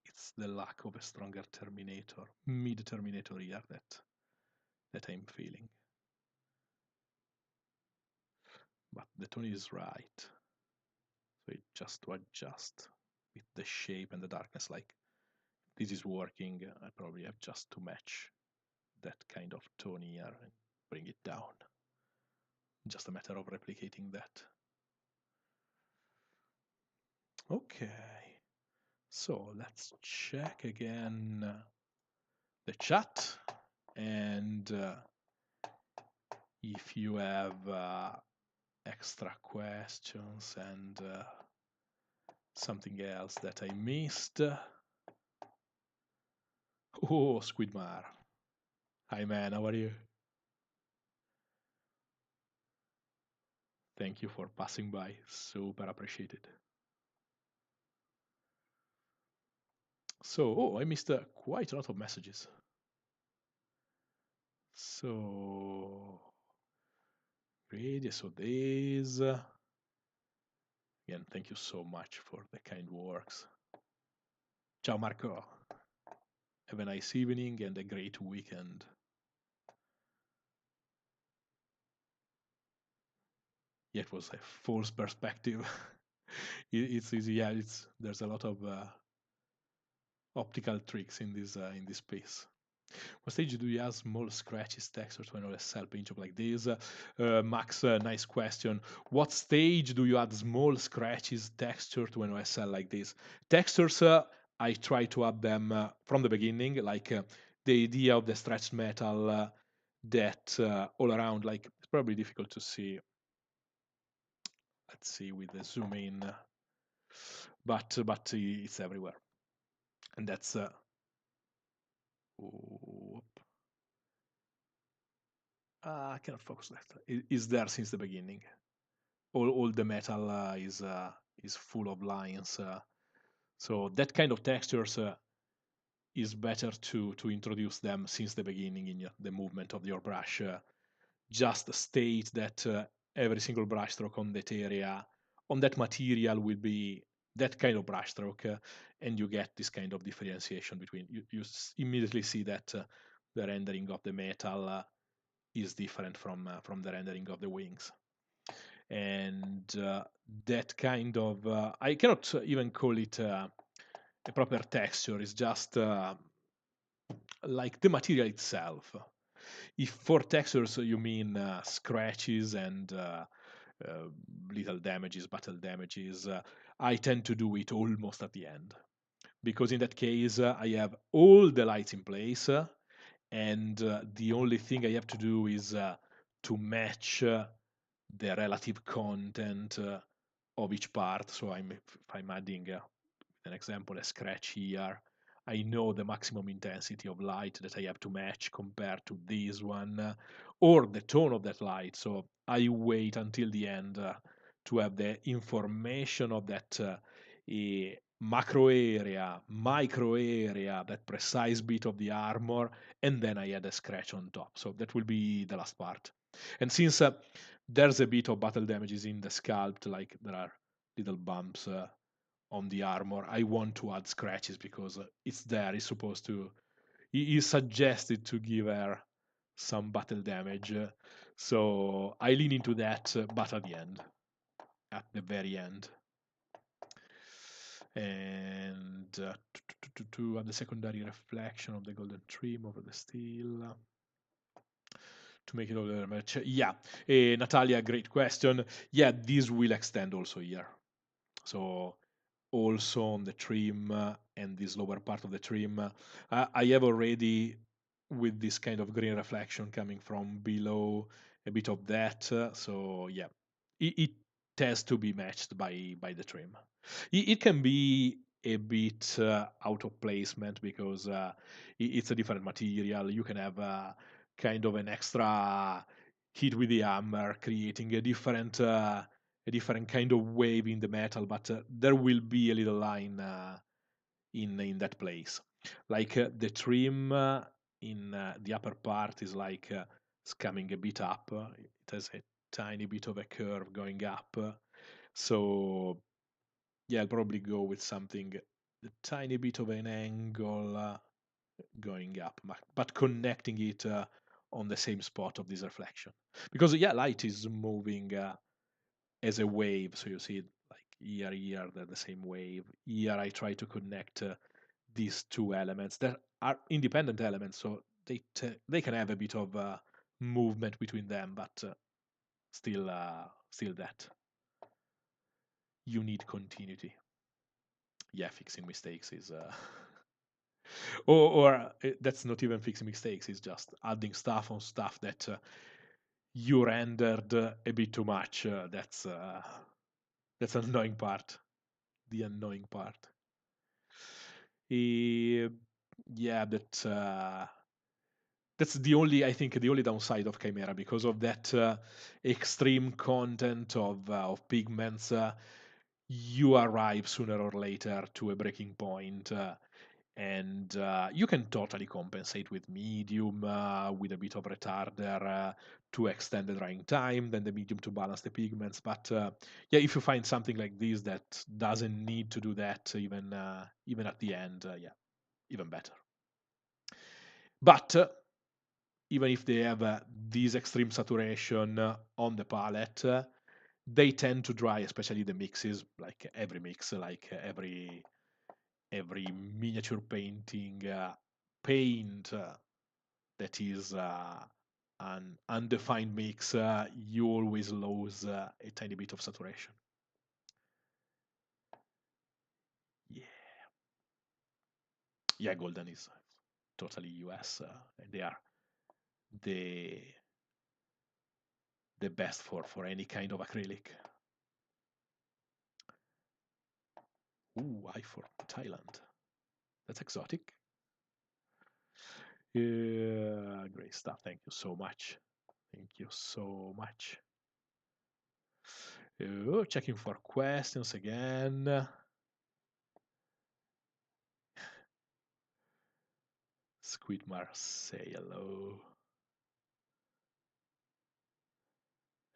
It's the lack of a stronger terminator, mid terminator here that I'm feeling. But the tone is right. So it just to adjust with the shape and the darkness. Like this is working. I probably have just to match that kind of tone here and bring it down. Just a matter of replicating that. Okay. So let's check again the chat, and if you have extra questions and something else that I missed. Oh, Squidmar. Hi man, how are you? Thank you for passing by. Super appreciated. So, I missed quite a lot of messages. So, ready, so this. Again, thank you so much for the kind words. Ciao Marco. Have a nice evening and a great weekend. Yeah, it was a false perspective. It's easy. Yeah, there's a lot of optical tricks in this space. What stage do you have small scratches textures when OSL paint job like this? Max, nice question. What stage do you add small scratches textured when OSL like this? Textures, I try to add them from the beginning, like the idea of the stretched metal that all around, like it's probably difficult to see. Let's see with the zoom in, but it's everywhere, and that's. I cannot focus that. Is there since the beginning. All the metal is full of lines. So that kind of textures is better to introduce them since the beginning in the movement of your brush. Just state that every single brush stroke on that area, on that material, will be that kind of brush stroke, and you get this kind of differentiation between. You immediately see that the rendering of the metal is different from the rendering of the wings. And that kind of I cannot even call it a proper texture. It's just like the material itself. If for textures you mean scratches and uh, little damages, battle damages, I tend to do it almost at the end. Because in that case, I have all the lights in place, and the only thing I have to do is to match the relative content of each part. So if I'm adding an example, a scratch here, I know the maximum intensity of light that I have to match compared to this one, or the tone of that light. So I wait until the end to have the information of that macro area, micro area, that precise bit of the armor, and then I add a scratch on top. So that will be the last part. And since there's a bit of battle damages in the sculpt, like there are little bumps on the armor, I want to add scratches because it's there. It's supposed to. He suggested to give her some battle damage, so I lean into that, but at the end, at the very end. And to add the secondary reflection of the golden trim over the steel to make it all the match. Yeah, Natalia, great question. Yeah, this will extend also here. So also on the trim and this lower part of the trim, I have already, with this kind of green reflection coming from below, a bit of that. So yeah, it has to be matched by the trim. It can be a bit out of placement because it's a different material. You can have kind of an extra hit with the hammer, creating a different kind of wave in the metal, but there will be a little line in that place. Like the trim in the upper part is like coming a bit up. It has a tiny bit of a curve going up. So yeah, I'll probably go with something a tiny bit of an angle going up, but connecting it on the same spot of this reflection. Because yeah, light is moving as a wave, so you see it like here, they're the same wave. Here I try to connect these two elements that are independent elements, so they can have a bit of movement between them, but still that you need continuity. Yeah, fixing mistakes is or that's not even fixing mistakes, it's just adding stuff on stuff that you rendered a bit too much. That's an annoying part, the annoying part. Eh, yeah, that's the only, I think, the only downside of Chimera, because of that extreme content of pigments. You arrive sooner or later to a breaking point, and you can totally compensate with medium, with a bit of retarder to extend the drying time, then the medium to balance the pigments. But yeah, if you find something like this that doesn't need to do that, even at the end, yeah, even better. But even if they have this extreme saturation on the palette, they tend to dry, especially the mixes, like every mix, like every miniature painting paint that is an undefined mix, you always lose a tiny bit of saturation. Yeah, yeah, golden is totally US. They are the the best for any kind of acrylic. Ooh, I for Thailand. That's exotic. Yeah, great stuff. Thank you so much. Thank you so much. Checking for questions again. Squid Marseille, hello.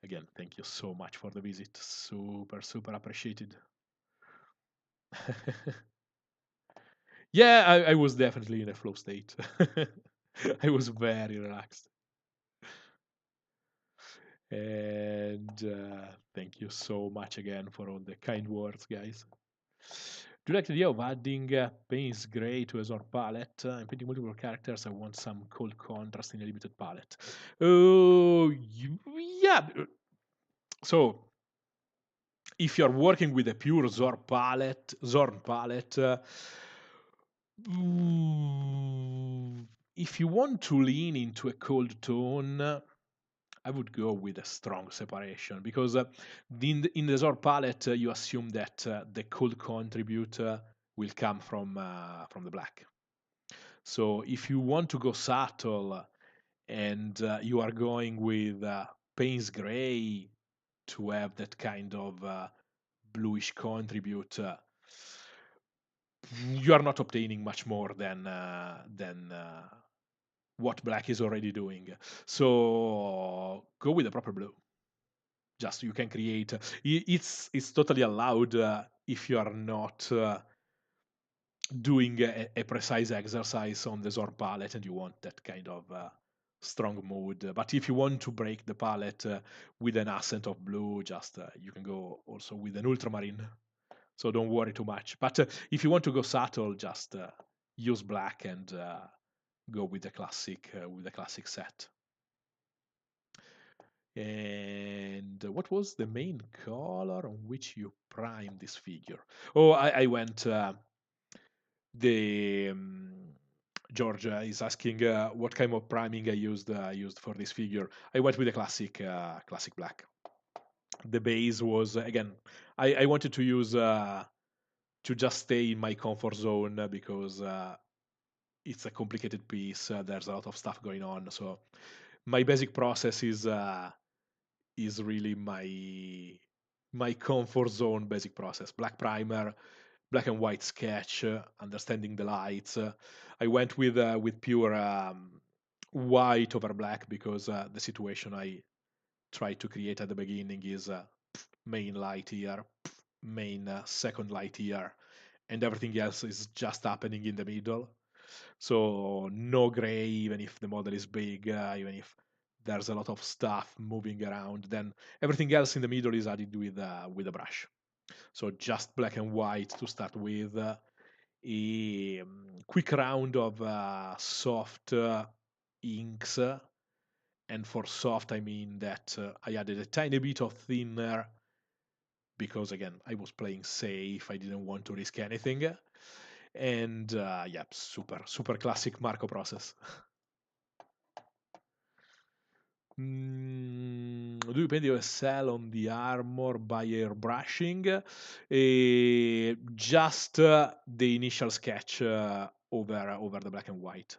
Again, thank you so much for the visit. Super, super appreciated. Yeah, I was definitely in a flow state. I was very relaxed. And thank you so much again for all the kind words, guys. Do you like the idea of adding Payne's Gray to a Zor palette? I'm painting multiple characters. I want some cold contrast in a limited palette. Oh, yeah. So if you're working with a pure Zorn palette, if you want to lean into a cold tone, I would go with a strong separation because in the Zorn palette, you assume that the cold contribute will come from the black. So if you want to go subtle and you are going with Payne's Gray to have that kind of bluish contribute, you are not obtaining much more than what black is already doing. So go with the proper blue. Just you can create. It's totally allowed if you are not doing a precise exercise on the Zor palette and you want that kind of strong mood. But if you want to break the palette with an accent of blue, just you can go also with an ultramarine. So don't worry too much. But if you want to go subtle, just use black and go with the classic set. And what was the main color on which you prime this figure? Oh, I went the Georgia is asking what kind of priming I used for this figure. I went with the classic black. The base was again. I wanted to use to just stay in my comfort zone because it's a complicated piece. There's a lot of stuff going on, so my basic process is really my comfort zone basic process. Black primer, black and white sketch, understanding the lights. I went with pure white over black because the situation I tried to create at the beginning is main light here, main second light here, and everything else is just happening in the middle. So no gray, even if the model is big, even if there's a lot of stuff moving around. Then everything else in the middle is added with a brush. So just black and white to start with. A quick round of soft inks. And for soft, I mean that I added a tiny bit of thinner because, again, I was playing safe. I didn't want to risk anything. And yeah, super classic Marco process. Do you paint your cell on the armor by airbrushing? Just the initial sketch over the black and white.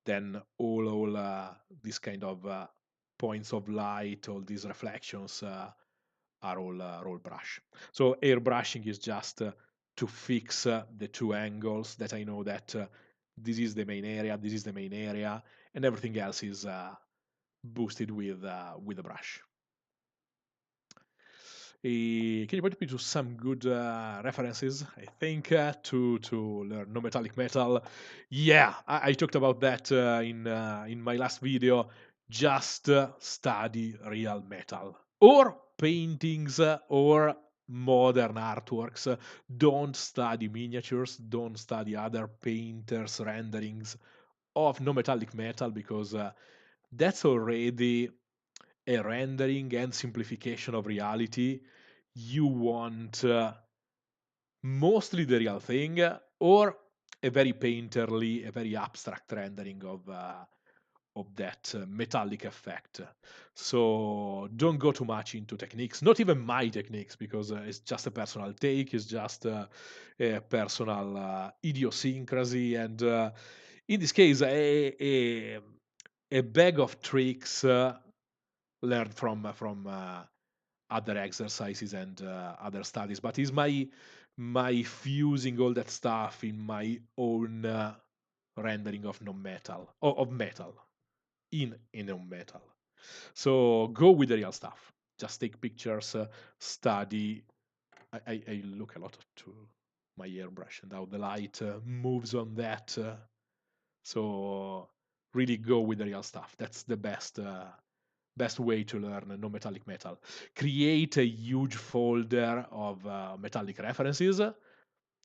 Then all these kind of points of light, all these reflections are all brush. So airbrushing is just to fix the two angles that I know that this is the main area, this is the main area, and everything else is boosted with a brush. Can you point me to some good references? I think to learn no metallic metal. Yeah, I talked about that in my last video. Just study real metal or paintings or modern artworks. Don't study miniatures. Don't study other painters' renderings of no metallic metal because that's already a rendering and simplification of reality. You want mostly the real thing or a very painterly, a very abstract rendering of that metallic effect. So don't go too much into techniques, not even my techniques, because it's just a personal take, it's just a personal idiosyncrasy, and in this case, a bag of tricks learned from other exercises and other studies, but is my fusing all that stuff in my own rendering of non-metal of metal in non-metal. So go with the real stuff. Just take pictures, study. I look a lot to my airbrush and how the light moves on that. So really go with the real stuff. That's the best way to learn non-metallic metal. Create a huge folder of metallic references.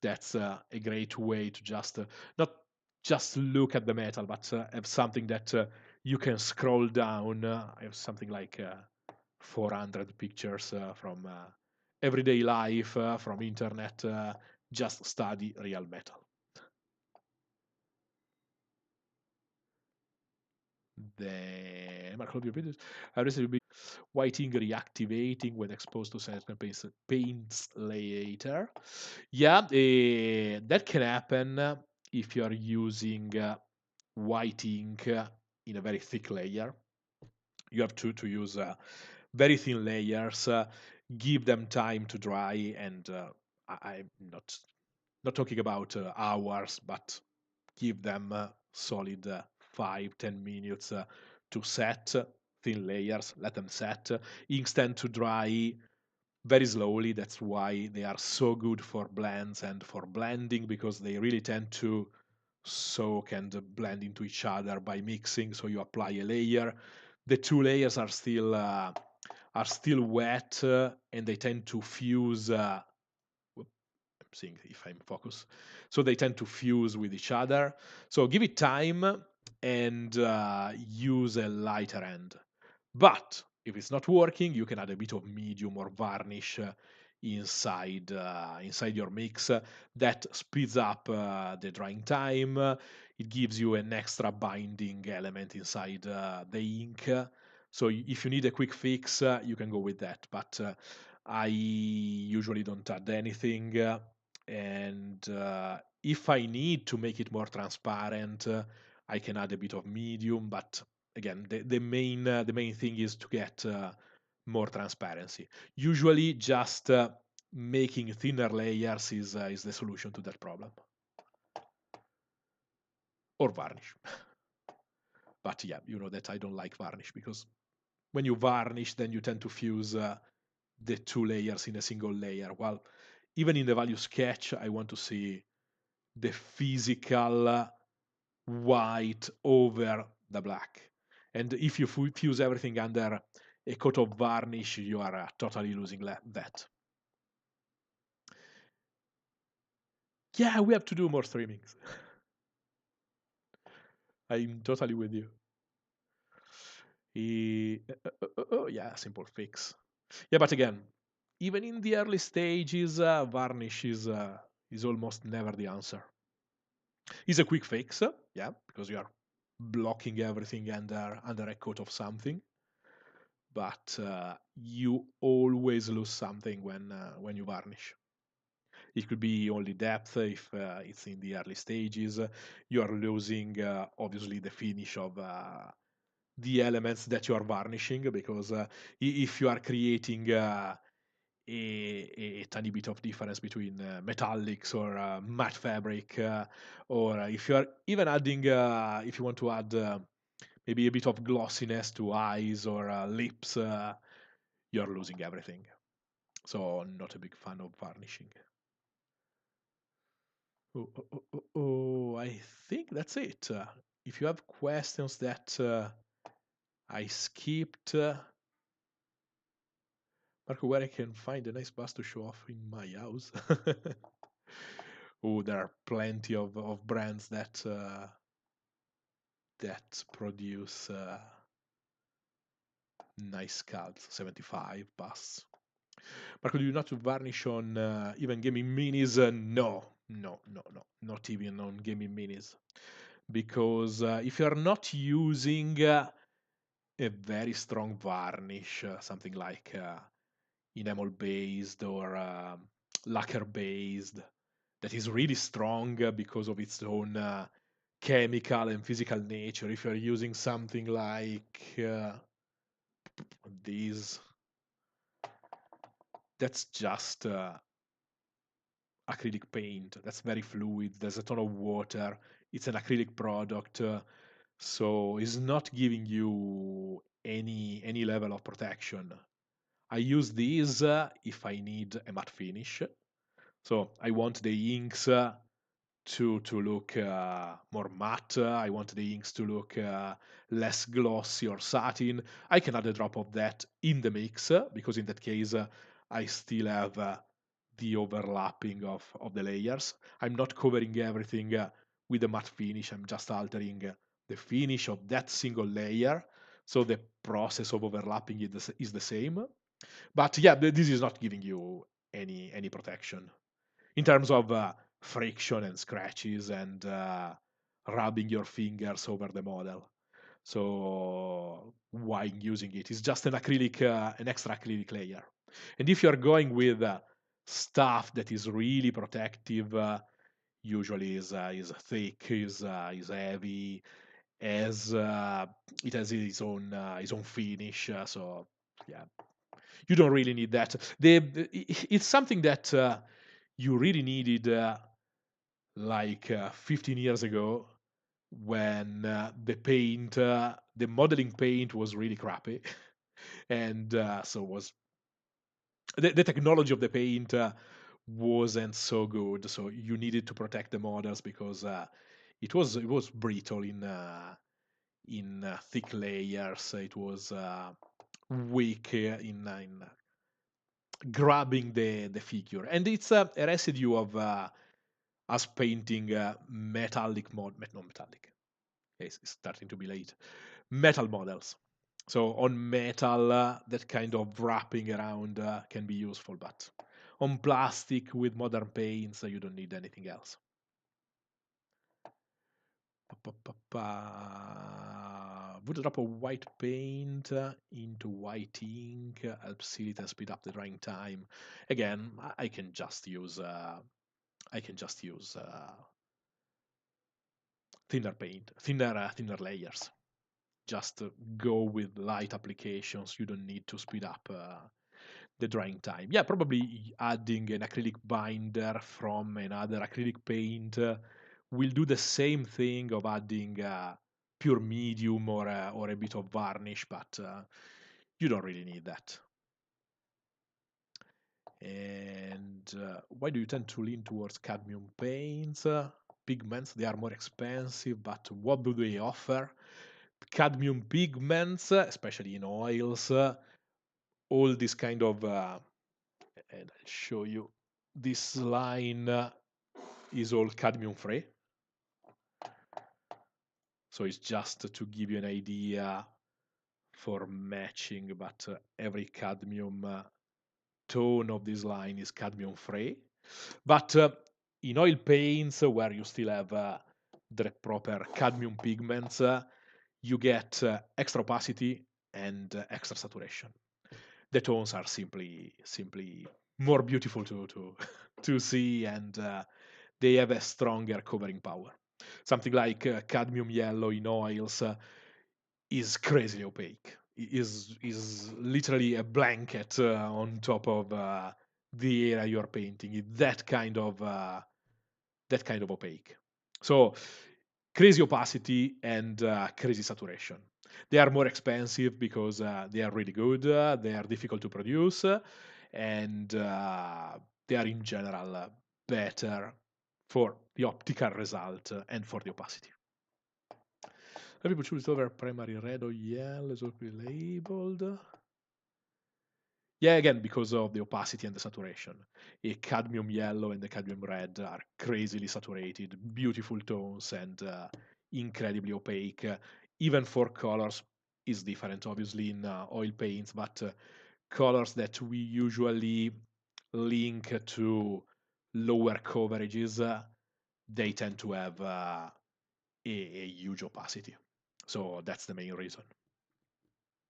That's a great way to just not just look at the metal, but have something that you can scroll down. I have something like 400 pictures from everyday life from internet. Just study real metal. Then white ink reactivating when exposed to certain paints later. Yeah, that can happen if you are using white ink in a very thick layer. You have to use very thin layers, give them time to dry, and I'm not talking about hours, but give them solid 5-10 minutes to set thin layers. Let them set. Inks tend to dry very slowly. That's why they are so good for blends and for blending, because they really tend to soak and blend into each other by mixing. So you apply a layer, the two layers are still wet, and they tend to fuse. I'm seeing if I'm focused. So they tend to fuse with each other. So give it time and use a lighter end. But if it's not working, you can add a bit of medium or varnish inside your mix. That speeds up the drying time. It gives you an extra binding element inside the ink. So if you need a quick fix, you can go with that. But I usually don't add anything. And if I need to make it more transparent, I can add a bit of medium. But again, the main thing is to get more transparency. Usually, just making thinner layers is the solution to that problem, or varnish. But yeah, you know that I don't like varnish, because when you varnish, then you tend to fuse the two layers in a single layer. Well, even in the value sketch, I want to see the physical white over the black. And if you fuse everything under a coat of varnish, you are totally losing that. Yeah, we have to do more streamings. I'm totally with you. Yeah, simple fix. Yeah, but again, even in the early stages, varnish is almost never the answer. It's a quick fix, yeah, because you are blocking everything under a coat of something. But you always lose something when you varnish. It could be only depth if it's in the early stages. You are losing obviously the finish of the elements that you are varnishing, because if you are creating a tiny bit of difference between metallics or matte fabric, or if you are even adding, if you want to add maybe a bit of glossiness to eyes or lips, you're losing everything. So not a big fan of varnishing. I think that's it. If you have questions that I skipped, Marco, where I can find a nice bus to show off in my house? Oh, there are plenty of brands that produce nice sculpts. 75 bus. Marco, do you not varnish on even gaming minis? No, no, no, no, not even on gaming minis. Because if you're not using a very strong varnish, something like enamel based or lacquer based, that is really strong because of its own chemical and physical nature. If you're using something like these, that's just acrylic paint. That's very fluid. There's a ton of water. It's an acrylic product, so it's not giving you any level of protection. I use these if I need a matte finish. So I want the inks to look more matte. I want the inks to look less glossy or satin. I can add a drop of that in the mix, because in that case I still have the overlapping of the layers. I'm not covering everything with a matte finish. I'm just altering the finish of that single layer. So the process of overlapping is the same. But yeah, this is not giving you any protection in terms of friction and scratches and rubbing your fingers over the model. So why using it? It's just an acrylic, an extra acrylic layer. And if you're going with stuff that is really protective, usually is thick, is heavy, as it has his own finish. So yeah, you don't really need that. It's something that you really needed like 15 years ago when the modeling paint was really crappy, and so was the technology of the paint wasn't so good. So you needed to protect the models because it was brittle in thick layers. It was weak in grabbing the figure, and it's a residue of us painting not metallic. It's starting to be late. Metal models. So on metal, that kind of wrapping around can be useful, but on plastic with modern paints, you don't need anything else. Would a drop of white paint into white ink help seal it and speed up the drying time? Again, I can just use thinner paint, thinner layers. Just go with light applications. You don't need to speed up the drying time. Yeah, probably adding an acrylic binder from another acrylic paint will do the same thing of adding pure medium or a bit of varnish, but you don't really need that. And why do you tend to lean towards cadmium paints? Pigments, they are more expensive, but what do they offer? Cadmium pigments, especially in oils, all this kind of, and I'll show you, this line is all cadmium free. So it's just to give you an idea for matching, but every cadmium tone of this line is cadmium free. But in oil paints, where you still have the proper cadmium pigments, you get extra opacity and extra saturation. The tones are simply more beautiful to to see, and they have a stronger covering power. Something like cadmium yellow in oils is crazily opaque. Is literally a blanket on top of the area you're painting. It's that kind of opaque. So crazy opacity and crazy saturation. They are more expensive because they are really good. They are difficult to produce, and they are in general better for the optical result and for the opacity. Some people choose over primary red or yellow as labeled. Yeah, again, because of the opacity and the saturation. A cadmium yellow and the cadmium red are crazily saturated, beautiful tones, and incredibly opaque. Even for colors is different, obviously, in oil paints, but colors that we usually link to lower coverages, they tend to have a huge opacity. So that's the main reason.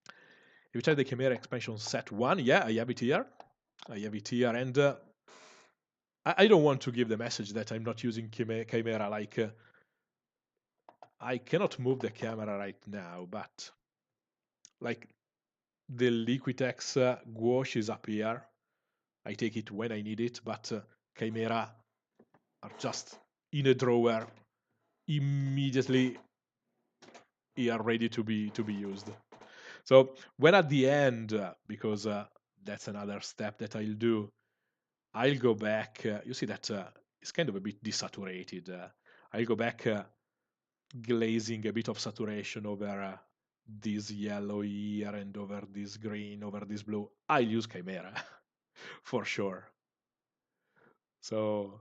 If you try the Kimera expansion set 1, yeah, I have it here. And I don't want to give the message that I'm not using Chimera. Like, I cannot move the camera right now, but like the Liquitex gouache is up here. I take it when I need it, but Chimera are just in a drawer, immediately here, ready to be used. So when at the end, because that's another step that I'll do, I'll go back. You see that it's kind of a bit desaturated. I'll go back glazing a bit of saturation over this yellow here and over this green, over this blue. I'll use Chimera for sure. So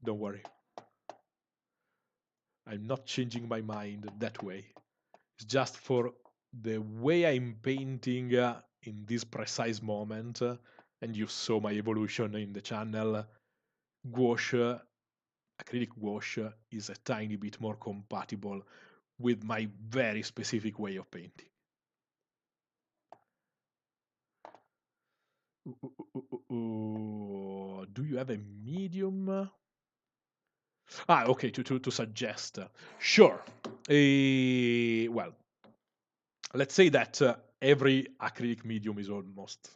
don't worry. I'm not changing my mind that way. It's just for the way I'm painting in this precise moment, and you saw my evolution in the channel, gouache, acrylic gouache is a tiny bit more compatible with my very specific way of painting. Do you have a medium? Okay, to suggest. Sure. Well, let's say that every acrylic medium is almost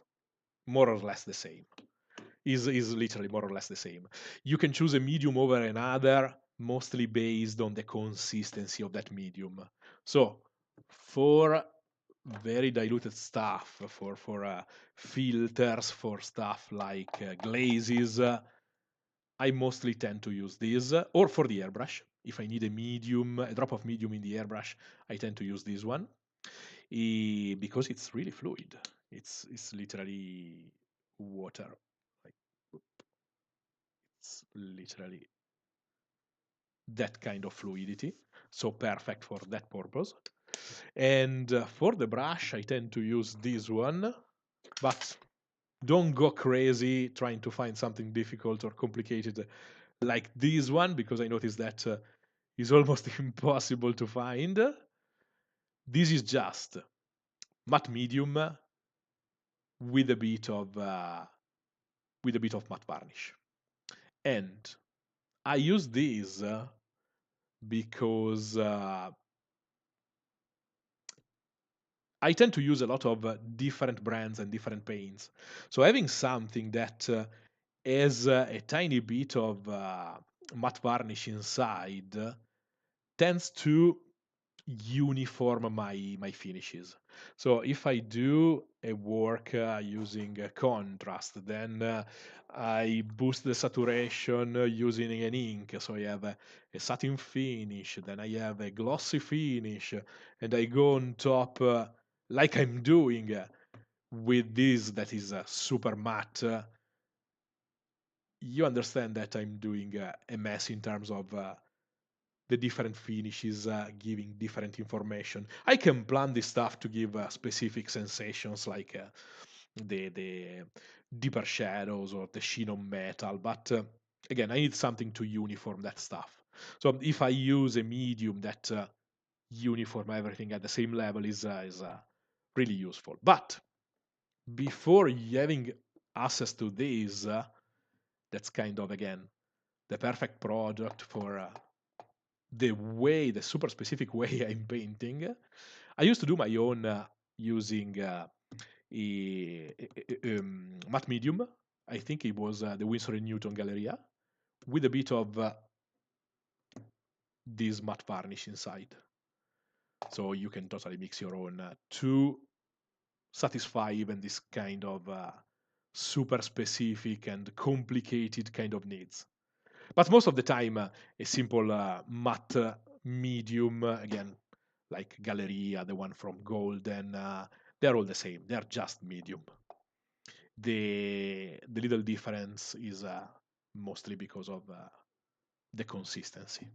more or less the same. Is literally more or less the same. You can choose a medium over another, mostly based on the consistency of that medium. So, for very diluted stuff, for filters, for stuff like glazes, I mostly tend to use this, or for the airbrush. If I need a medium, a drop of medium in the airbrush, I tend to use this one because it's really fluid. It's literally water. Like, it's literally that kind of fluidity. So perfect for that purpose. And for the brush, I tend to use this one, but don't go crazy trying to find something difficult or complicated like this one, because I noticed that is almost impossible to find. This is just matte medium with a bit of matte varnish, and I use this because I tend to use a lot of different brands and different paints. So having something that has a tiny bit of matte varnish inside tends to uniform my finishes. So if I do a work using a contrast, then I boost the saturation using an ink. So I have a satin finish, then I have a glossy finish, and I go on top like I'm doing with this that is super matte. You understand that I'm doing a mess in terms of the different finishes giving different information. I can plan this stuff to give specific sensations like the deeper shadows or the sheen on metal, but again, I need something to uniform that stuff. So if I use a medium that uniform everything at the same level is really useful. But before having access to this, that's kind of again the perfect product for the super specific way I'm painting. I used to do my own using matte medium. I think it was the Winsor & Newton Galleria with a bit of this matte varnish inside. So you can totally mix your own to satisfy even this kind of super specific and complicated kind of needs. But most of the time, a simple matte medium, again, like Galleria, the one from Golden, they're all the same. They're just medium. The little difference is mostly because of the consistency.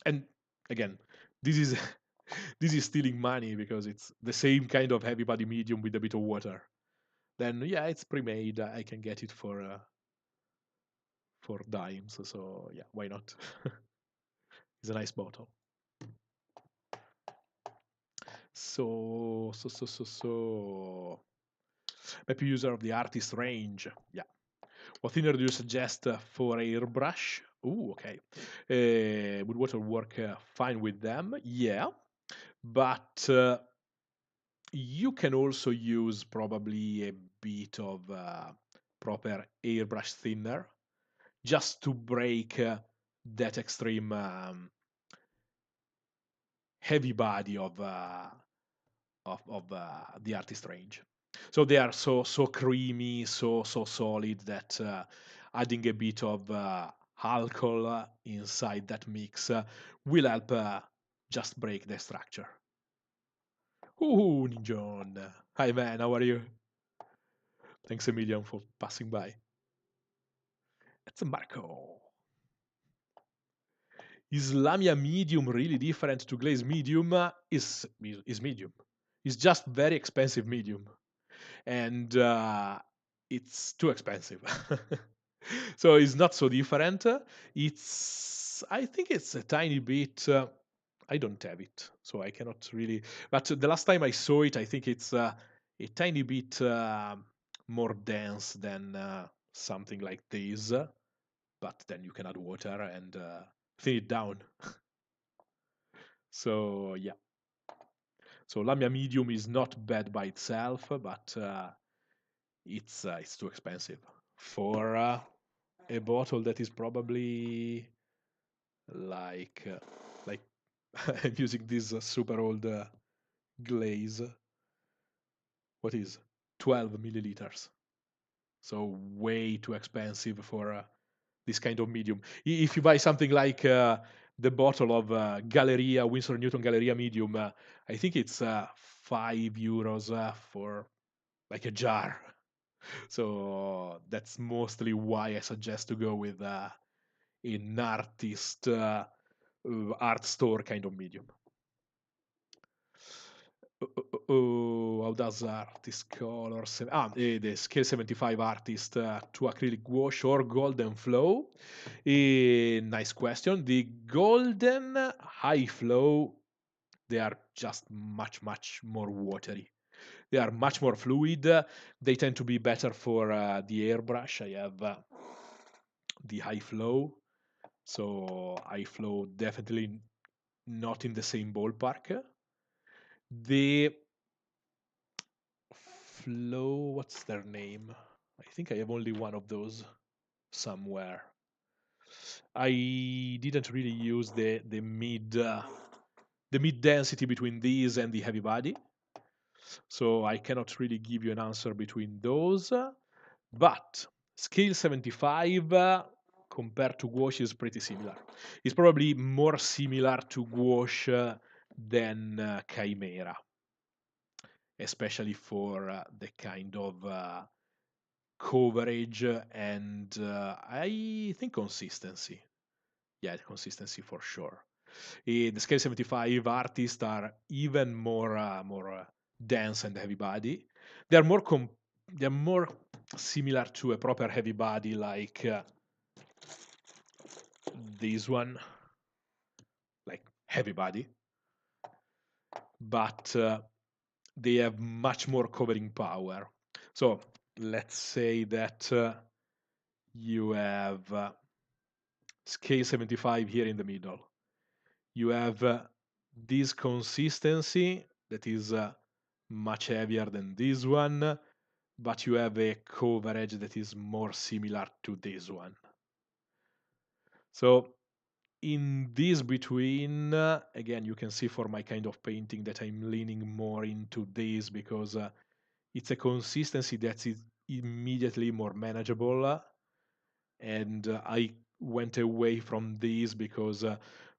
And again, this is this is stealing money because it's the same kind of heavy body medium with a bit of water. Then yeah, it's pre-made. I can get it for dimes. So yeah, why not? It's a nice bottle. So happy user of the Artis range. Yeah. What thinner do you suggest for airbrush? Ooh, okay. Would water work fine with them? Yeah, but you can also use probably a bit of proper airbrush thinner just to break that extreme heavy body of the artist range. So they are so creamy, so solid that adding a bit of alcohol inside that mix will help just break the structure. Ooh, John. Hi man, how are you? Thanks a million for passing by. It's Marco. Is Lamia medium really different to glaze medium? Is medium. It's just very expensive medium. and it's too expensive. So it's not so different. I think it's a tiny bit. I don't have it, so I cannot really. But the last time I saw it, I think it's a tiny bit more dense than something like this. But then you can add water and thin it down. So yeah. So Lamia Medium is not bad by itself, but it's too expensive for a bottle that is probably like like I'm using this super old glaze. What is 12 milliliters? So way too expensive for this kind of medium. If you buy something like the bottle of Galleria Winsor Newton Galleria medium, I think it's €5 for like a jar. So that's mostly why I suggest to go with an art store kind of medium. How does Artist Colors? The Scale 75 Artist to Acrylic Gouache or Golden Flow? Nice question. The Golden High Flow, they are just much more watery. They are much more fluid. They tend to be better for the airbrush. I have the High Flow. So High Flow definitely not in the same ballpark. The Flow, what's their name? I think I have only one of those somewhere. I didn't really use the mid density between these and the heavy body, so I cannot really give you an answer between those. But Scale 75 compared to Gouache is pretty similar. It's probably more similar to Gouache than Chimera, especially for the kind of coverage and I think consistency. Yeah, consistency for sure. The Scale 75 artists are even more dense and heavy body. They are they are more similar to a proper heavy body like this one, like heavy body, but they have much more covering power. So let's say that you have Scale 75 here in the middle. You have this consistency that is much heavier than this one, but you have a coverage that is more similar to this one. So in this between, again, you can see for my kind of painting that I'm leaning more into this because it's a consistency that is immediately more manageable. And I went away from this because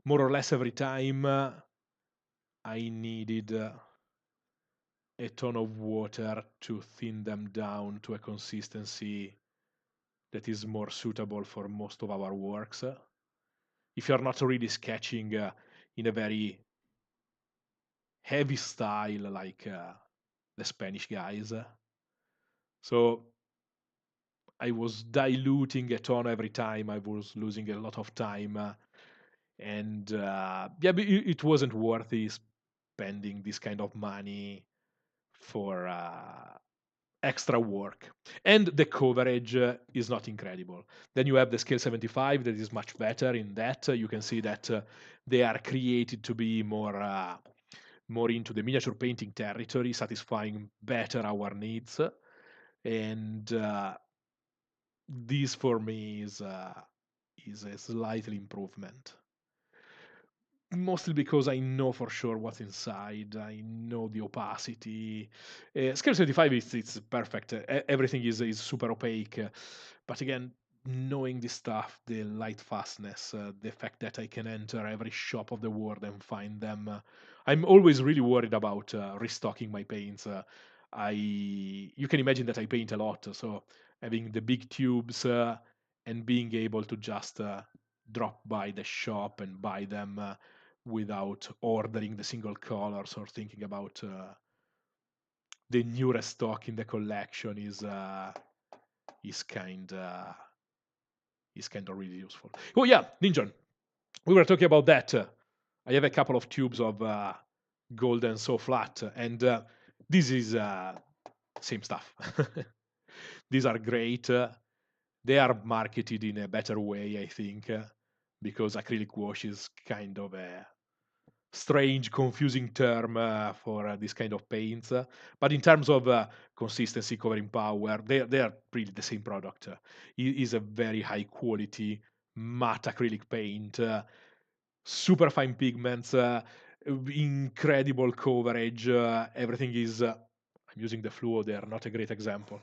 more or less every time I needed a ton of water to thin them down to a consistency that is more suitable for most of our works. If you're not really sketching in a very heavy style like the Spanish guys. So I was diluting a ton every time. I was losing a lot of time. And yeah, but it wasn't worthy spending this kind of money for extra work. And the coverage is not incredible. Then you have the Scale 75 that is much better in that. You can see that they are created to be more into the miniature painting territory, satisfying better our needs. And this for me is a slightly improvement. Mostly because I know for sure what's inside. I know the opacity. Scale 75 is it's perfect. Everything is super opaque. But again, knowing this stuff, the light fastness, the fact that I can enter every shop of the world and find them, I'm always really worried about restocking my paints. You can imagine that I paint a lot, so having the big tubes and being able to just drop by the shop and buy them without ordering the single colors or thinking about the newest stock in the collection is kind of really useful. Oh yeah, Ninja, we were talking about that. I have a couple of tubes of golden so flat, and this is same stuff. These are great. They are marketed in a better way, I think, because acrylic wash is kind of a strange, confusing term for this kind of paints. But in terms of consistency, covering power, they are really the same product. It is a very high quality matte acrylic paint, super fine pigments, incredible coverage. Everything is. I'm using the fluo there, not a great example.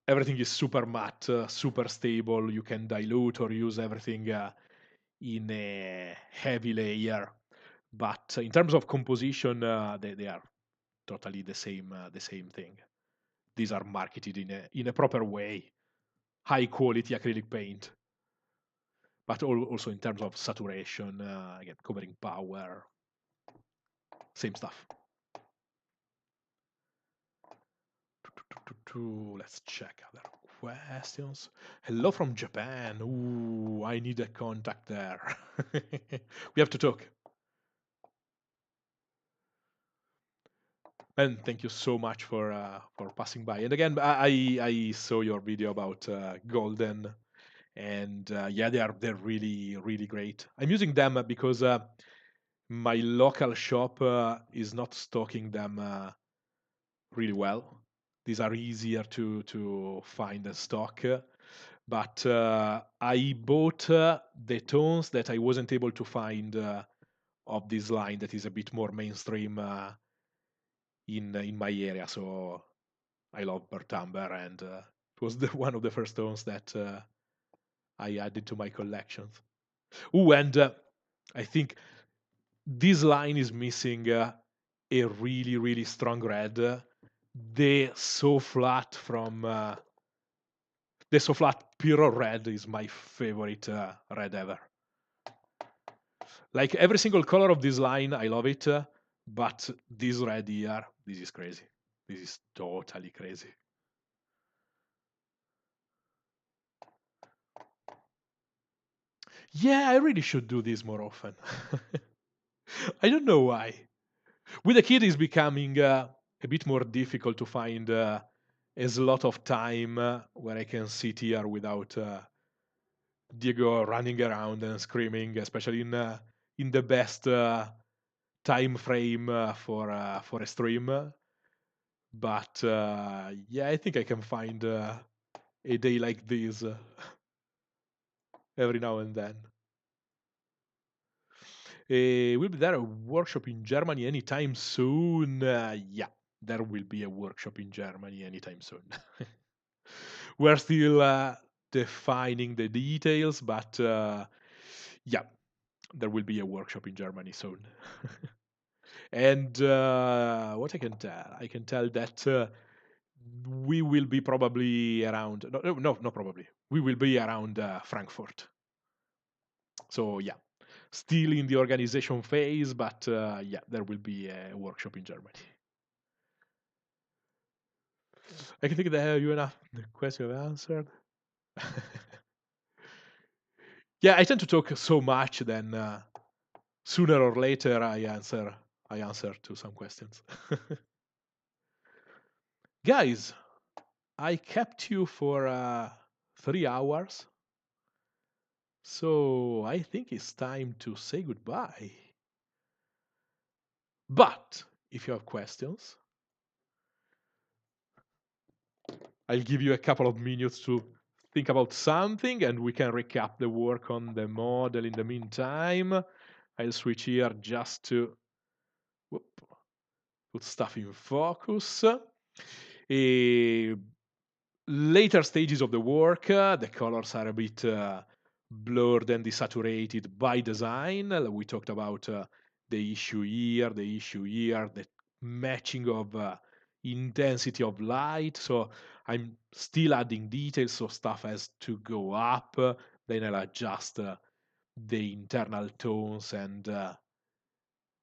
Everything is super matte, super stable. You can dilute or use everything in a heavy layer. But in terms of composition, they are totally the same thing. These are marketed in a proper way, high quality acrylic paint. But also in terms of saturation, again, covering power, same stuff. Let's check other questions. Hello from Japan. Ooh, I need a contact there. We have to talk. And thank you so much for passing by. And again, I saw your video about Golden, and yeah, they're really great. I'm using them because my local shop is not stocking them really well. These are easier to find and stock. But I bought the tones that I wasn't able to find of this line that is a bit more mainstream in my area. So I love Bertamber, and it was one of the first tones that I added to my collections. Oh, and I think this line is missing a really strong red. The so flat from the so flat Puro red is my favorite red ever. Like every single color of this line, I love it. But this red here, this is crazy. This is totally crazy. Yeah, I really should do this more often. I don't know why. With the kid, it's becoming a bit more difficult to find a slot of time where I can sit here without Diego running around and screaming, especially in the best time frame for a stream. But yeah, I think I can find a day like this every now and then. Will be there a workshop in Germany anytime soon? Yeah, there will be a workshop in Germany anytime soon. We're still defining the details, but yeah, there will be a workshop in Germany soon. And what I can tell that we will be probably around. No, not probably. We will be around Frankfurt. So yeah, still in the organization phase, but yeah, there will be a workshop in Germany. I can think that you enough the question I've answered. Yeah, I tend to talk so much, then sooner or later I answer to some questions. Guys, I kept you for 3 hours, so I think it's time to say goodbye. But if you have questions, I'll give you a couple of minutes to think about something, and we can recap the work on the model in the meantime. I'll switch here just to put stuff in focus. Later stages of the work, the colors are a bit blurred and desaturated by design. We talked about the issue here, the matching of intensity of light. So I'm still adding details, so stuff has to go up. Then I'll adjust the internal tones and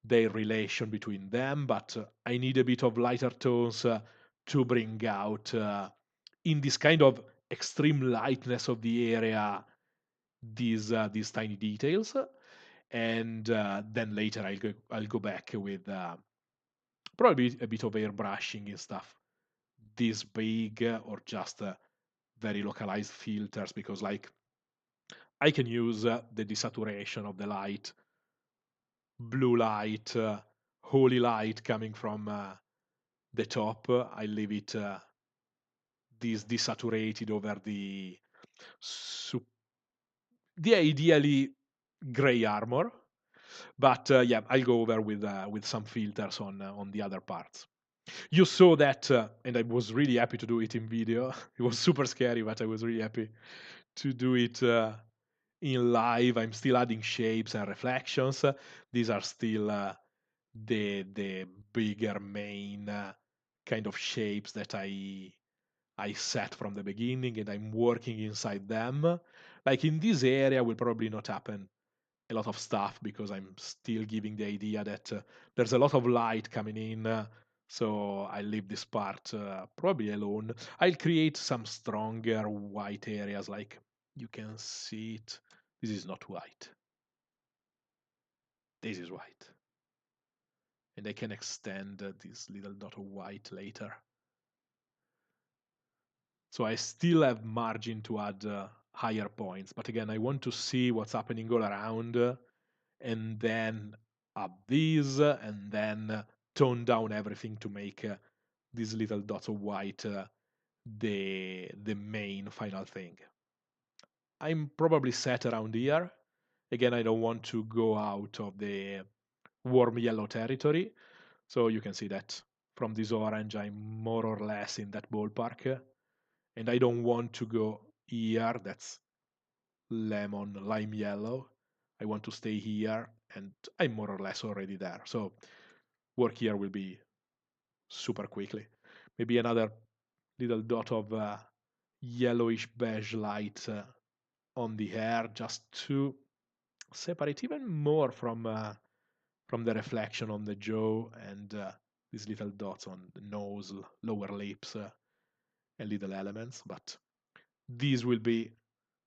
their relation between them, but I need a bit of lighter tones to bring out in this kind of extreme lightness of the area these tiny details. And then later I'll go back with probably a bit of airbrushing and stuff this big or just very localized filters, because like I can use the desaturation of the light, blue light, holy light coming from the top. I leave it this desaturated over su- the ideally gray armor. But yeah, I'll go over with some filters on the other parts. You saw that, and I was really happy to do it in video. It was super scary, but I was really happy to do it in live. I'm still adding shapes and reflections. These are still the bigger main kind of shapes that I set from the beginning, and I'm working inside them. Like in this area will probably not happen a lot of stuff because I'm still giving the idea that there's a lot of light coming in. So I leave this part probably alone. I'll create some stronger white areas, like you can see it. This is not white. This is white. And I can extend this little dot of white later. So I still have margin to add higher points. But again, I want to see what's happening all around, and then up these, and then tone down everything to make these little dots of white the main final thing. I'm probably set around here. Again, I don't want to go out of the warm yellow territory. So you can see that from this orange, I'm more or less in that ballpark. And I don't want to go here. That's lemon, lime yellow. I want to stay here, and I'm more or less already there. So work here will be super quickly. Maybe another little dot of yellowish beige light on the hair, just to separate even more from the reflection on the jaw, and these little dots on the nose, lower lips, and little elements. But these will be,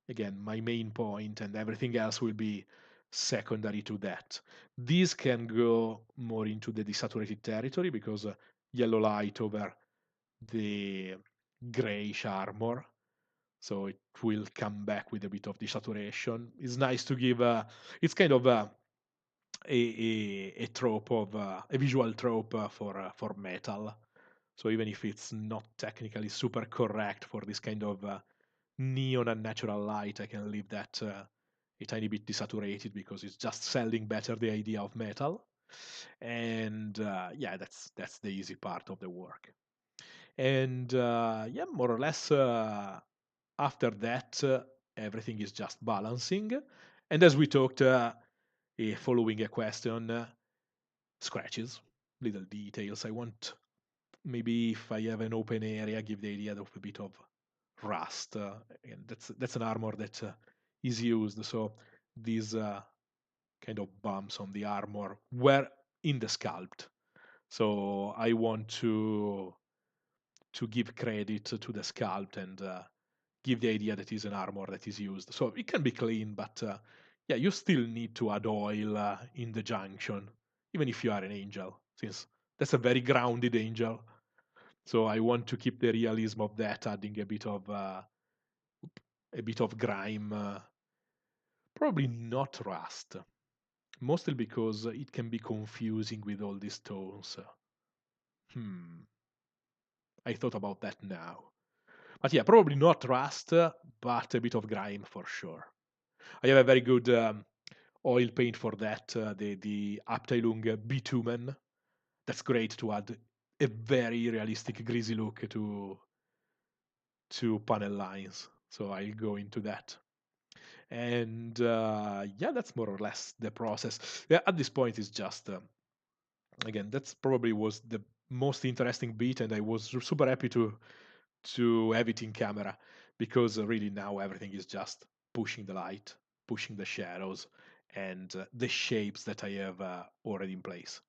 again, my main point, and everything else will be secondary to that. These can go more into the desaturated territory because yellow light over the grayish armor, so it will come back with a bit of desaturation. It's nice to give it's kind of a trope of a visual trope for metal. So even if it's not technically super correct for this kind of neon and natural light, I can leave that a tiny bit desaturated because it's just selling better the idea of metal. And yeah, that's the easy part of the work. And yeah, more or less after that, everything is just balancing. And as we talked, following a question, scratches, little details. I want, maybe if I have an open area, give the idea of a bit of rust. And that's an armor that is used. So these kind of bumps on the armor were in the sculpt. So I want to give credit to the sculpt and give the idea that is an armor that is used. So it can be clean, but yeah, you still need to add oil in the junction, even if you are an angel, since that's a very grounded angel. So I want to keep the realism of that, adding a bit of grime, probably not rust, mostly because it can be confusing with all these tones. Hmm, I thought about that now. But yeah, probably not rust, but a bit of grime for sure. I have a very good oil paint for that, the Abteilung Bitumen. That's great to add a very realistic greasy look to panel lines. So I'll go into that. And yeah, that's more or less the process. Yeah, at this point, it's just again, that's probably was the most interesting bit, and I was super happy to have it in camera, because really now everything is just pushing the light, pushing the shadows, and the shapes that I have already in place.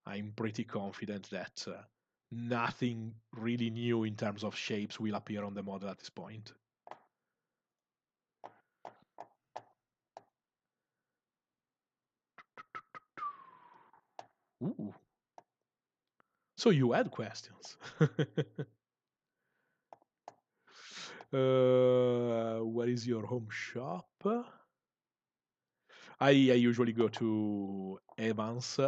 I'm pretty confident that nothing really new in terms of shapes will appear on the model at this point. Ooh. So you had questions. What is your home shop? I usually go to Evans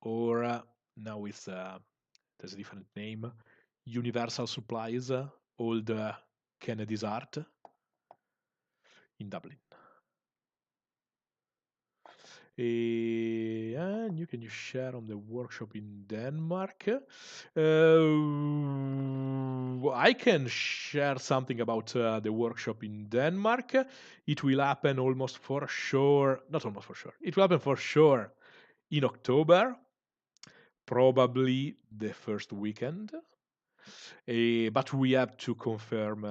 or now there's a different name, Universal Supplies, old Kennedy's Art in Dublin. And you can share on the workshop in Denmark. I can share something about the workshop in Denmark. It will happen almost for sure. Not almost for sure. It will happen for sure in October, probably the first weekend. But we have to confirm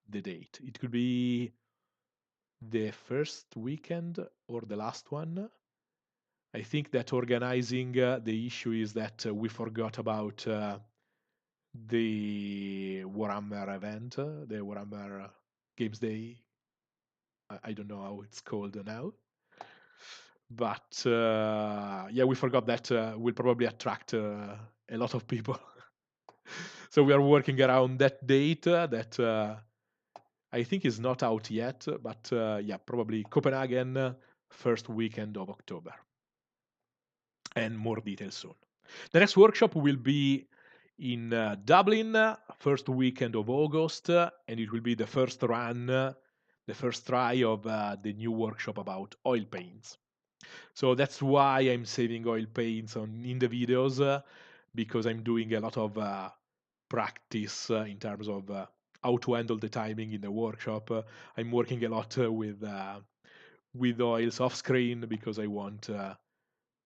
the date. It could be the first weekend or the last one. I think that organizing the issue is that we forgot about the Warhammer event, the Warhammer Games Day. I don't know how it's called now. But yeah, we forgot that will probably attract a lot of people. So we are working around that date that I think is not out yet, but yeah, probably Copenhagen, first weekend of October. And more details soon. The next workshop will be in Dublin, first weekend of August, and it will be the first run, the first try of the new workshop about oil paints. So that's why I'm saving oil paints in the videos, because I'm doing a lot of practice in terms of how to handle the timing in the workshop. I'm working a lot with oils off screen because I want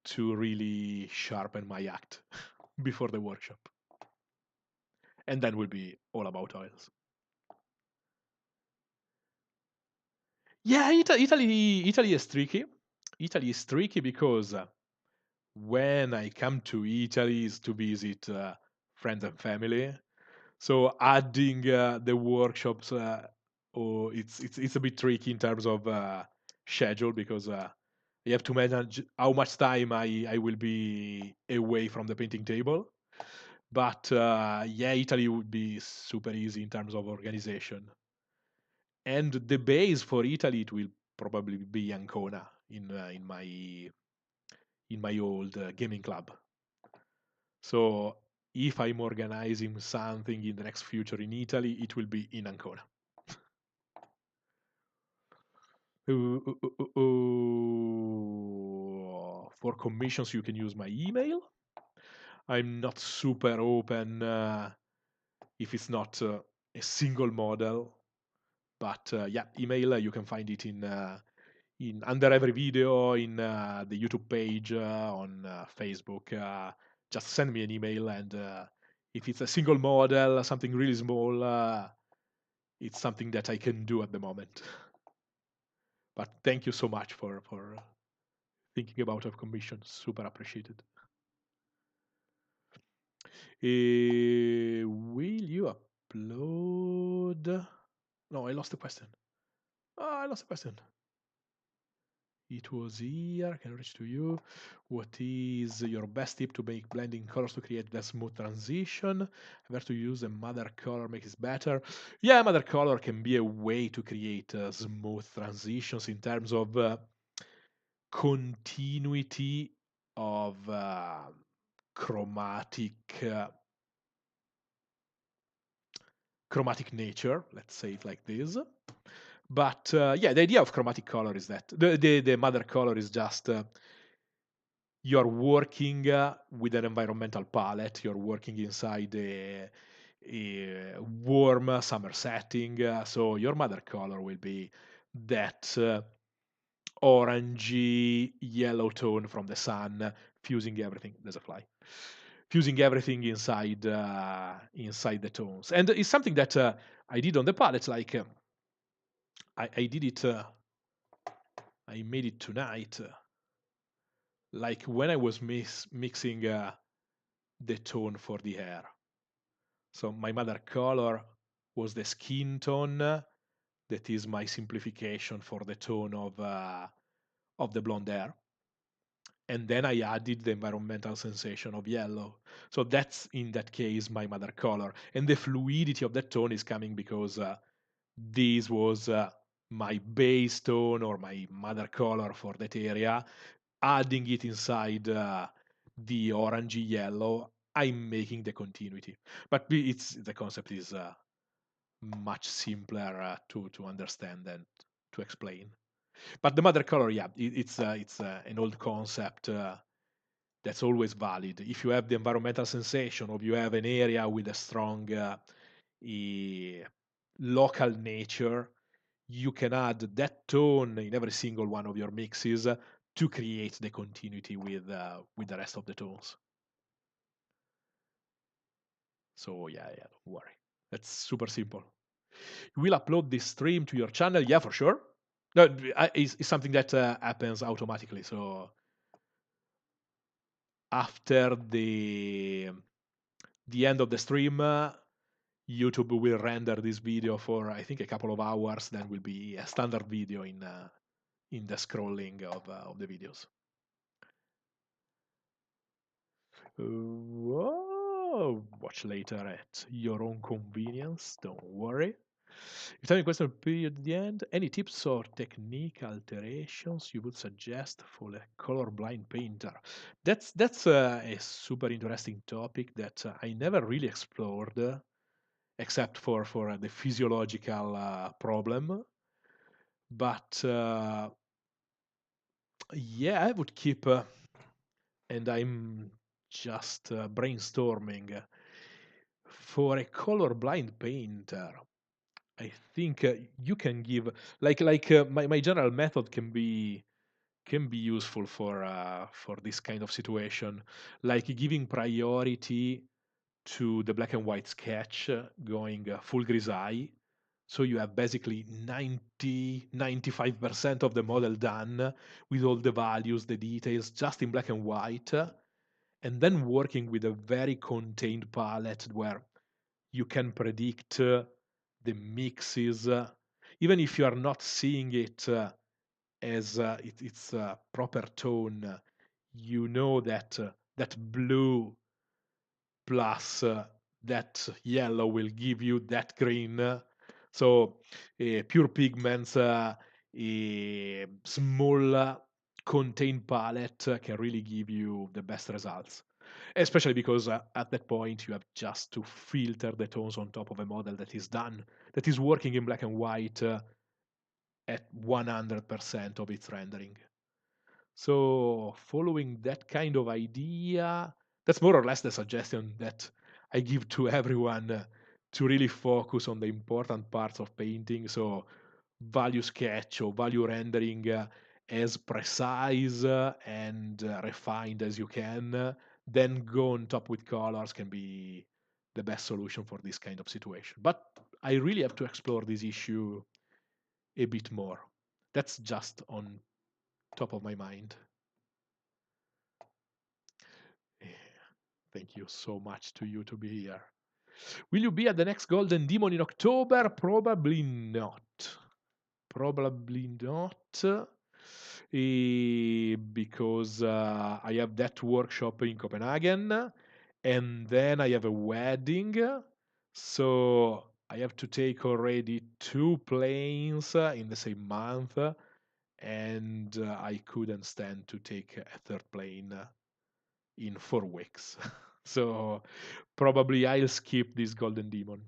to really sharpen my act before the workshop. And then will be all about oils. Yeah, Italy is tricky. Italy is tricky because when I come to Italy is to visit friends and family. So adding the workshops, it's a bit tricky in terms of schedule because you have to manage how much time I will be away from the painting table. But yeah, Italy would be super easy in terms of organization. And the base for Italy it will probably be Ancona in my old gaming club. So if I'm organizing something in the next future in Italy, it will be in Ancona. For commissions, you can use my email. I'm not super open if it's not a single model, but yeah, email you can find it in under every video in the YouTube page on Facebook. Just send me an email, and if it's a single model, something really small, it's something that I can do at the moment. But thank you so much for thinking about a commission. Super appreciated. Will you upload? No, I lost the question. Oh, I lost the question. It was here. Can I reach to you? What is your best tip to make blending colors to create that smooth transition? Where to use a mother color makes it better? Yeah, mother color can be a way to create smooth transitions in terms of continuity of chromatic chromatic nature. Let's say it like this. But yeah, the idea of chromatic color is that the mother color is just you're working with an environmental palette. You're working inside a warm summer setting. So your mother color will be that orangey yellow tone from the sun, fusing everything. There's a fly. Fusing everything inside the tones. And it's something that I did on the palette. Like I did it I made it tonight, like when I was mixing the tone for the hair. So my mother color was the skin tone. That is my simplification for the tone of the blonde hair. And then I added the environmental sensation of yellow. So that's in that case my mother color. And the fluidity of that tone is coming because this was my base tone or my mother color for that area. Adding it inside the orangey yellow, I'm making the continuity. But it's the concept is much simpler to understand and to explain. But the mother color, yeah, it's an old concept that's always valid. If you have the environmental sensation, or you have an area with a strong local nature, you can add that tone in every single one of your mixes to create the continuity with the rest of the tones. So yeah, don't worry. That's super simple. You will upload this stream to your channel, yeah, for sure. No, it's something that happens automatically. So after the end of the stream, YouTube will render this video for I think a couple of hours. Then will be a standard video in the scrolling of the videos. Watch later at your own convenience. Don't worry. If you have any question period at the end, any tips or technique alterations you would suggest for a colorblind painter? That's a super interesting topic that I never really explored, except for the physiological problem. But yeah, I would keep, and I'm just brainstorming for a colorblind painter. I think you can give my general method can be useful for this kind of situation, like giving priority to the black and white sketch, going full grisaille. So you have basically 95% of the model done with all the values, the details, just in black and white, and then working with a very contained palette where you can predict the mixes, even if you are not seeing it as its proper tone. You know that that blue plus that yellow will give you that green. So pure pigments, a small contained palette can really give you the best results. Especially because at that point you have just to filter the tones on top of a model that is done, that is working in black and white at 100% of its rendering. So, following that kind of idea, that's more or less the suggestion that I give to everyone to really focus on the important parts of painting. So, value sketch or value rendering as precise and refined as you can, then go on top with colors can be the best solution for this kind of situation. But I really have to explore this issue a bit more. That's just on top of my mind. Thank you so much to you to be here. Will you be at the next Golden Demon in October? Probably not. Probably not. Because I have that workshop in Copenhagen and then I have a wedding. So I have to take already 2 planes in the same month. And I couldn't stand to take a third plane in 4 weeks. So probably I'll skip this Golden Demon.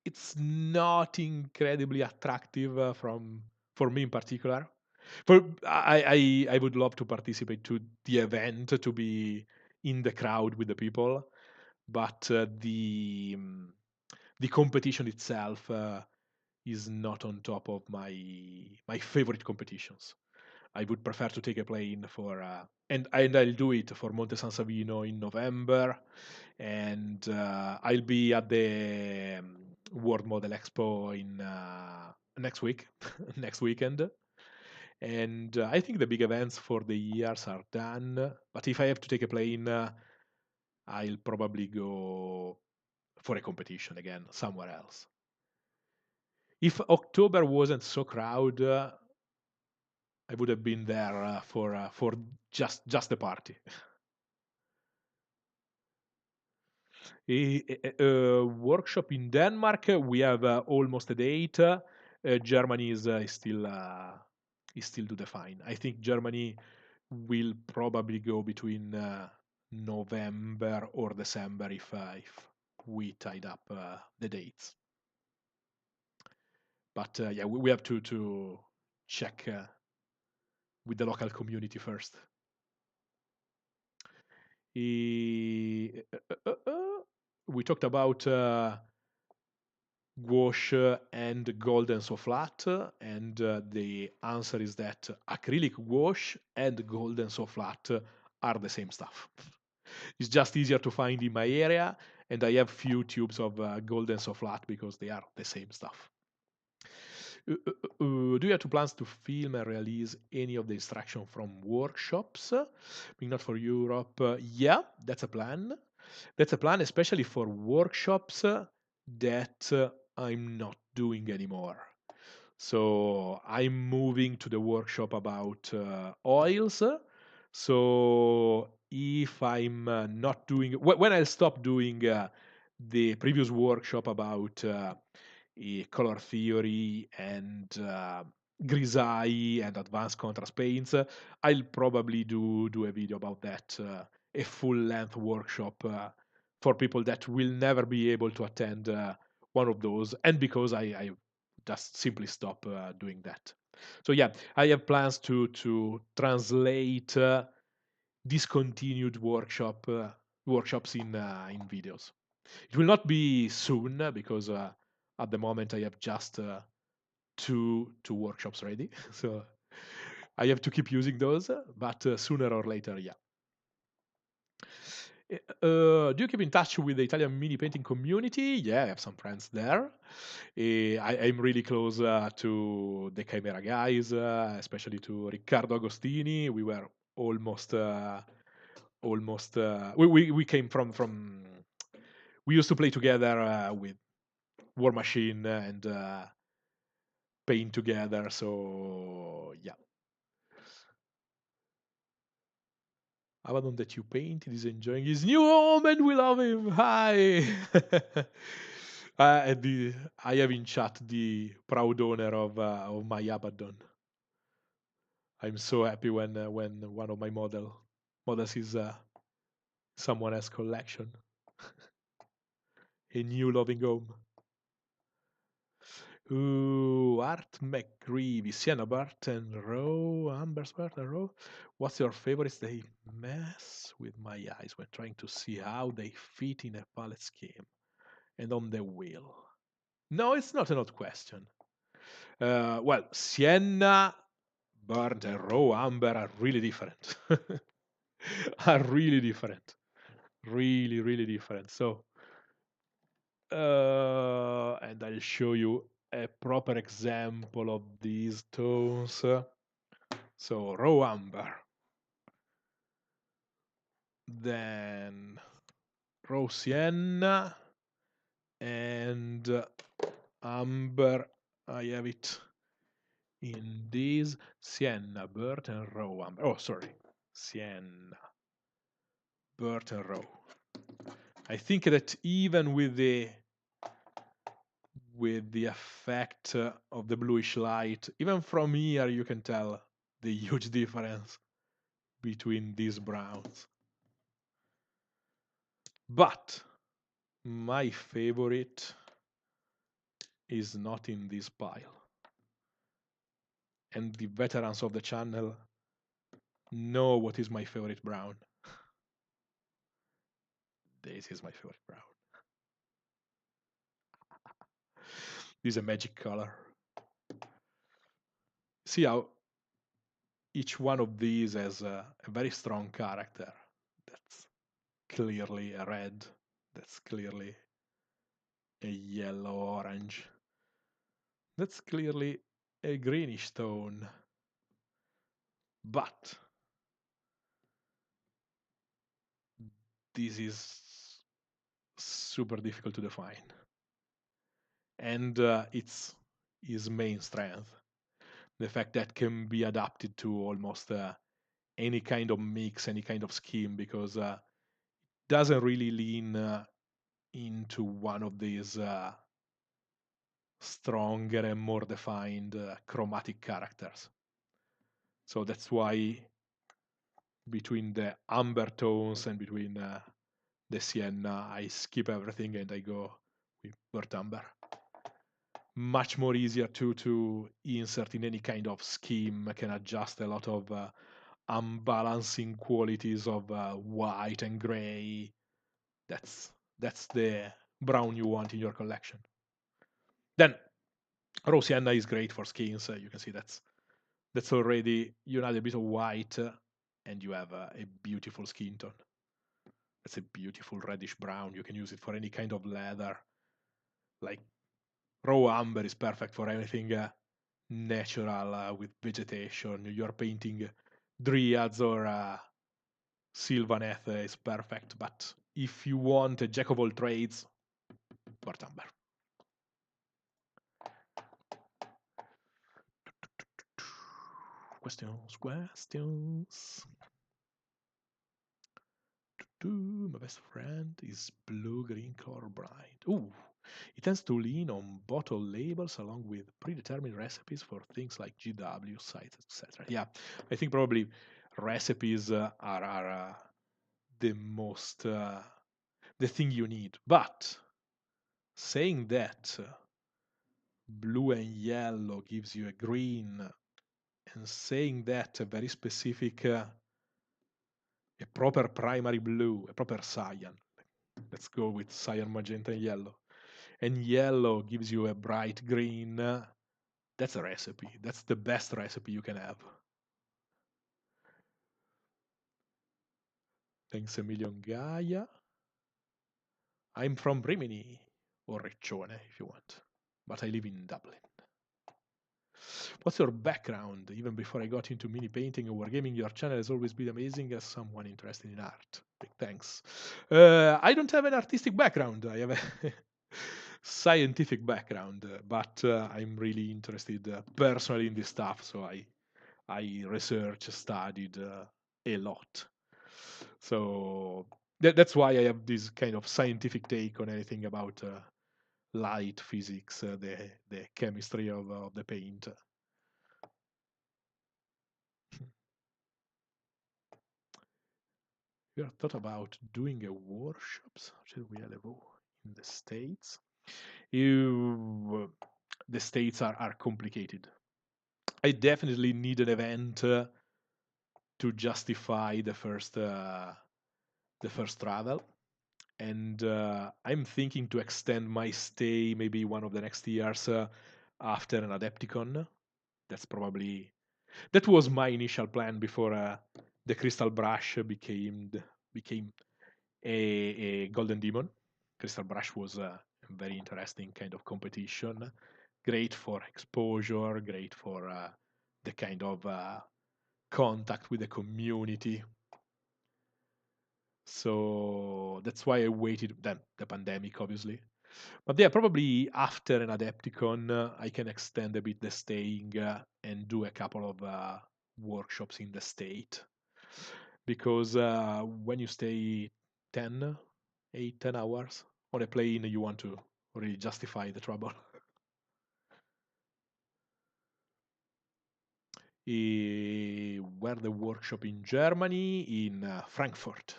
It's not incredibly attractive for me in particular. For I would love to participate to the event, to be in the crowd with the people, but the competition itself is not on top of my favorite competitions. I would prefer to take a plane for and I'll do it for Monte San Savino in November, and I'll be at the World Model Expo in next week, next weekend, And I think the big events for the years are done. But if I have to take a plane, I'll probably go for a competition again somewhere else. If October wasn't so crowded, I would have been there for just the party. Workshop in Denmark, we have almost a date. Germany is still to define. I think Germany will probably go between November or December if we tied up the dates. But yeah, we have to check with the local community first. We talked about gouache and golden so flat, and the answer is that acrylic gouache and golden so flat are the same stuff. It's just easier to find in my area, and I have few tubes of golden so flat because they are the same stuff. Do you have two plans to film and release any of the instruction from workshops? Being not for Europe, yeah, that's a plan. That's a plan, especially for workshops that I'm not doing anymore. So I'm moving to the workshop about oils. So if I'm not doing, when I stop doing the previous workshop about color theory and grisaille and advanced contrast paints, I'll probably do a video about that, a full length workshop for people that will never be able to attend one of those, and because I just simply stop doing that. So yeah, I have plans to translate discontinued workshops in videos. It will not be soon because at the moment I have just two workshops ready, so I have to keep using those. But sooner or later, yeah. Do you keep in touch with the Italian mini painting community? Yeah, I have some friends there. I'm really close to the Chimera guys, especially to Riccardo Agostini. We were almost. We came from. We used to play together with War Machine and paint together. So yeah. Abaddon that you painted is enjoying his new home and we love him. Hi. I have in chat the proud owner of my Abaddon. I'm so happy when one of my models is someone else's collection. A new loving home. Ooh, Art McGreevy, Sienna Burton Row, Amber's Burton Row. What's your favorite? They mess with my eyes when trying to see how they fit in a palette scheme and on the wheel. No, it's not an odd question. Well, Sienna, Burnt, and Raw Amber are really different. Are really different. Really, really different. So, and I'll show you a proper example of these tones. So, Raw Amber. Then Raw Sienna. And Amber, I have it in this Sienna, Burt and Row Amber. Oh, sorry. Sienna, Burt and Row. I think that even with the effect of the bluish light, even from here you can tell the huge difference between these browns. But my favorite is not in this pile. And the veterans of the channel know what is my favorite brown. This is my favorite brown. This is a magic color. See how each one of these has a very strong character. That's clearly a red. That's clearly a yellow-orange. That's clearly a greenish tone. but this is super difficult to define, and it's his main strength. The fact that can be adapted to almost any kind of mix, any kind of scheme, because doesn't really lean into one of these stronger and more defined chromatic characters. So that's why between the amber tones and between the sienna, I skip everything and I go with burnt amber. Much more easier to insert in any kind of scheme. Can adjust a lot of unbalancing qualities of white and gray. That's the brown you want in your collection. Then raw sienna is great for skins. You can see that's already, you add a bit of white and you have a beautiful skin tone. That's a beautiful reddish brown. You can use it for any kind of leather. Like raw amber is perfect for anything natural with vegetation. You're painting dryads or sylvaneth is perfect. But if you want a jack of all trades, burnt amber. Questions. My best friend is blue-green color bright. Ooh, it tends to lean on bottle labels along with predetermined recipes for things like GW sites, etc. Yeah, I think probably recipes are the most the thing you need. But saying that blue and yellow gives you a green, and saying that a very specific a proper primary blue, a proper cyan. Let's go with cyan, magenta, and yellow. And yellow gives you a bright green. That's a recipe. That's the best recipe you can have. Thanks a million, Gaia. I'm from Rimini, or Riccione, if you want. But I live in Dublin. What's your background? Even before I got into mini painting or wargaming, your channel has always been amazing as someone interested in art. Big thanks. I don't have an artistic background. I have a scientific background, but I'm really interested personally in this stuff. So I research, studied a lot. So that's why I have this kind of scientific take on anything about light, physics, the chemistry of the paint. We have thought about doing a workshops. Should we have in the States? The States are complicated. I definitely need an event to justify the first travel, and I'm thinking to extend my stay maybe one of the next years after an Adepticon. That was my initial plan before the Crystal Brush became a Golden Demon. Crystal Brush was a very interesting kind of competition, great for exposure, great for the kind of contact with the community. So that's why I waited. Then the pandemic, obviously. But yeah, probably after an Adepticon, I can extend a bit the staying and do a couple of workshops in the state. Because when you stay 10, 8, 10 hours on a plane, you want to really justify the trouble. Where the workshop in Germany, in Frankfurt.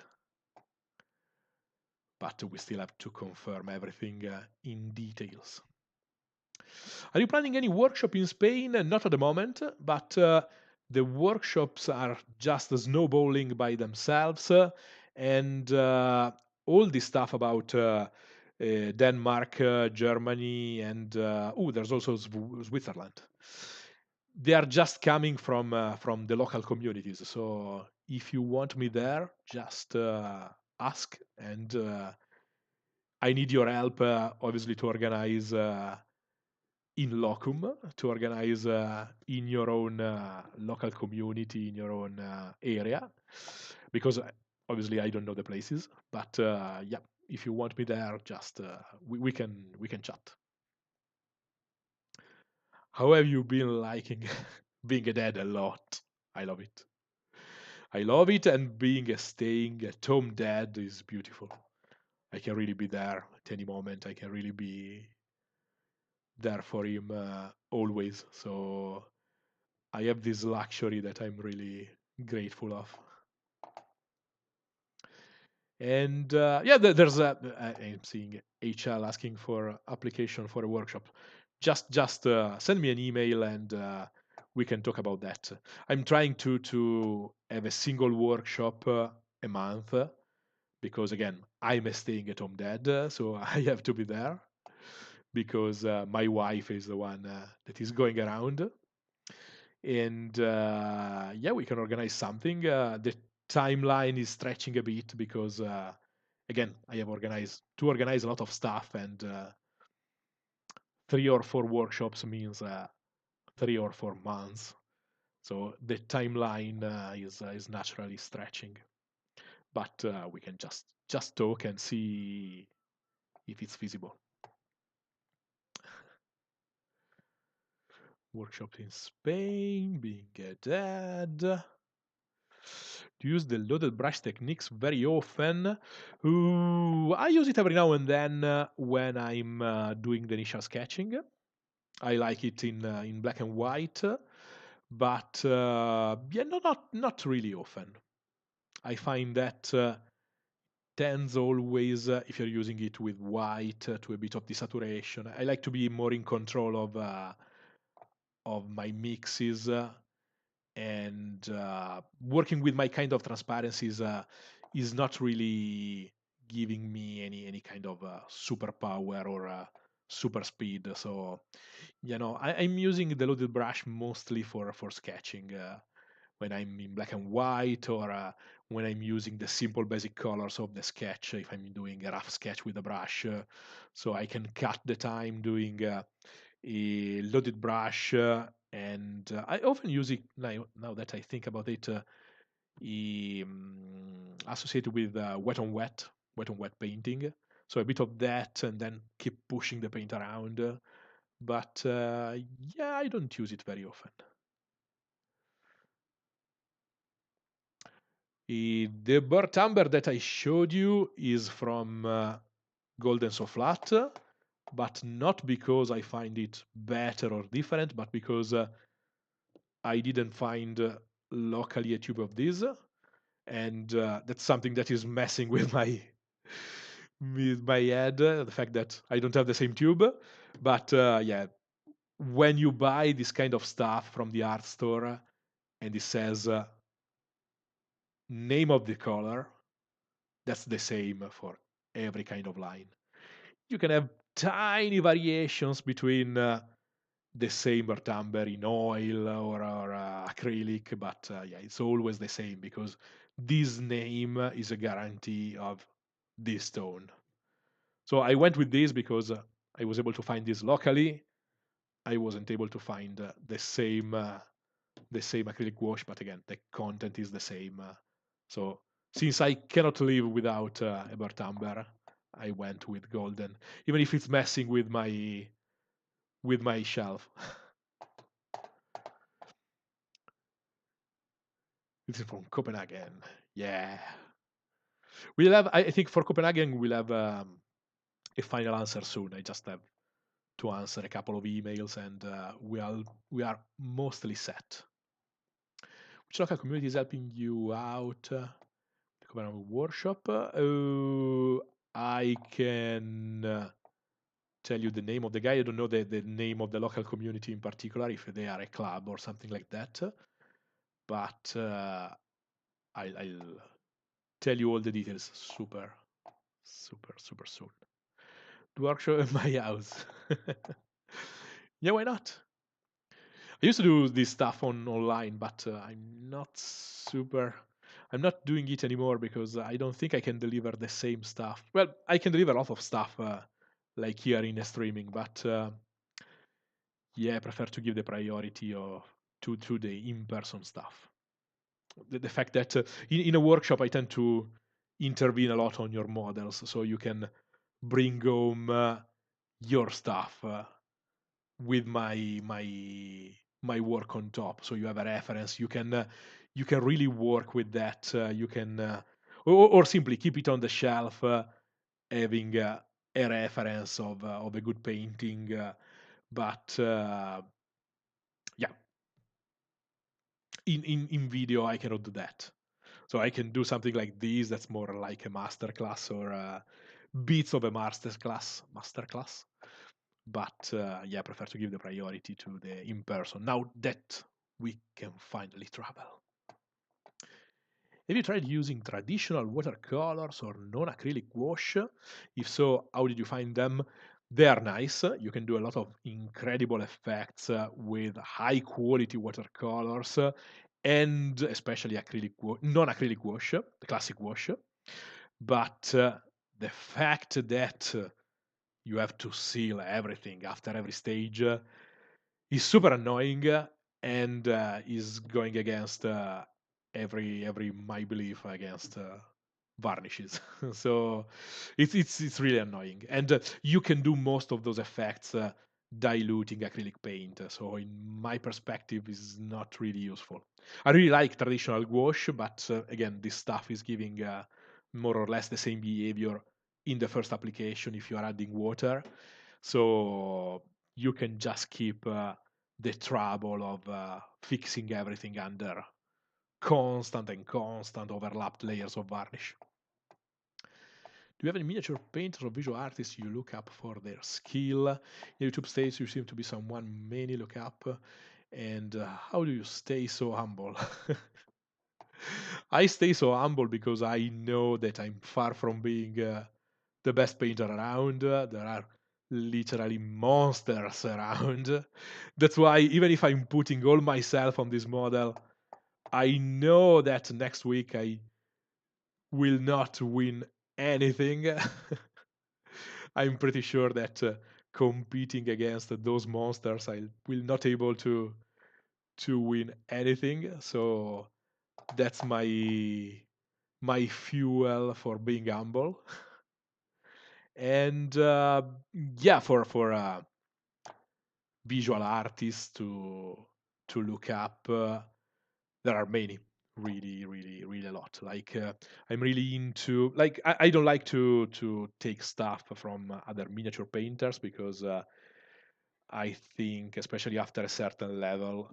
But we still have to confirm everything in details. Are you planning any workshop in Spain? Not at the moment, but the workshops are just snowballing by themselves, and all this stuff about Denmark, Germany, and there's also Switzerland. They are just coming from the local communities. So if you want me there, just ask, and I need your help, obviously, to organize in locum to organize in your own local community, in your own area, because obviously I don't know the places. But yeah, if you want me there, just we can chat. How have you been liking being a dad a lot? I love it. I love it, and being a staying at home dad is beautiful. I can really be there at any moment. I can really be there for him always. So I have this luxury that I'm really grateful of. And yeah, there's I'm seeing HL asking for application for a workshop. Just send me an email and we can talk about that. I'm trying to have a single workshop a month because again I'm a staying at home dad, so I have to be there because my wife is the one that is going around. And yeah, we can organize something. The timeline is stretching a bit because again I have organized to organize a lot of stuff, and 3 or 4 workshops means 3 or 4 months. So the timeline is naturally stretching, but we can just talk and see if it's feasible. Workshop in Spain, being a dad. To use the loaded brush techniques very often. I use it every now and then when I'm doing the initial sketching. I like it in black and white, but yeah, not really often. I find that tends always, if you're using it with white, to a bit of desaturation. I like to be more in control of my mixes. And working with my kind of transparencies is not really giving me any kind of superpower or super speed. So I'm using the loaded brush mostly for sketching when I'm in black and white, or when I'm using the simple basic colors of the sketch if I'm doing a rough sketch with a brush, so I can cut the time doing a loaded brush, and I often use it now that I think about it, associated with wet on wet painting. So a bit of that, and then keep pushing the paint around. But yeah, I don't use it very often. The burnt umber that I showed you is from Golden So Flat, but not because I find it better or different, but because I didn't find locally a tube of this, and that's something that is messing with my head. The fact that I don't have the same tube, but yeah, when you buy this kind of stuff from the art store and it says name of the color, that's the same for every kind of line. You can have tiny variations between the same Retarder in oil or acrylic, but yeah, it's always the same because this name is a guarantee of this tone. So I went with this because I was able to find this locally. I wasn't able to find the same acrylic wash, but again, the content is the same. So since I cannot live without a burnt umber, I went with golden, even if it's messing with my shelf. This is from Copenhagen. Yeah, we'll have. I think for Copenhagen we'll have a final answer soon. I just have to answer a couple of emails, and we are mostly set. Which local community is helping you out? The Copenhagen workshop. I can tell you the name of the guy. I don't know the name of the local community in particular, if they are a club or something like that. But I'll tell you all the details super, super, super soon. The workshop at my house. Yeah, why not? I used to do this stuff online, but I'm not doing it anymore because I don't think I can deliver the same stuff. Well, I can deliver a lot of stuff like here in streaming, but yeah, I prefer to give the priority to the in-person stuff. The fact that in a workshop I tend to intervene a lot on your models, so you can bring home your stuff with my work on top. So you have a reference. You can really work with that. You can or simply keep it on the shelf, having a reference of a good painting. But yeah, in video I cannot do that. So I can do something like this that's more like a master class or bits of a master class. But yeah, I prefer to give the priority to the in person. Now that we can finally travel. Have you tried using traditional watercolors or non-acrylic gouache? If so, how did you find them? They are nice. You can do a lot of incredible effects with high quality watercolors and especially non-acrylic gouache, the classic gouache. But the fact that you have to seal everything after every stage is super annoying and is going against every my belief against varnishes. So it's really annoying, and you can do most of those effects diluting acrylic paint. So in my perspective, is not really useful. I really like traditional gouache, but again, this stuff is giving more or less the same behavior in the first application if you are adding water. So you can just keep the trouble of fixing everything under constant overlapped layers of varnish. Do you have any miniature painters or visual artists you look up for their skill? In YouTube states you seem to be someone many look up. And how do you stay so humble? I stay so humble because I know that I'm far from being the best painter around. There are literally monsters around. That's why even if I'm putting all myself on this model, I know that next week I will not win anything. I'm pretty sure that competing against those monsters, I will not able to win anything. So that's my fuel for being humble. And yeah, for visual artists to look up, there are many, really a lot. Like I'm really into like I don't like to take stuff from other miniature painters because I think especially after a certain level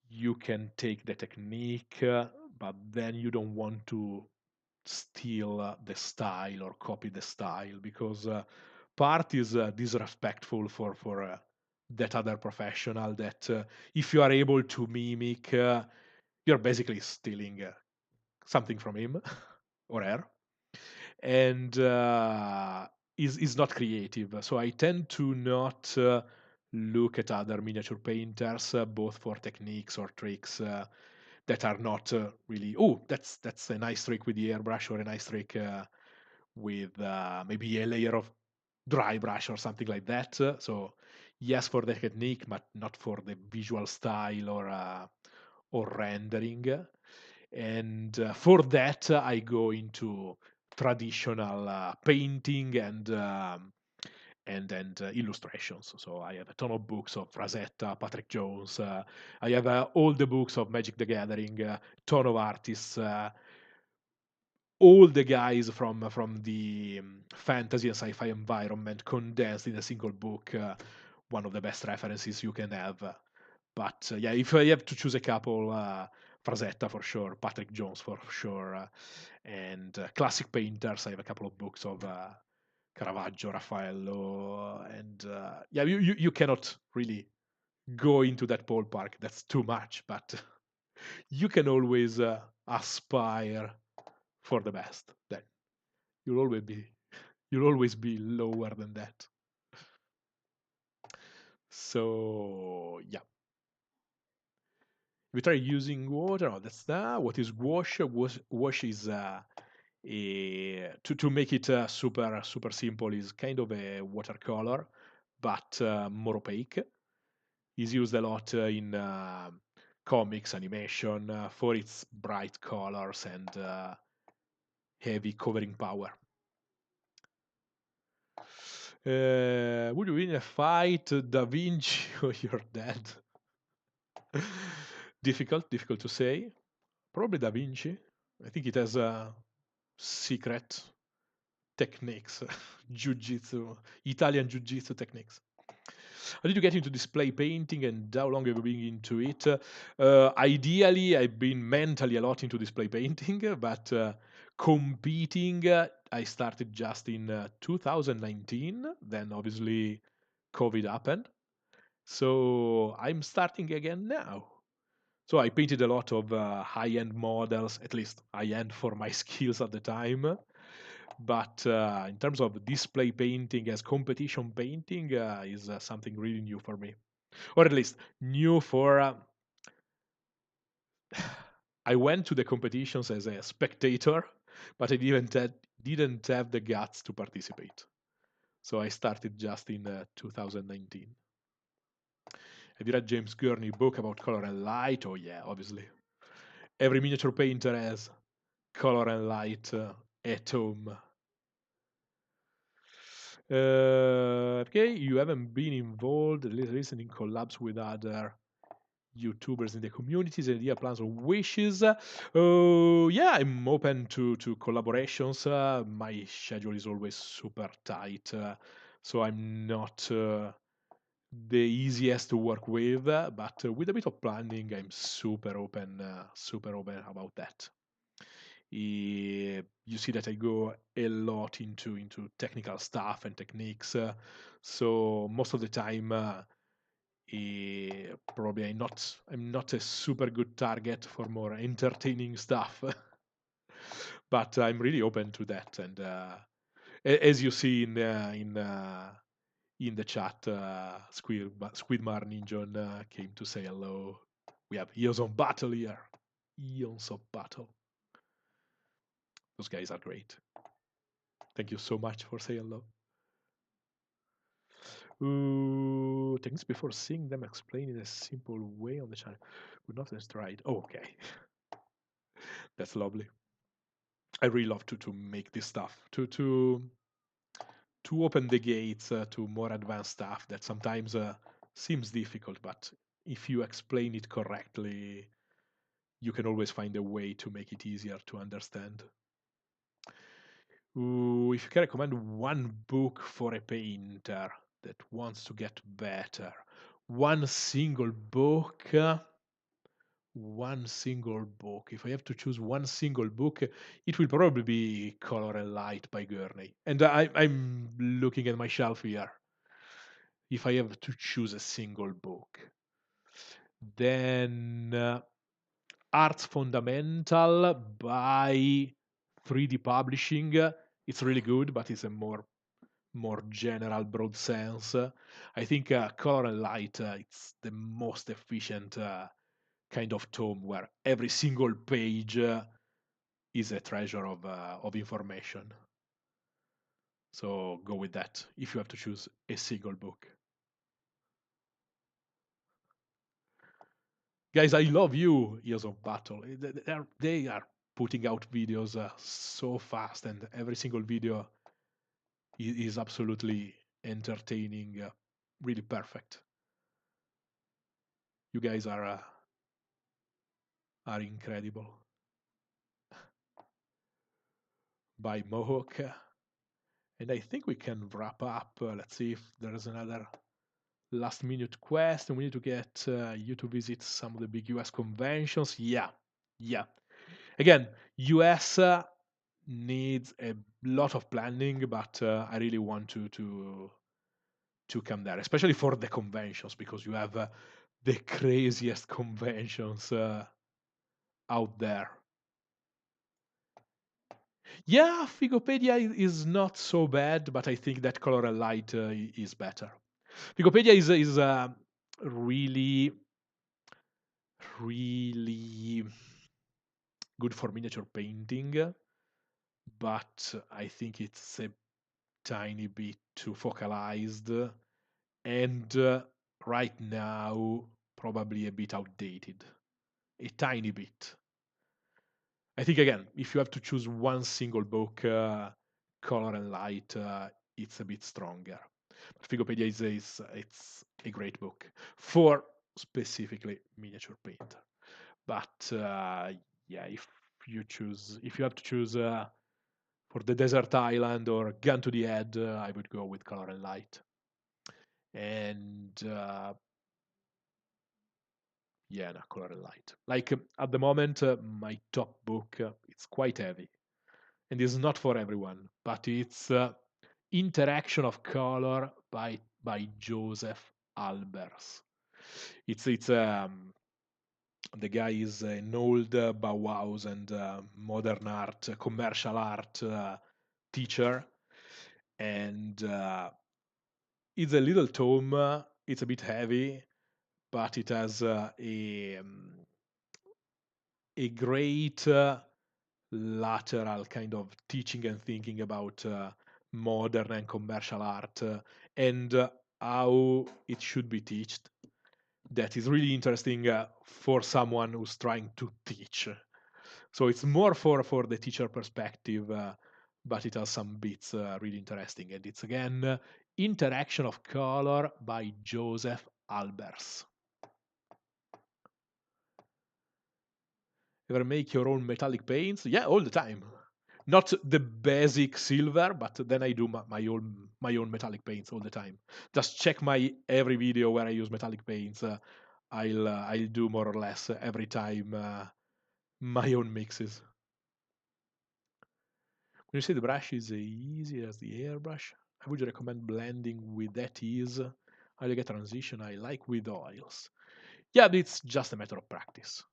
you can take the technique, but then you don't want to steal the style or copy the style because part is disrespectful for that other professional that if you are able to mimic you're basically stealing something from him or her and is not creative. So I tend to not look at other miniature painters both for techniques or tricks that are not really, oh, that's a nice trick with the airbrush or a nice trick with maybe a layer of dry brush or something like that. So yes, for the technique, but not for the visual style or rendering. And for that, I go into traditional painting and illustrations. So I have a ton of books of Frazetta, Patrick Jones. I have all the books of Magic the Gathering, ton of artists, all the guys from the fantasy and sci-fi environment condensed in a single book. One of the best references you can have. But yeah, if I have to choose a couple, Frazetta for sure, Patrick Jones for sure, and classic painters. I have a couple of books of Caravaggio, Raffaello, and yeah, you cannot really go into that ballpark. That's too much, but you can always aspire for the best. Then you'll always be you'll always be lower than that. So yeah, we try using water. Oh, that's that. What is gouache? Gouache is to make it super simple is kind of a watercolor, but more opaque. is used a lot in comics animation for its bright colors and heavy covering power. Would you win a fight, Da Vinci, or you're dead? Difficult to say. Probably Da Vinci. I think it has secret techniques, jiu-jitsu, Italian jiu-jitsu techniques. How did you get into display painting and how long have you been into it? Ideally, I've been mentally a lot into display painting, but competing, I started just in 2019. Then obviously COVID happened. So I'm starting again now. So I painted a lot of high-end models, at least high-end for my skills at the time. But in terms of display painting as competition painting is something really new for me, or at least new for. I went to the competitions as a spectator, but I didn't have the guts to participate. So I started just in 2019. Have you read James Gurney's book about color and light? Oh yeah, obviously. Every miniature painter has color and light at home. Okay, you haven't been involved listening collabs with other YouTubers in the communities, idea, plans, or wishes. Yeah, I'm open to collaborations. My schedule is always super tight, so I'm not the easiest to work with. But with a bit of planning, I'm super open about that. You see that I go a lot into technical stuff and techniques. So most of the time, probably I'm not a super good target for more entertaining stuff. But I'm really open to that. And as you see in the chat, Squidmar Ninjon came to say hello. We have Eons of Battle here. Eons of Battle. Those guys are great. Thank you so much for saying hello. Things before seeing them explained in a simple way on the channel. Would not have tried. Oh, okay. That's lovely. I really love to make this stuff, to open the gates to more advanced stuff that sometimes seems difficult, but if you explain it correctly, you can always find a way to make it easier to understand. If you can recommend one book for a painter that wants to get better, one single book. One single book. If I have to choose one single book, it will probably be Color and Light by Gurney. And I'm looking at my shelf here. If I have to choose a single book, then Arts Fundamental by 3D Publishing. It's really good, but it's a more general, broad sense. I think Color and Light it's the most efficient kind of tome where every single page is a treasure of information. So go with that if you have to choose a single book. Guys, I love you, Years of Battle. They are putting out videos so fast, and every single video is absolutely entertaining, really perfect. You guys are incredible. By Mohawk. And I think we can wrap up. Let's see if there's another last minute question. We need to get you to visit some of the big US conventions. Yeah. Again, US needs a lot of planning, but I really want to come there, especially for the conventions, because you have the craziest conventions out there. Yeah, Figopedia is not so bad, but I think that Color and Light is better. Figopedia is really, really good for miniature painting, but I think it's a tiny bit too focalized and right now probably a bit outdated, a tiny bit. I think again, if you have to choose one single book, Color and Light, it's a bit stronger. Figopedia is it's a great book for specifically miniature painter. But yeah, if you have to choose for the desert island or gun to the head, I would go with Color and Light. And yeah, no, Color and Light. Like at the moment, my top book, it's quite heavy and it's not for everyone, but it's Interaction of Color by Joseph Albers. It's the guy is an old Bauhaus and modern art, commercial art teacher, and it's a little tome. It's a bit heavy, but it has a great lateral kind of teaching and thinking about modern and commercial art and how it should be taught. That is really interesting for someone who's trying to teach. So it's more for the teacher perspective, but it has some bits really interesting. And it's again Interaction of Color by Joseph Albers. Ever make your own metallic paints? Yeah, all the time. Not the basic silver, but then I do my own metallic paints all the time. Just check my every video where I use metallic paints. I'll do more or less every time my own mixes. When you say the brush is easy as the airbrush, I would recommend blending with that ease. How you get transition I like with oils. Yeah, but it's just a matter of practice.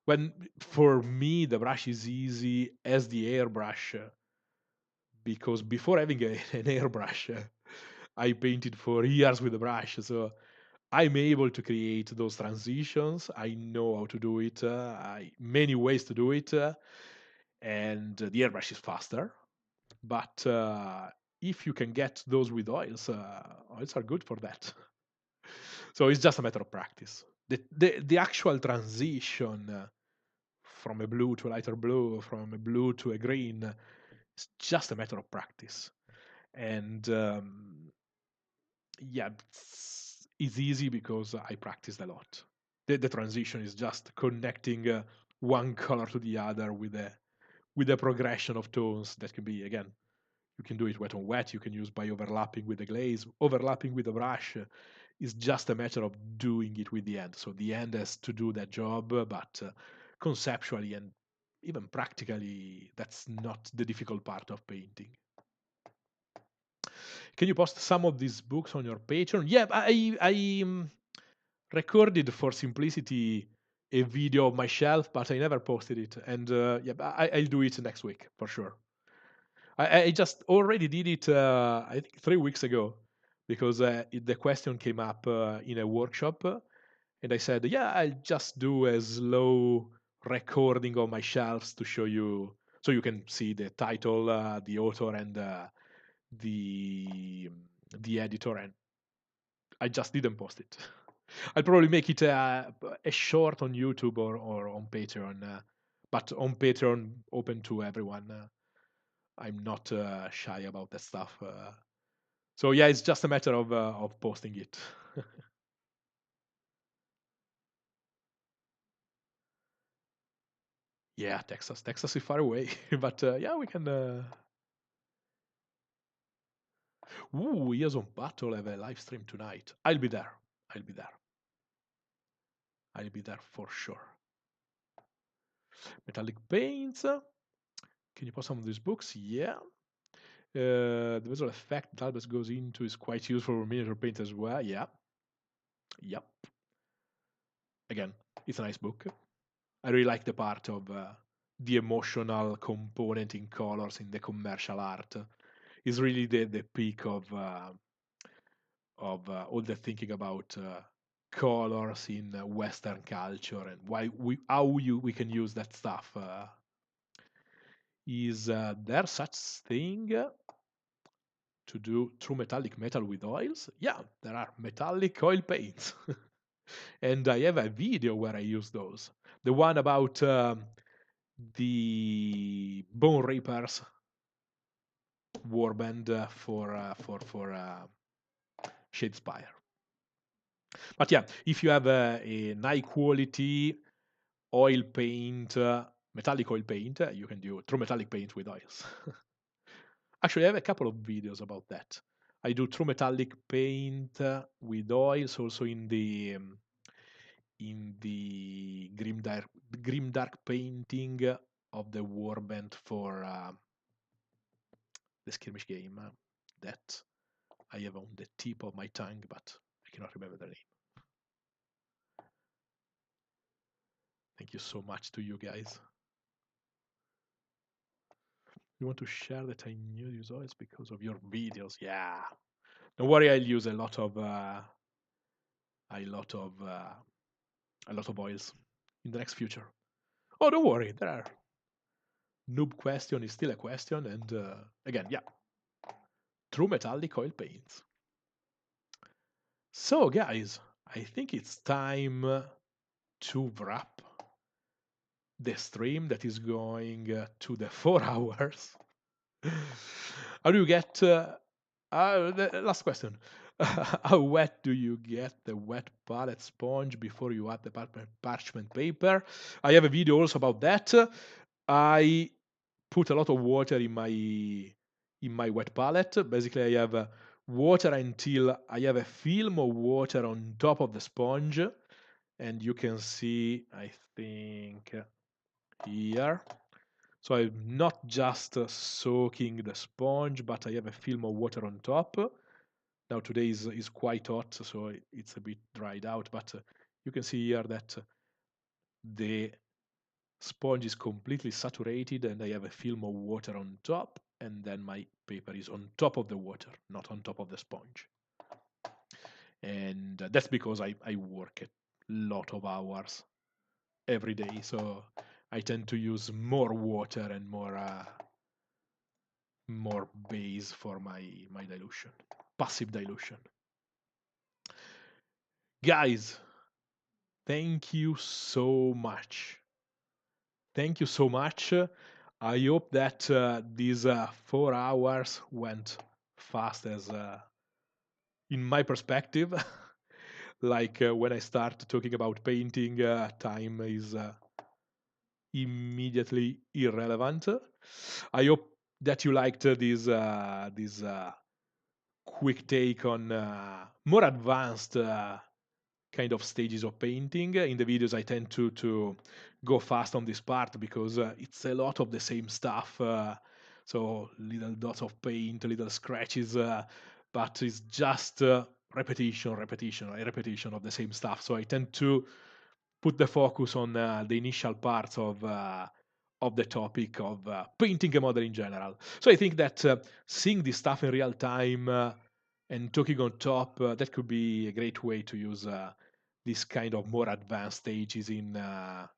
When for me the brush is easy as the airbrush because before having an airbrush, I painted for years with a brush, so I'm able to create those transitions. I know how to do it. Many ways to do it, and the airbrush is faster. But if you can get those with oils, oils are good for that. So it's just a matter of practice. The actual transition from a blue to a lighter blue, from a blue to a green, it's just a matter of practice. And yeah, it's easy because I practiced a lot. The transition is just connecting one color to the other with a progression of tones that can be again. You can do it wet on wet. You can use by overlapping with the glaze, overlapping with the brush. It's just a matter of doing it with the end. So the end has to do that job, but conceptually and even practically, that's not the difficult part of painting. Can you post some of these books on your Patreon? Yeah, I recorded for simplicity a video of my shelf, but I never posted it. And yeah, I'll do it next week for sure. I just already did it, I think 3 weeks ago, because the question came up in a workshop, and I said, yeah, I'll just do a slow recording of my shelves to show you, so you can see the title, the author, and the the editor, and I just didn't post it. I'll probably make it a short on YouTube or on Patreon, but on Patreon, open to everyone. I'm not shy about that stuff. So yeah, it's just a matter of posting it. Yeah, Texas. Texas is far away, but yeah, we can. Ooh, Years on Battle have a live stream tonight. I'll be there. I'll be there. I'll be there for sure. Metallic paints. Can you post some of these books? Yeah. The visual effect that Albus goes into is quite useful for miniature paint as well. Yeah. Yep. Again, it's a nice book. I really like the part of the emotional component in colors in the commercial art. It's really the peak of all the thinking about colors in Western culture and we can use that stuff. Is there such thing? to do true metallic metal with oils? Yeah, there are metallic oil paints. And I have a video where I use those. The one about the Bone Reapers warband for Shadespire. But yeah, if you have a high quality oil paint, metallic oil paint, you can do true metallic paint with oils. Actually, I have a couple of videos about that. I do true metallic paint with oils also in the grimdark painting of the warband for the skirmish game that I have on the tip of my tongue, but I cannot remember the name. Thank you so much to you guys. You want to share that I knew use oils because of your videos? Yeah. Don't worry, I'll use a lot of oils in the next future. Oh, don't worry, there are noob question is still a question, and again, yeah, true metallic oil paints. So, guys, I think it's time to wrap the stream that is going to the 4 hours. How do you get? The last question. How wet do you get the wet palette sponge before you add the parchment paper? I have a video also about that. I put a lot of water in my wet palette. Basically, I have water until I have a film of water on top of the sponge, and you can see, I think, here. So I'm not just soaking the sponge, but I have a film of water on top. Now today is quite hot, so it's a bit dried out, but you can see here that the sponge is completely saturated and I have a film of water on top, and then my paper is on top of the water, not on top of the sponge. And that's because I work a lot of hours every day, so I tend to use more water and more base for my dilution, passive dilution. Guys, thank you so much. Thank you so much. I hope that these 4 hours went fast as in my perspective. Like when I start talking about painting, time is immediately irrelevant. I hope that you liked this quick take on more advanced kind of stages of painting. In the videos, I tend to go fast on this part because it's a lot of the same stuff. So little dots of paint, little scratches, but it's just repetition of the same stuff. So I tend to put the focus on the initial parts of the topic of painting a model in general. So I think that seeing this stuff in real time and talking on top, that could be a great way to use this kind of more advanced stages in a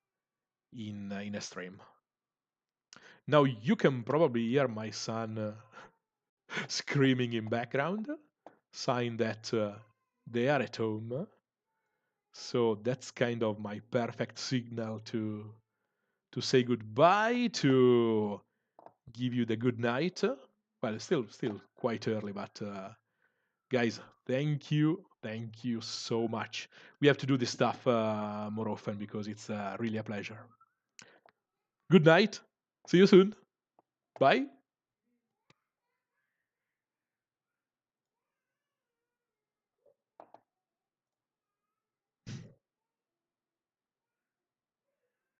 stream. Now you can probably hear my son screaming in background, sign that they are at home. So that's kind of my perfect signal to say goodbye, to give you the good night. Well, it's still quite early, but guys, thank you so much. We have to do this stuff more often because it's really a pleasure. Good night. See you soon. Bye.